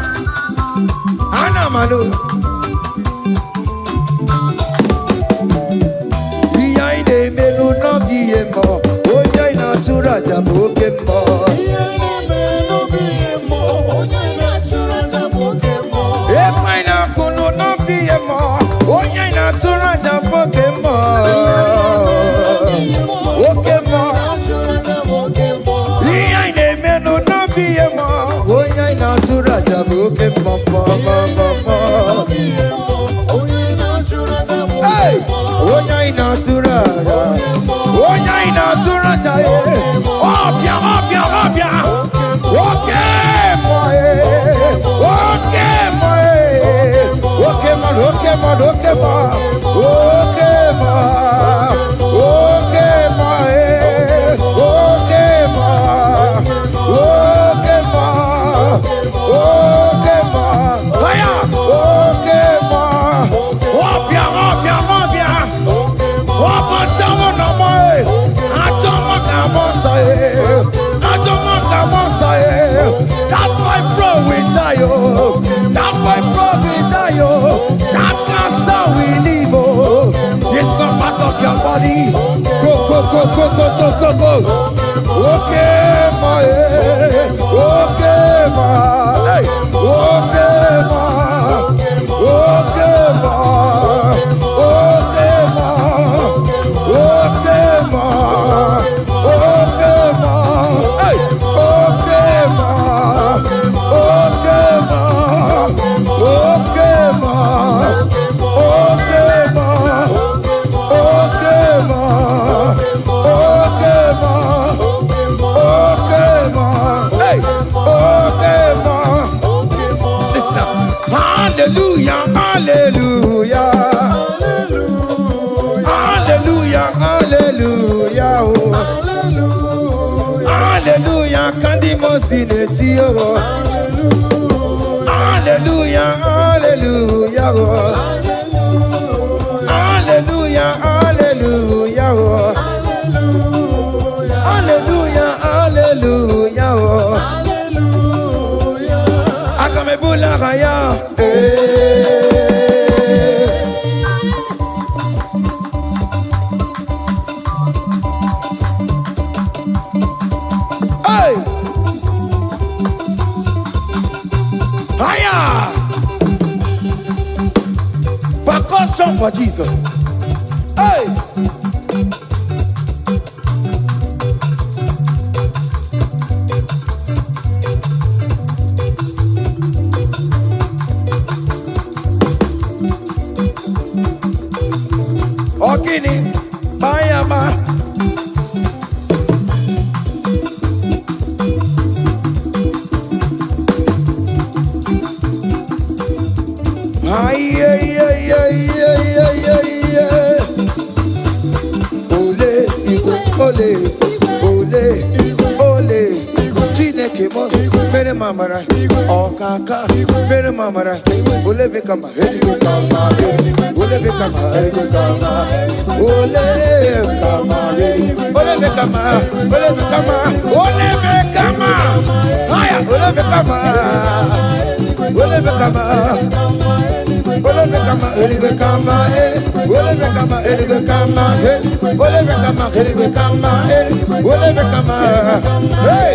Anna Manu. Behind the melu no biemo, oya ina tura jabokemo. Epa ina kunu no biemo, oya ina tura jabokemo. Okemo. Behind the melu no biemo, oya ina tura jabokemo. Hey, oya ina tura, oya ina tura jaye. Obia, obia, obia. Okay, boy. Okay, boy. Okay, man. Okay, man. Okay, man. Okay, man. Okay, man. Okay, man. Okay, man. Okay, man. Hiya. Okay, man. Obia, obia, obia. Opa, tamo na moi. Atoma kamo sae. Atoma kamo sae. That's why bro we die, oh. That's why bro we die, oh. That cancer we live, oh. It's not part of your body. Go, go, go, go, go, go, go, go. Okay, ma, eh. Okay, ma. Hey. Okay, ma. Okay, ma. Okay, ma. Okay, ma. Okay, ma. Hey. Okay, ma. Okay, ma. Okay, ma. Okay, ma. Okay, ma. Okay, ma. Okay, ma. Hey. Okay, ma. Listen now. Hallelujah, hallelujah. Hallelujah, hallelujah. Oh. Hallelujah, kandi mosineti oh. Hallelujah, hallelujah. Oh. Hallelujah, hallelujah. Oh. Hallelujah, hallelujah. Oh. Akamebula raya. Hey! Higher! Percussion for Jesus. Hey! Ogini, Bayama. Ay, ay, ay, ay, ay, ay, ay, ay. Ole, Igbo, ole, ole, ole. Chineke mo, mere mamara, okaka, mere mamara. Ole bekama, hele kama, ole bekama, hele kama, ole kama, ole bekama, ole bekama, ole bekama. Haya, ole bekama, ole bekama. Ole bekama, ele bekama, ele. Ole bekama, ele bekama, ele. Ole bekama, ele bekama, ele. Ole bekama, hey.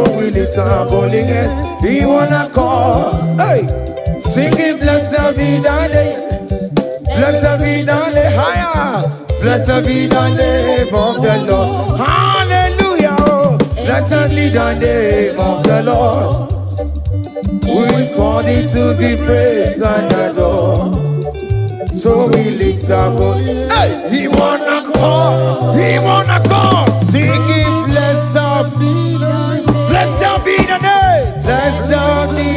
So we lift our bowling head. We wanna call. Hey, singing blessed be thy name. Blessed be thy name. Higher. Blessed be thy name of the Lord. Hallelujah. Oh. Blessed be thy name of the Lord. Who is worthy to be praised and adored. So we lift our voice. Hey, he wanna call. He wanna call. Singing blessed be thy name. Blessed be the name. Blessed be.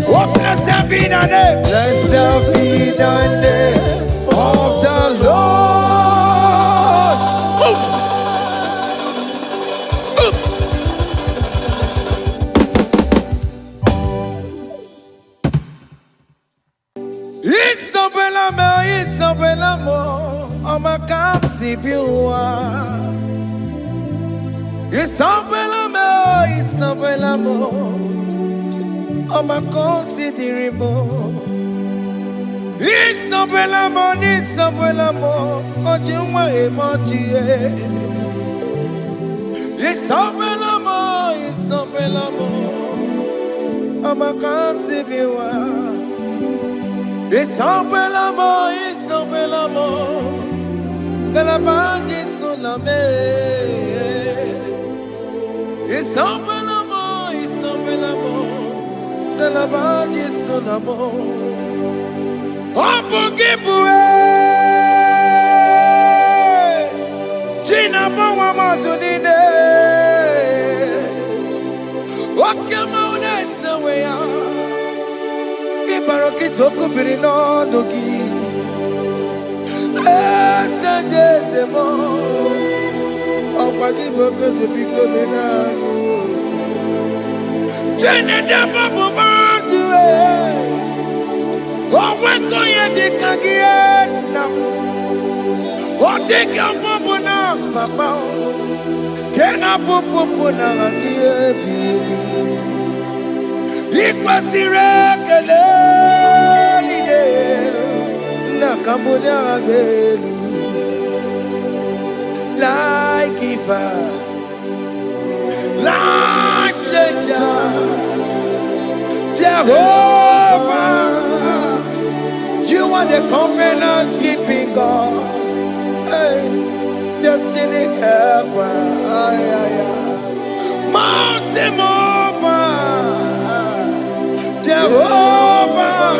Oh, blessed be the name. Blessed be the name of the Lord. Isabella mo, ama kamsi biwa. Isabella mo, ama considere mo. Isabella mo, ojuma emoji. Isabella mo, ama kamsi biwa. Isabella mo, de la bande sulla me. Isabella mo, de la bande sulla mo. Opugibue, Gina bawa madunine. Okama unenza weya. Ibaroki toku birino dogi. Estendezemo. Opagi boke de biglo benano. Jene de babu bandue. Oweko ye de kagiena. Odeka babu na papa. Kena pupu na kagie bibi. Ikwasire keleni de na kambonya gelu like giver, like changer, Jehovah. You are the covenant keeping God, hey, destiny helper, mountain mover. Jehovah,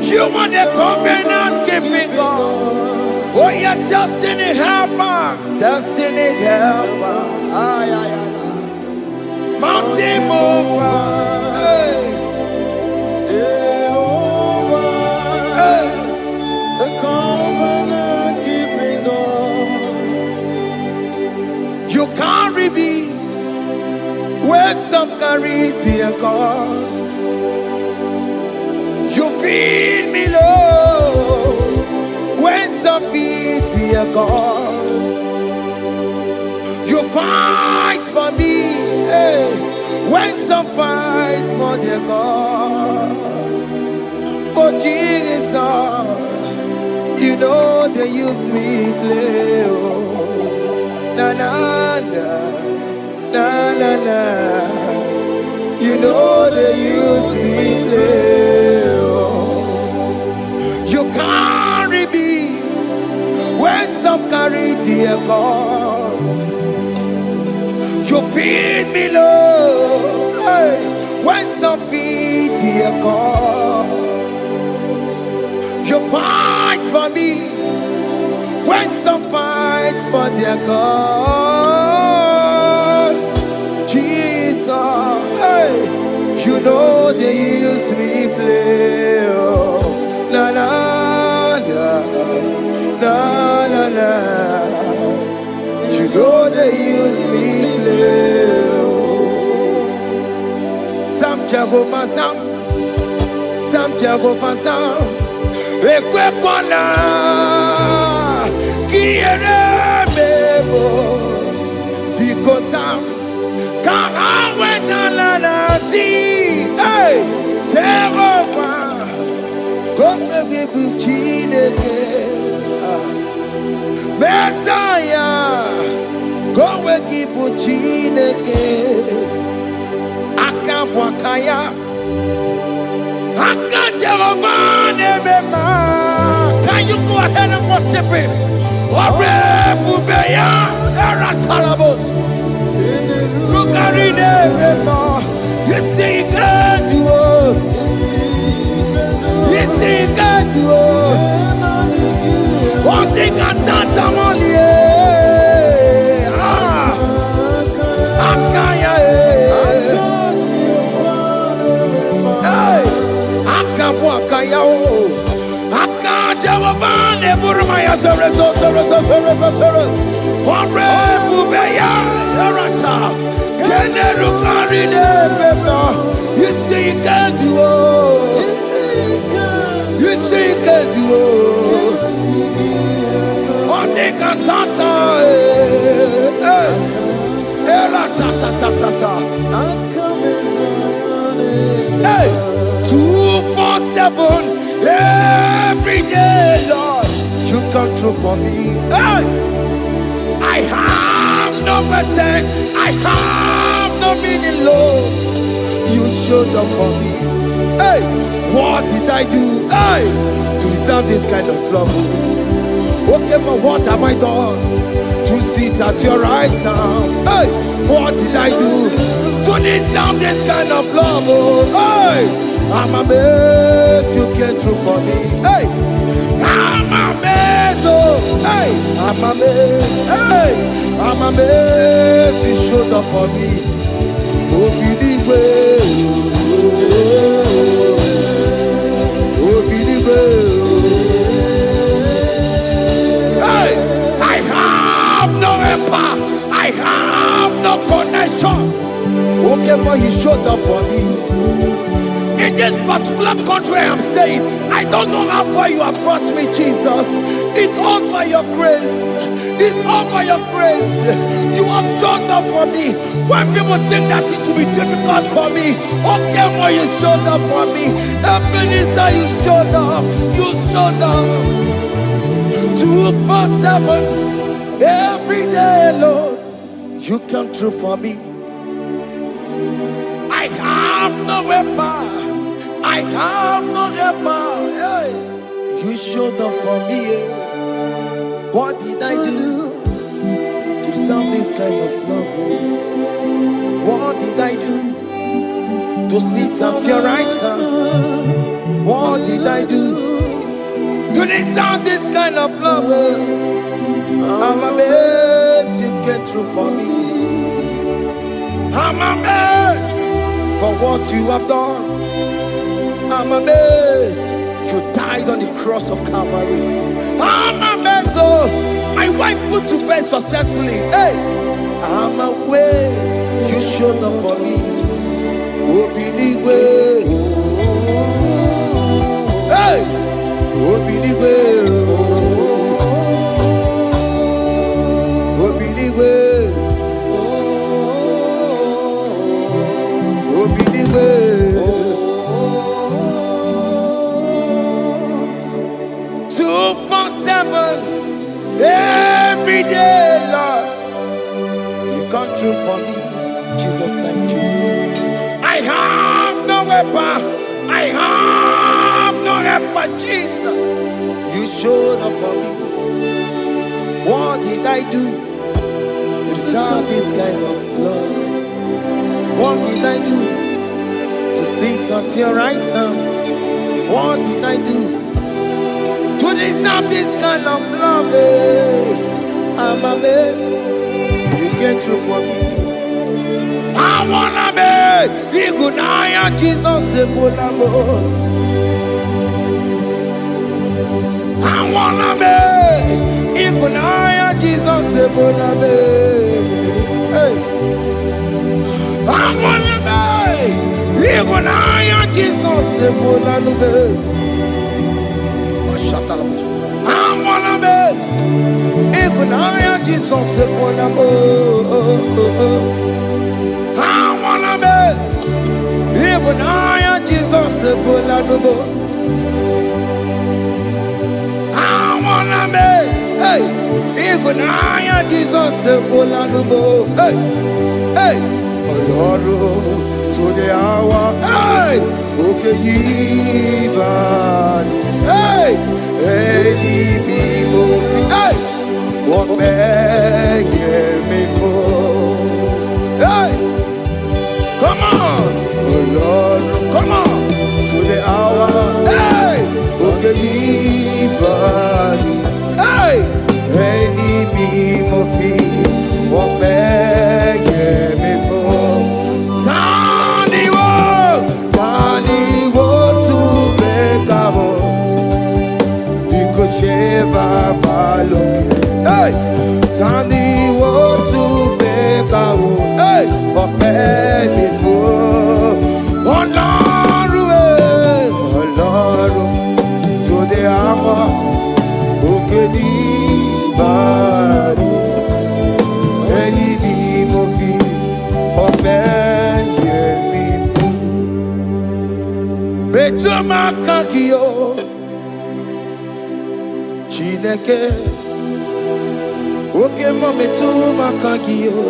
you are the covenant keeping God. Oh, your destiny helper, mountain mover, Jehovah, the covenant keeping God. You carry me where some carry tear gods. You feed me, Lord, when some feed tear gods. You fight for me, hey, when some fight for their God. Oh Jesus, you know they use me play. Oh, na na na. You know they use me play. Oh. You carry me when some carry their gods. You feed me, Lord, hey, when some feed their God. You fight for me when some fight for their God. Jesus, hey, you know they use me play. Oh, na na na. You know they use me play. Oh. Sam Jehovah Sam. Ekwe kwana kiere mebo because Sam. Kara wetala na si, hey, Jehovah, come give you Chineke, Messiah, go with ibu Chineke aka bụ aka ya aka Jehova na-eme mma. Can you go ahead and worship him? Ọrụ ebube ya eratarabos rugari na-eme mma. Isi ike dị o, isi ike dị o, ọ dị ka tata molie. Aka Jehova na-eburu ma ya zoro ọrụ ebube ya erata kenerugari na-eme mma. Isi ike dị o, isi ike dị o, ọ dị ka tata eratatatata. Hey, 247 every day, Lord, you come through for me. Hey, I have no message, I have no meaning, Lord. You showed up for me. Hey, what did I do? Hey, to deserve this kind of love? Okay, but what have I done to sit at your right hand? Hey, what did I do to deserve this kind of love? Oh, hey, I'm amazed you came through for me. Hey, I'm amazed. Oh, hey, I'm amazed. Hey, I'm amazed you showed up for me. Oh, believe oh, believe hey, I have no helper. I have no connection. Okay, but he showed up for me. In this particular country I'm staying, I don't know how far you have brought me, Jesus. It's all by your grace. It's all by your grace. You have showed up for me. When people think that it will be difficult for me, okay, but you showed up for me. Ebenezer, you showed up. You showed up. 247 every day, Lord, you come through for me. I have no weapon, I have no helper. Hey, you showed up for me. What did I do to deserve this kind of love? What did I do to sit at your right hand? What did I do to deserve this kind of love? I'm amazed you came through for me. I'm amazed for what you have done. I'm amazed you died on the cross of Calvary. I'm amazed, oh, my wife put to bed successfully. Hey, I'm amazed you showed up for me. Obinigwe, hey, Obinigwe, Obinigwe, Obinigwe. 247 every day, Lord, you come through for me. Jesus, thank you. I have no weapon, I have no helper. Jesus, you showed up for me. What did I do to deserve this kind of love? What did I do to sit at your right hand? What did I do to deserve this kind of love? I'm amazed you came through for me. I wanna be Igunaya Jesus Ebulamo. I wanna be Igunaya Jesus Ebulamo. Hey, I wanna be Igunaya Jesus Ebulamo. I wanna be Igunaya Jesus Ebulamo. I wanna be Igunaya Jesus Ebulamo. I wanna be Hey, Igunaya Jesus Sepolanubo. Hey, hey, Oloro to the hour. Hey, okay, Yibani. Hey, hey, hey, what may me for? Hey, come on, Oloro, come on to the hour. Hey, okay, Yibani. Hey, any me mofi, what may me for? Tani wo to bekabo, because Sheva baloke. Hey, Tani wo to bekabo. Hey, what may me for? Oloro, to the hour. Anybody, any mofi, obey me. Betuma kakio, Chineke. Okay, mo betuma kakio.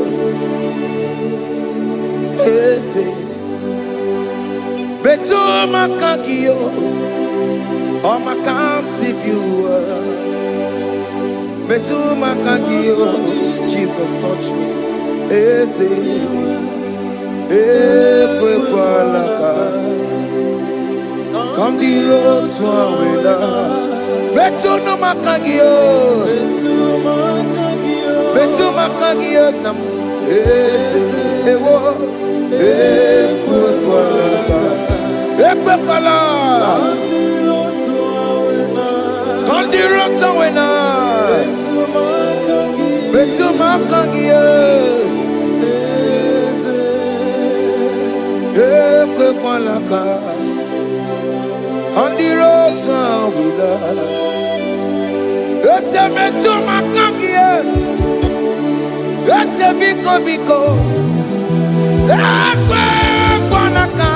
Ese, betuma kakio. Oh, my can't see you. Betuma kagio, Jesus touch me. Ese, kwe kwalaka. Come the road to awela. Betuma kagio, betuma kagio nam. Ese, ewo, kwe kwalaka. Kwe kwalaka. Come the road to awela. Betuma kagie, kwe kwalaka. On the road to Willa, ese betuma kagie, ese biko, kwe kwalaka,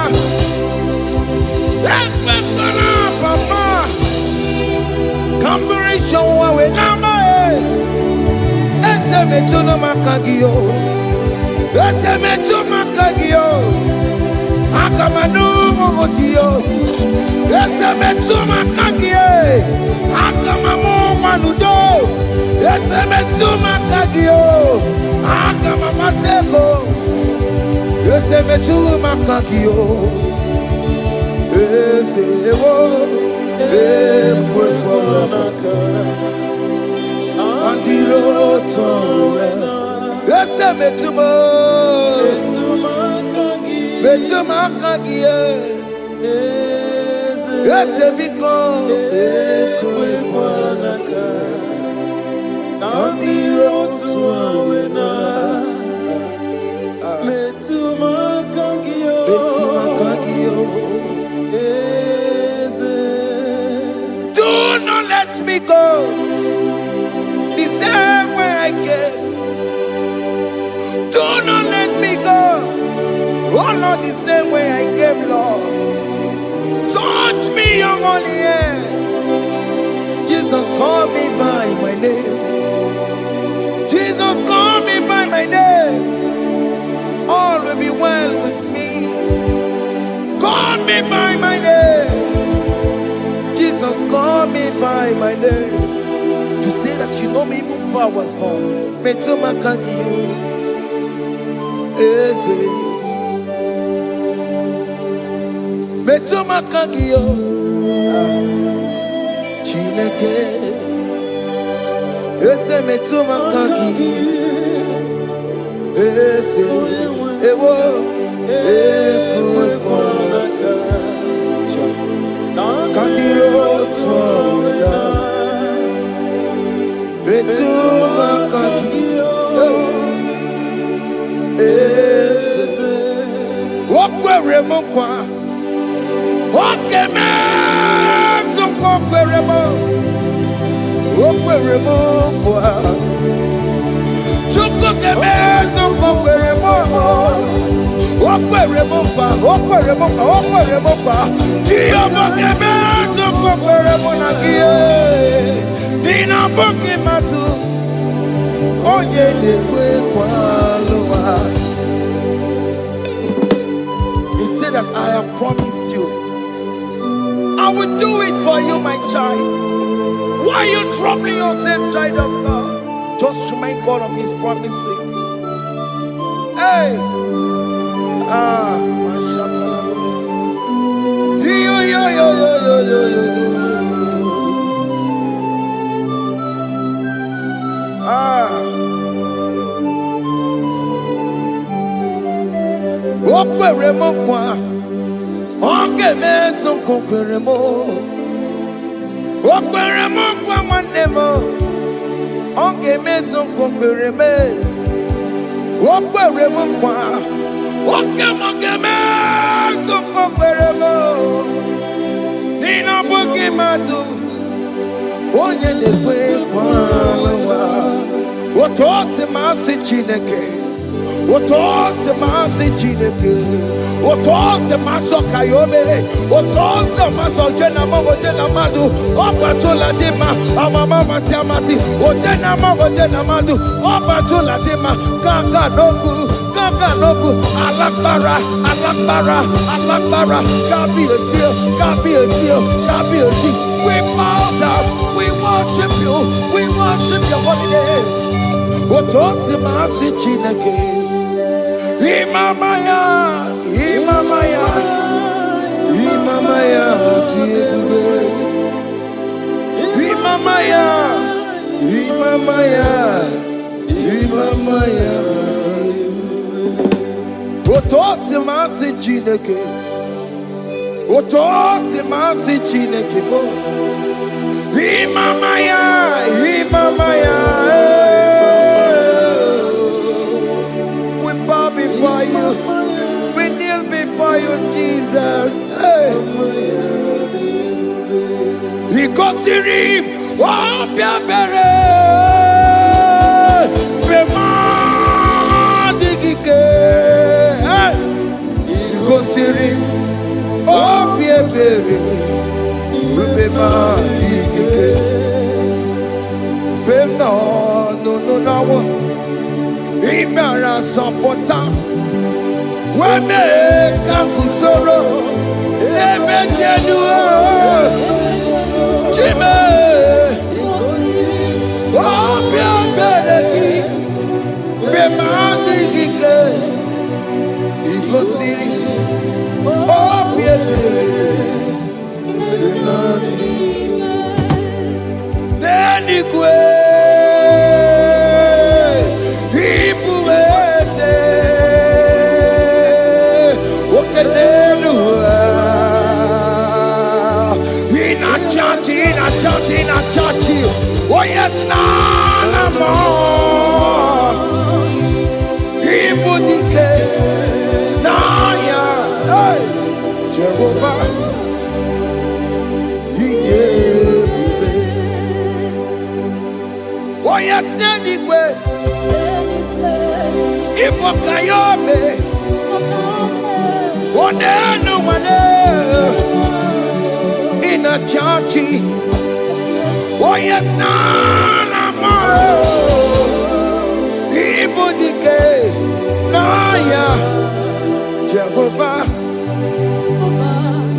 kwe kwalaka, papa. Kamburisho wa wenama. Ese metuno makagio, ese metuma kagio, akamanu mogotio, ese metuma kagie, akamamu manudo, ese metuma kagio, akamamateko, ese metuma kagio, ese ewo, ekwekwalaka. Andiro towe, ese betuma kagie, ese biko, ekwe kwalaka. Andiro towe na, betuma kagio, do not let me go. The same way I came. Do not let me go. Oh Lord, the same way I came, Lord. Touch me, young only here. Jesus, call me by my name. Jesus, call me by my name. All will be well with me. Call me by my name. Jesus, call me by my name. You say that you know me even before I was born. Betuma kagio, ese. Betuma kagio, Chineke. Ese betuma kagio, ese. Ewo, ekwe kwalaka. Kandiro twawela. Betuma kagio, ese. Wokwere mokwa, okeme zokwere mo, wokwere mokwa. Chukokeme zokwere mo, wokwere mokwa, wokwere mokwa, wokwere mokwa. kwa Dio boke metu kokore monagie Dina boke matu Onye de kwe kwa loa. He said that I have promised you I will do it for you, my child. Why are you troubling yourself, child of God? Just remind God of His promises. Hey! Mashatalabo. Yo, yo, yo, yo, yo, yo, yo, yo. Okwere mo kwa. Onge meso kokwere mo. Okwere mo kwa mwane mo. Onge meso kokwere me. Okwere mo kwa. Oke mo ke meso kokwere mo. Nina boke matu. Onye de kwe kwa lawa. Otote masi chineke. Otote masi chineke. Otote maso kayome. Otote maso jena mo jena madu. Opatola dima amama masi amasi. Ojena mo jena madu. Opatola dima gaga nogu. Gaga nogu. Alakbara, alakbara, alakbara. Gabi esio, gabi esio, gabi esi. We bow down, we worship you your holy name. Otote masi chineke. Imamaya, Imamaya, Imamaya, Imamaya, Imamaya, Imamaya. Otosi masi chineke, Otosi masi chineke bo. Imamaya, Imamaya. We bow before you. We kneel before you, Jesus. Hey. Ikosirim, opiabere, bemadikike. Ikosirim, opiabere, bemadikike. Beno, no. Imara sopota Weme kakusoro Lebe kenua Chime Opia bereki Bemandi kike Ikosiri Opia bereki Neni kwe in a church. Oh yes, nana more. Ibudike, naya, hey, Jehovah. He gave me. Oh yes, nanigwe. Ibokayobe. Oh nenu wane. In a church. Oh yes, nana more. Ibudike, naya, Jehovah.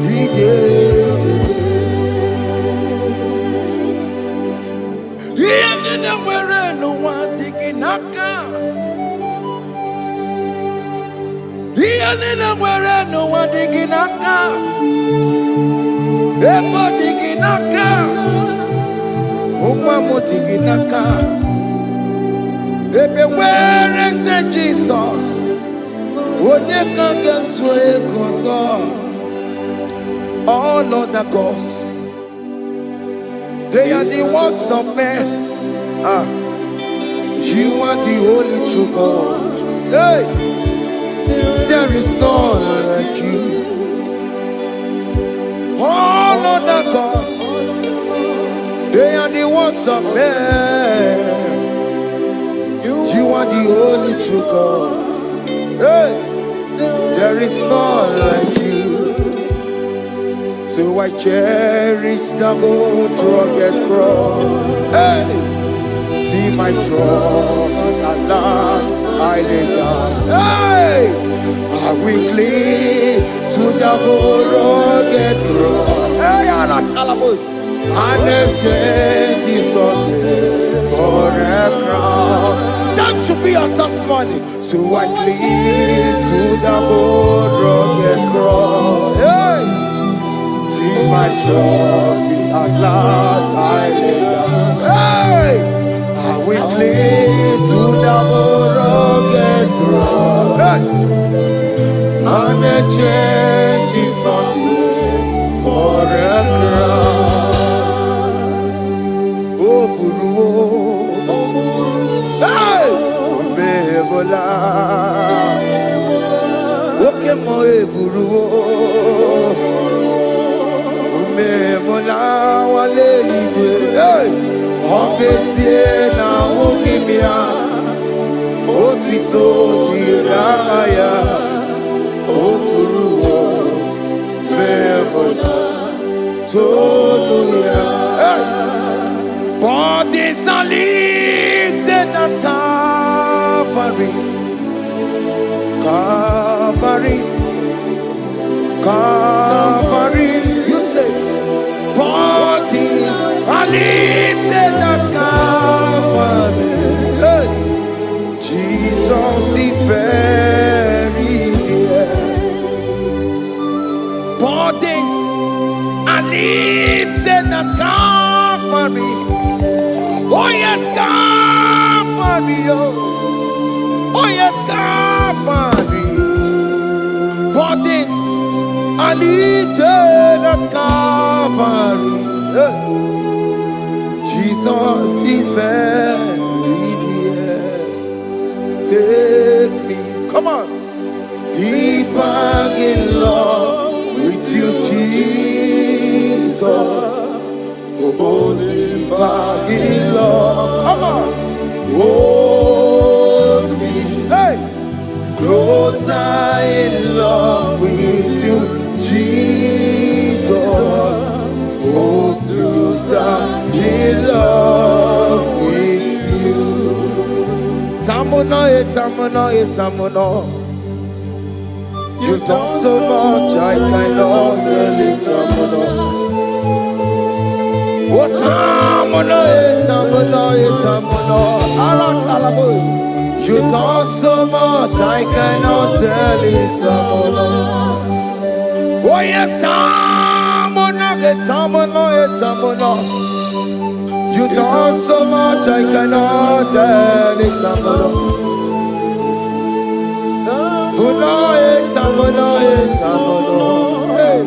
He gave it. He didn't wear no one digging naka. He didn't wear no one digging naka. Eko digging naka. Umamo tiginaka. Ebe where is Jesus? Onye kangen swe koso. All other gods, they are the works of men. You are the only true God. Hey, there is none like you. All other gods, they are the works of men. You are the only true God. Hey, there is none like you. So I cherish the good rugged cross. Hey, see my trophy at last I lay down. Hey, I will cling to the good rugged cross. Hey, I'm not almost. And exchange is someday for a crown. That should be your testimony. So I cling to the good rugged cross. Hey, see my trophy at last I lay down. Hey, I will cling to the good rugged cross. Hey, and exchange is someday for a crown. Hey, Omebola, Okemo eburu, Omebola wale igwe. Hey, Obesie na okimia, Otito diraya, Okuru, Omebola, Toluya. Hey. Bodies are lifted at Calvary, Calvary, Calvary. You say, bodies are lifted at Calvary. Hey. Jesus is very near. Bodies are lifted at Calvary. Oh yes, Calvary, oh yes, Calvary. Bodies are lifted at Calvary. Jesus is very dear. Take me, come on, deeper in love with you, Jesus. Oh, deeper in love, come on, hold me, hey, closer in love with you, Jesus. Oh, closer in love with you. Tamuno, tamuno, tamuno. You've done so much, I cannot tell it, tamuno. Oh, tamuno, tamuno, tamuno. Aratalabos. You done so much, I cannot tell it, tamuno. Oh yes, tamuno, tamuno, tamuno. You done so much, I cannot tell it, tamuno. Tamuno, tamuno, tamuno. Hey.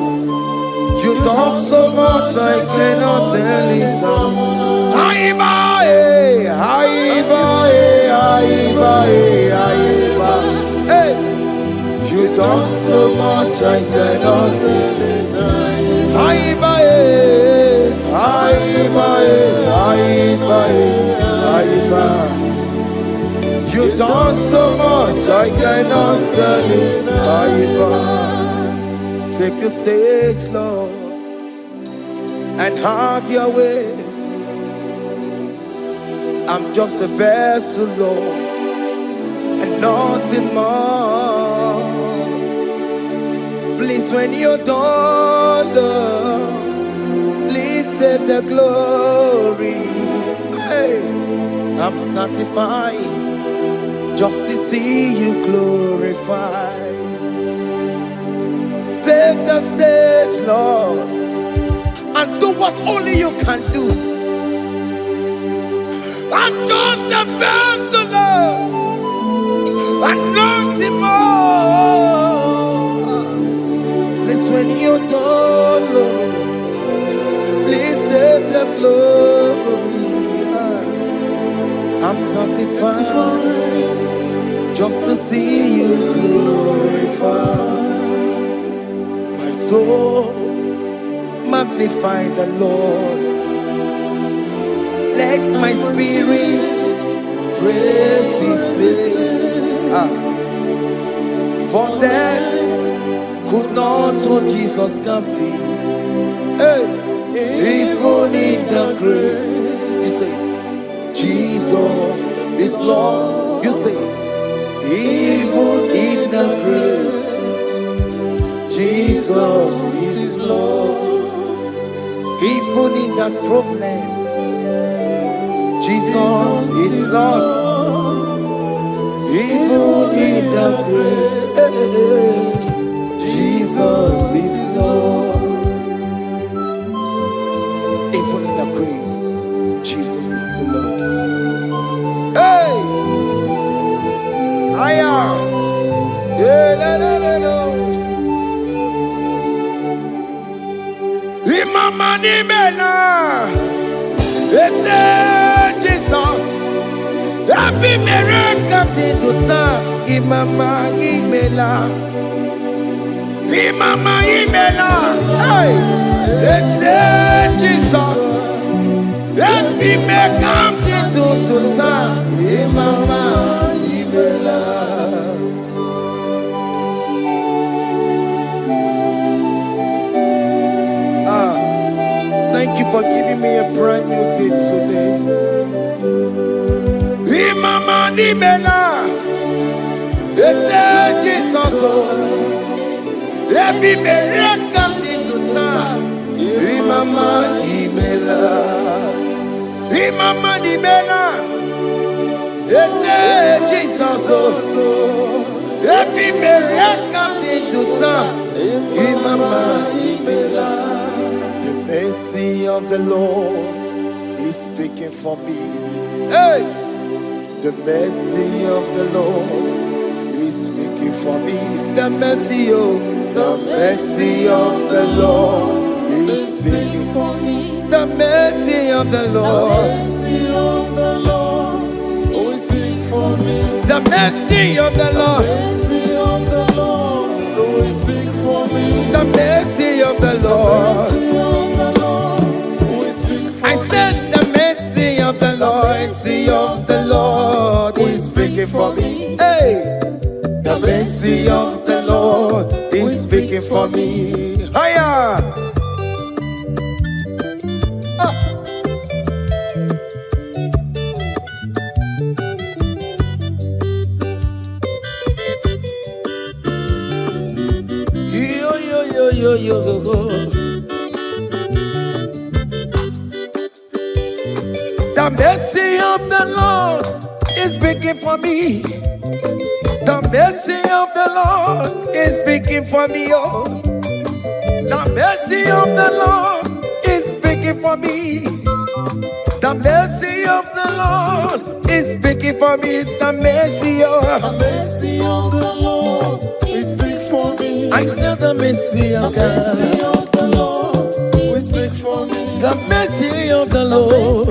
You done so much, I cannot tell it. Aiba, aiba, aiba, aiba. Hey, you done so much, I cannot tell it. Aiba, aiba, aiba, aiba. You done so much, I cannot tell it. Aiba. Take the stage, Lord, and have your way. I'm just a vessel, Lord, and nothing more. Please, when you're done, Lord, please take the glory. Hey, I'm satisfied just to see you glorified. Take the stage, Lord, and do what only you can do. I'm just a vessel, Lord, and nothing more. Please, when you're done, Lord, please take the glory. I'm satisfied just to see you glorified. So magnify the Lord. Let my spirit praise His name. For death could not hold Jesus captive. Hey, even in the grave, you say, Jesus is Lord. You say, even in the grave, Jesus is Lord. Even in that problem, Jesus is Lord. Even in the grave, Jesus is Lord. Even in the grave, Jesus is the Lord. Hey! Aya! Yeah, no, no, no, no. Imama ni mena, ese Jesus. Happy miracle de tuta, Imama imela, Imama imela. Hey, ese Jesus. Happy miracle de tuta, Imama imela. Thank you for giving me a brand new day today. Imama nimela, ese Jesus o, ebi mereka tituta. Imama nimela, Imama nimela, ese Jesus o, ebi mereka tituta. Imama nimela. The mercy of the Lord is speaking for me. Hey! The mercy of the Lord is speaking for me. The mercy of the Lord is speaking for me. The mercy of the Lord. The mercy of the Lord. The mercy of the Lord. I said the mercy of the Lord. Mercy of the Lord is speaking for me. Hey, the mercy of the Lord is speaking for me. Hiya. Yo yo yo yo yo go. The mercy of the Lord is speaking for me. The mercy of the Lord is speaking for me. Oh, the mercy of the Lord is speaking for me. The mercy of the Lord is speaking for me. The mercy of the Lord is speaking for me. I said the mercy of God. The Lord will speak for me. The mercy of the Lord.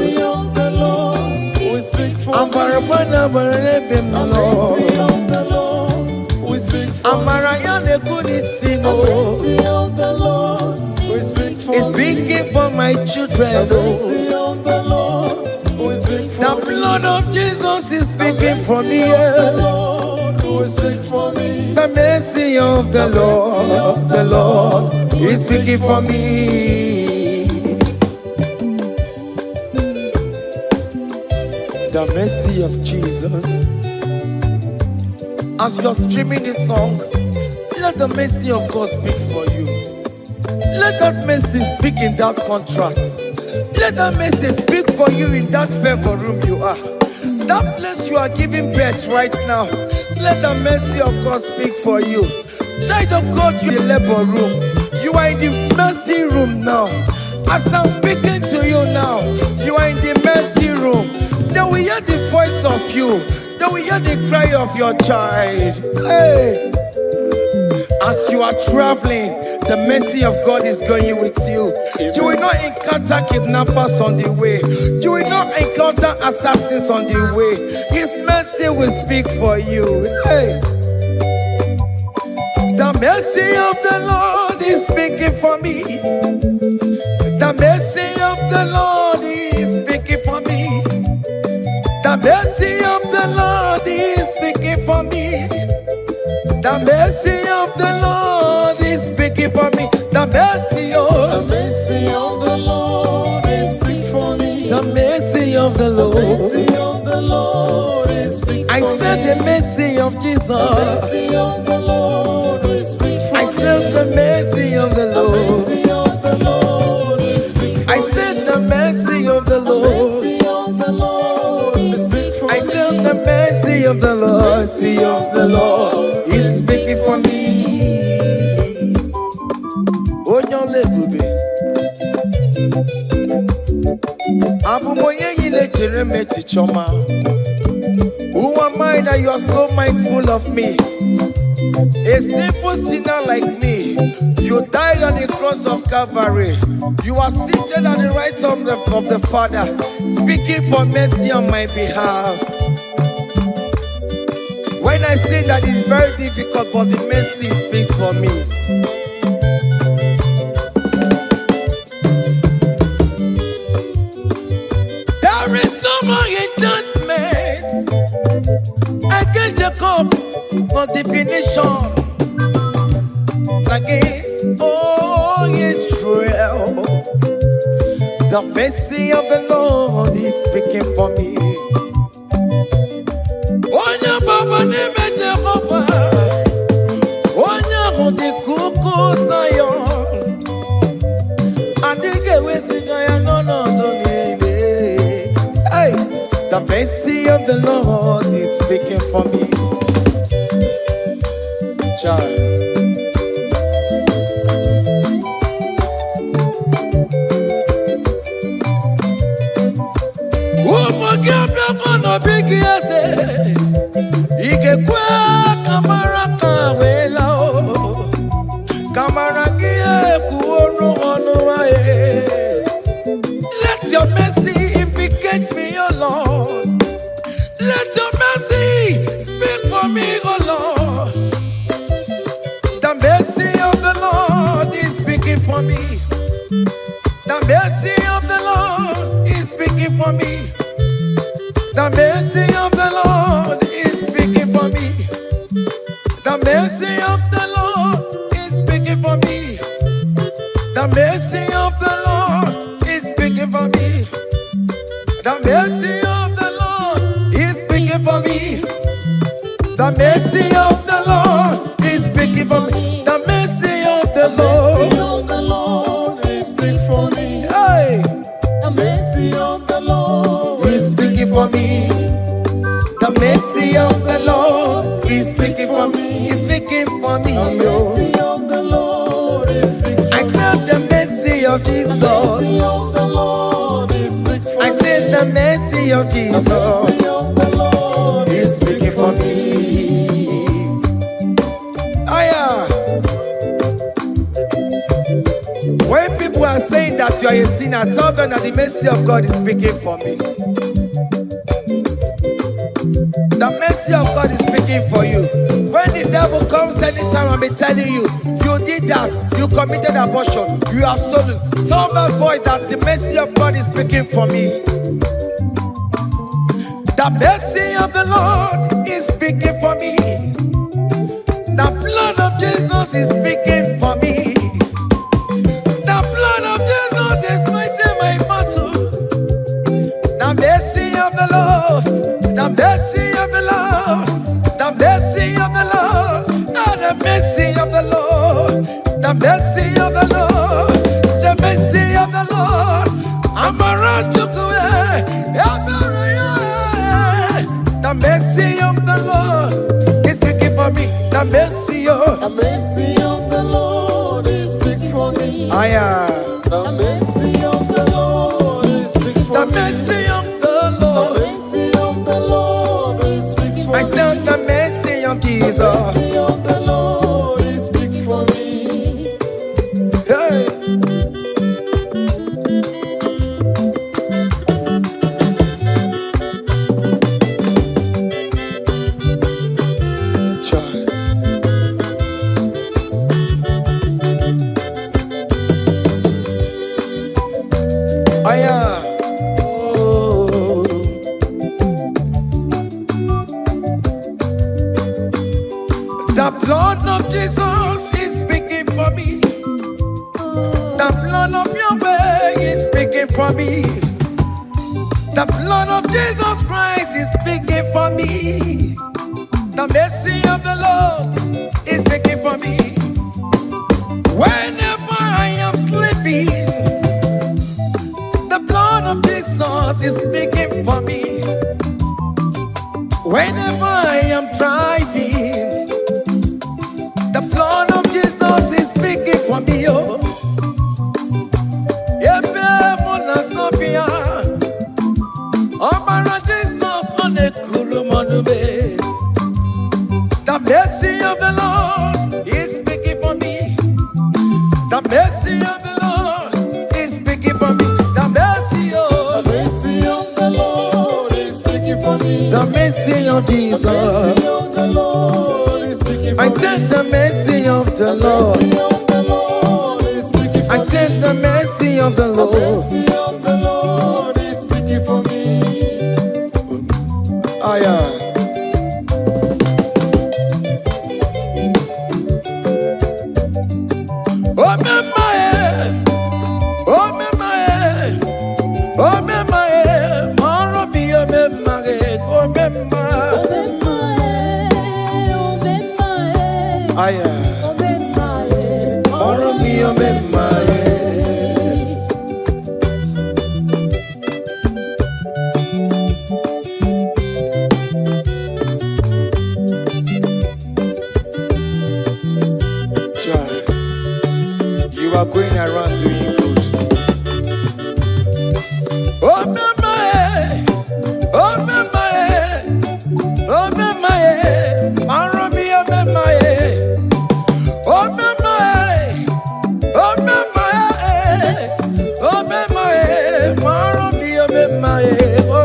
I'm for the Lord. I'm a good it's speaking for my children. The blood of Jesus is speaking for me. The mercy of the Lord is speaking for me. The mercy of Jesus. As you are streaming this song, let the mercy of God speak for you. Let that mercy speak in that contract. Let that mercy speak for you in that favor room you are. That place you are giving birth right now. Let the mercy of God speak for you. Child of God, you are in the labor room. You are in the mercy room now. As I'm speaking to you now, you are in the mercy room. They will hear the voice of you. They will hear the cry of your child. Hey! As you are traveling, the mercy of God is going with you. You will not encounter kidnappers on the way. You will not encounter assassins on the way. His mercy will speak for you. Hey! The mercy of the Lord is speaking for me. The mercy of the Lord is speaking for me. The mercy of the Lord is speaking for me. The mercy of the Lord is speaking for me. The mercy of said the mercy of Jesus. The mercy of the Lord is big for me. I said the mercy of the Lord. The mercy of the Lord is big for me. I said the mercy of the Lord. The mercy of the Lord is big for me. I said the mercy of the Lord. Mercy of the Lord is speaking for me. Onyole bube. Abu moye yile jereme chichoma. Who am I that you are so mindful of me? A simple sinner like me, you died on the cross of Calvary. You are seated at the right hand of the Father, speaking for mercy on my behalf. When I say that it is very difficult, but the mercy speaks for me. There is no more enchantment against the cup of definition. Against all Israel, the mercy of the Lord is speaking for me. Onya baba neme Jehovah, onya kundi kuku Zion, adige wesigaya no donile. Hey, the mercy of the Lord is speaking for me. Child. Big yes, Ike kamara kawela o kamara gie kuonu onuwaye. Let your mercy implicate me, O Lord. Let your mercy speak for me, O Lord. The mercy of the Lord is speaking for me. The mercy of the Lord is speaking for me. The mercy of the Lord is speaking for me. The mercy of the Lord is speaking for me. The mercy of the Lord is speaking for me. The mercy of the Lord is speaking for me. The mercy of the Lord is speaking for me. The mercy of the Lord is speaking for me. Hey. The mercy of the Lord is speaking for me. The mercy of the Lord is speaking for me. Is speaking for me. The mercy of the Lord is speaking for me. I said the mercy of Jesus. The mercy of the Lord is speaking for me. I said the mercy of Jesus. The mercy of the Lord is speaking for me. Aya. When people are saying that you are a sinner, tell them that the mercy of God is speaking for me. The mercy of God is speaking for you. When the devil comes anytime and be telling you, you did that, you committed abortion, you have stolen, tell that voice that the mercy of God is speaking for me. The mercy of the Lord is speaking for me. The blood of Jesus is speaking for me. The blood of Jesus is fighting my battle. The mercy of the Lord, the mercy of the Lord, the mercy of the Lord, oh, the mercy of the Lord, the mercy of the Lord, the mercy of the Lord. I'm around to go away. The mercy of the Lord is speaking for me. The mercy of the Lord is speaking for me. I am. The mercy of the Lord is speaking for The me. mercy of the Lord. The mercy of the Lord is speaking for me. I said the mercy of Jesus. The mercy of the Lord is speaking for me. Hey. The blood of Jesus is speaking for me. The blood of Yahweh is speaking for me. The blood of Jesus Christ is speaking for me. The mercy of the Lord is speaking for me. Whenever I am sleeping, the blood of Jesus is speaking for me. Whenever I am driving, the blood of Jesus is speaking for me. Oh, Sophia, oh, Jesus on the Kulumanube. The mercy of the Lord is speaking for me. The mercy of the Lord is speaking for me. The mercy of the Lord is speaking for me. The mercy of Jesus. The mercy of the Lord is speaking for me. I said the mercy of the Lord. I said the mercy of the Lord. The mercy of the Lord is speaking for me. You are going around doing good. Oh, my, oh, my, oh, my, Marami, oh, my, oh, my, oh, my, oh, my, Marami, oh, my, oh,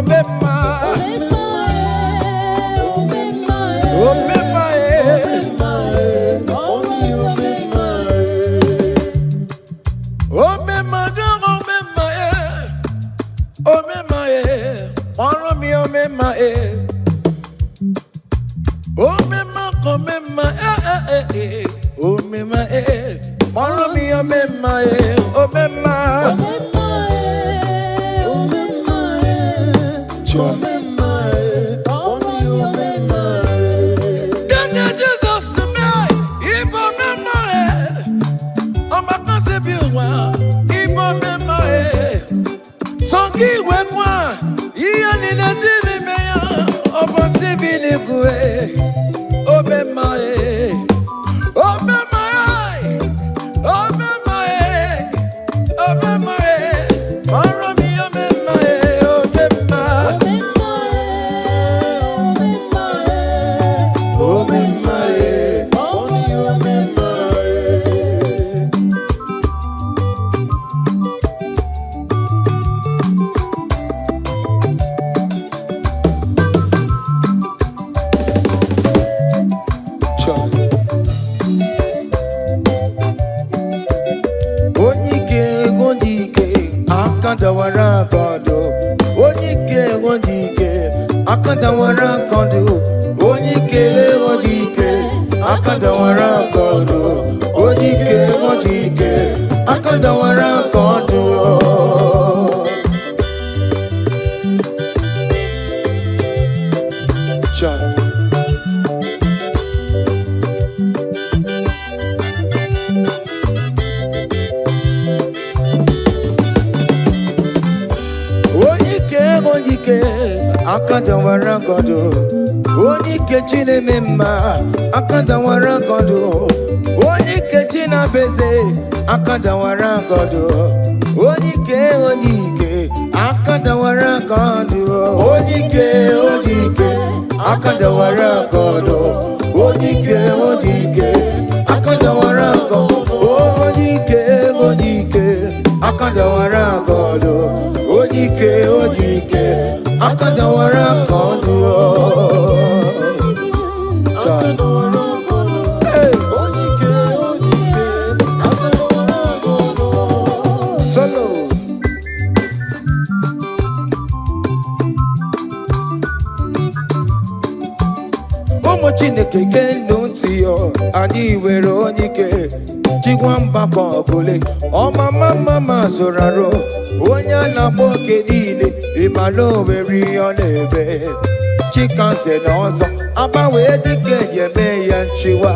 chikanse n'ọzọ agbanwe dike yeme ya nchiwa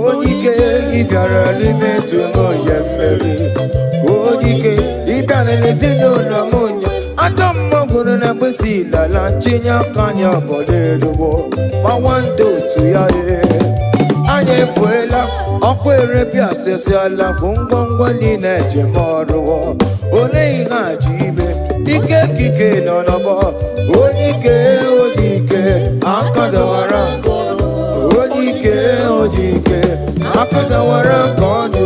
onike ịbịara n'ime tụmụ ya mmeri onike ịbịara n'ezinụlọ m nya ajọ mmọgwụrụ na mkpịsị ilala chinye aka anya ọbọla eluwo gbawa ndị otu ya anyị efuela ọkwa erepịa asịsịala bụ ngwongwo niile ejem ọrụwo ole ihe a ji ime ike kike nọ n'ọgbọ onye ike oji ike akadawara onye ike oji ike akadawara ka ọ dị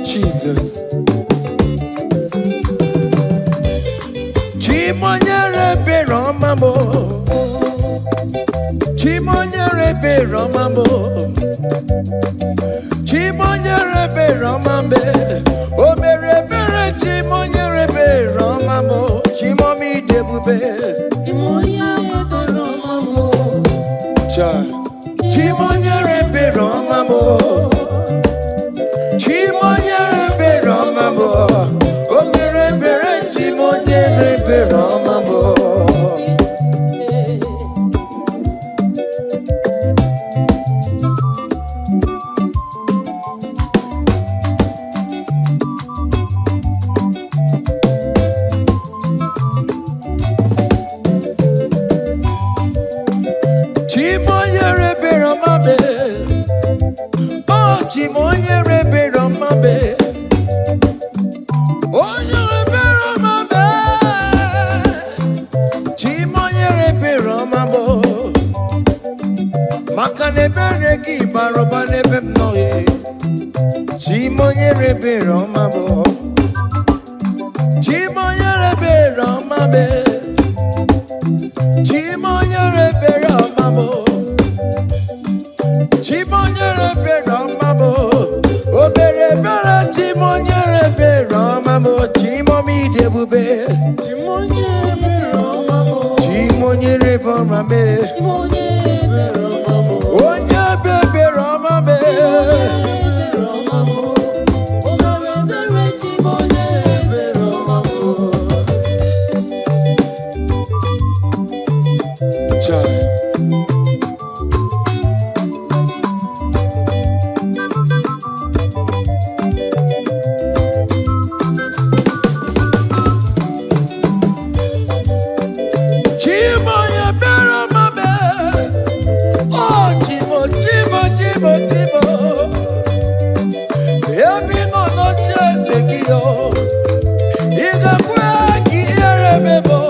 Jesus Chimonyere Beromamo Chimonyere Beromamo Chimonyere Beromambe Omere Bere Chimonyere Beromamo Chimomi Debube Chimonyere Beromamo Chimonyere Beromamo Chimonyere Beromamo Omere Bere Chimonyere Beromamo Chimonyere Beromame Oh Chimonyere Beromame Onyere Beromame Chimonyere Beromamo Makane beregi baroba nebem noye Chimonyere Beromamo Chimonyere Beromame Chimonyere Beromamo Chimonyere Beromamo Obere Bere Chimonyere Beromamo Chimomi Debube Chimonyere Beromamo Chimonyere Beromame Onye Bebe Romame Obere Bere Chimonyere Beromamo Chai Chimoye Beromame Oh Chimo Chimo Chimo Chimo Ebi no no chese kiyo Iga kwe ki eremebo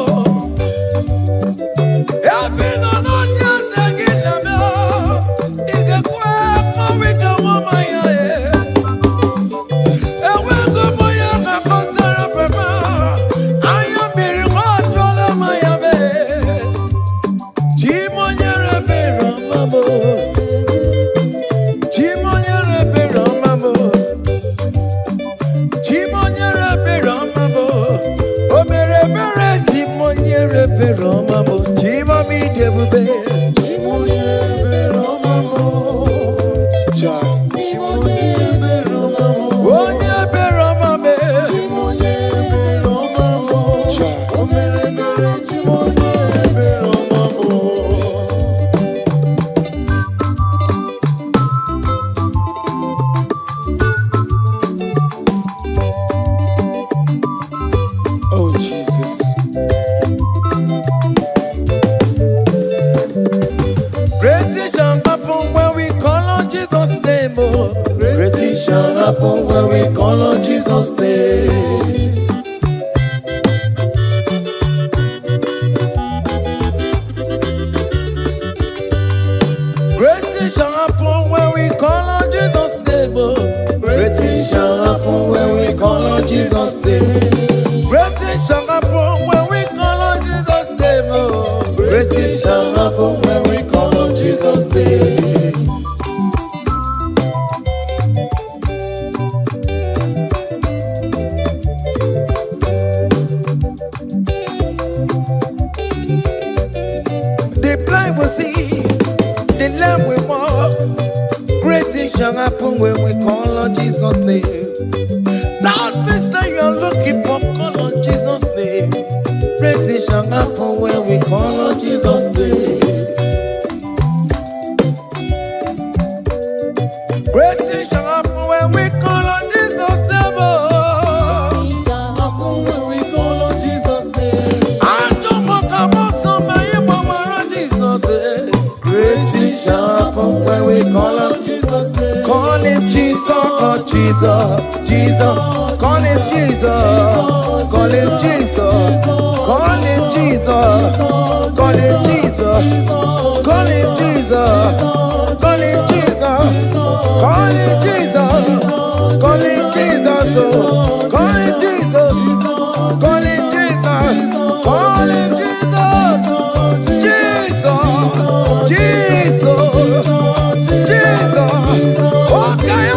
Ebi no no chese kiname Iga kwe kowika wamaya Ewe kumoya kakosara pema Aya biri kochola maya be Chimonyere Beromamo Chimonyere Beromamo Chimonyere Beromamo Omere Bere Chimonyere Beromamo Chimomi Debube Chimonyere Beromamo Chimonyere Beromamo Onye Beromame Chimonyere Beromamo Omere Bere Chimonyere Beromamo Oh Jesus Great things shall happen when we call on Jesus' name oh. Great things shall happen when we call on Jesus' name Great things shall happen when we call on Jesus' name oh. Great things shall happen when we call on Jesus' name Great things shall happen when we call on Jesus' name oh. Great things shall happen when we call on Jesus' name shall happen when we call on Jesus' name. That means that you are looking for, call on Jesus' name. Great things shall happen when we call on Jesus' name. Great things shall happen when we call on Jesus' name. Things shall happen when we call on Jesus' name. I don't want to come somebody, mama, Jesus. Great things shall happen when we call on Jesus' name. Call him Jesus, oh Jesus, Jesus. Call him Jesus, call him Jesus, call him Jesus, call him Jesus, call him Jesus, call him Jesus, call him Jesus, call him Jesus, call him Jesus, call him Jesus, call him Jesus, Jesus, Jesus, okay,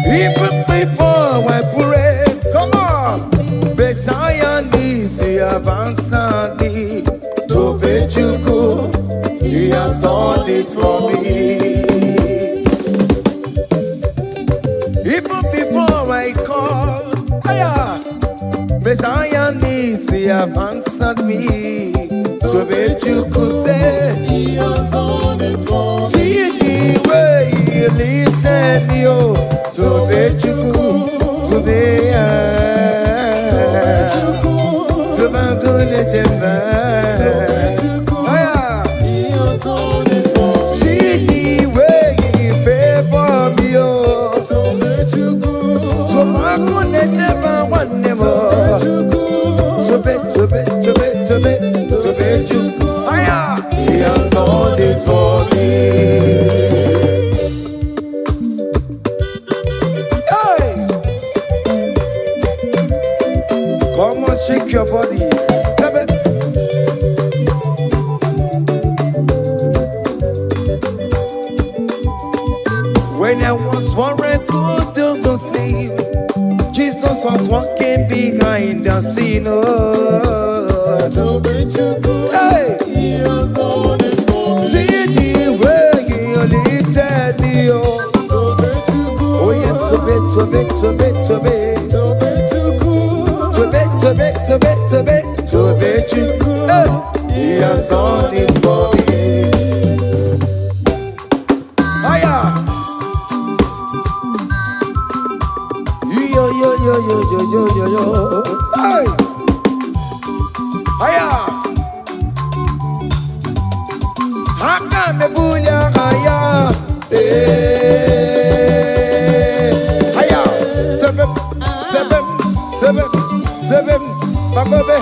even before I pray, come on. Messiah needs the answered me to bet you good. He has done it for me. Even before I call, Messiah needs the answered me to bet you could say He has done it for me. see the way He lifted me up to bet you could to be to my goodness and He has done it for me. see the way He favor me up So let you go. to my goodness and one more to bet you He has done it for me. Hey, come on, shake your body. When I was worried, good to go sleep, Jesus was walking behind the scene. Oh. So let you go. Hey, He has done it for me. see the way He lifted me up. So let you go. Oh yes, to bet. So let you go. To bet you. Hey, He has done it for me. Hiya. Yo. Hey. Hiya. Haka mebunya haya. Hiya. Seven. Bagobe.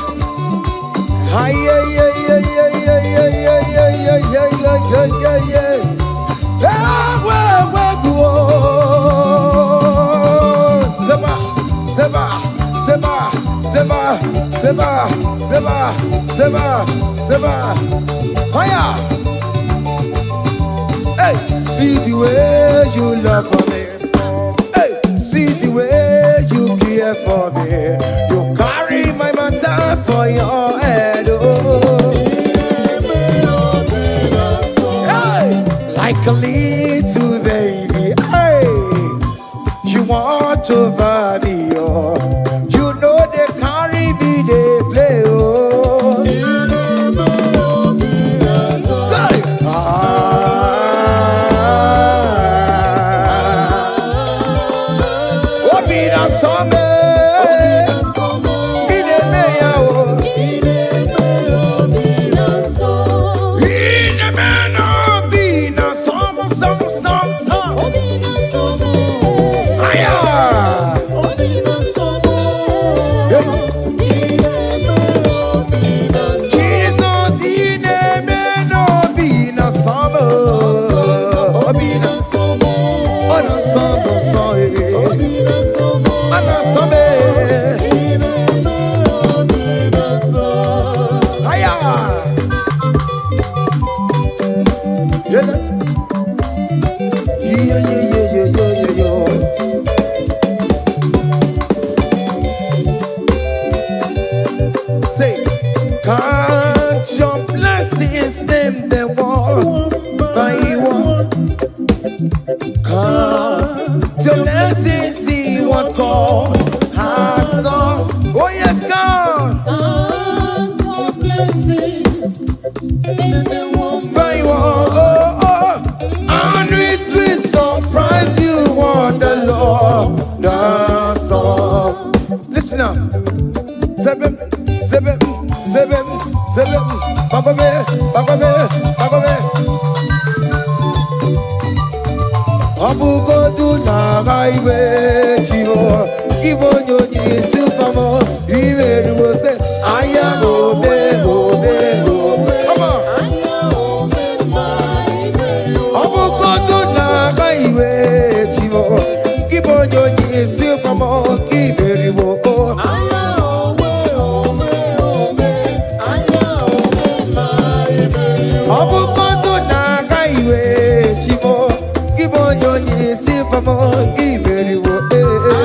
Hiya. Seba. Hiya. Hey, see the way you love for me. Hey, see the way you care for me. You carry my matter for your head. Oh. Hey, like a little baby. Hey, you want over me. Oh. You know they carry me, they play. Oh. Say, Yeah. Say, can't your blessings them the one by one? Can't your blessings see what God has done? Oh yes, God. Can't your blessings By one, and it will surprise you what the Lord does. Listen up. Seven. Bagome. Abu go to na highway, Chivo. Give on your knees.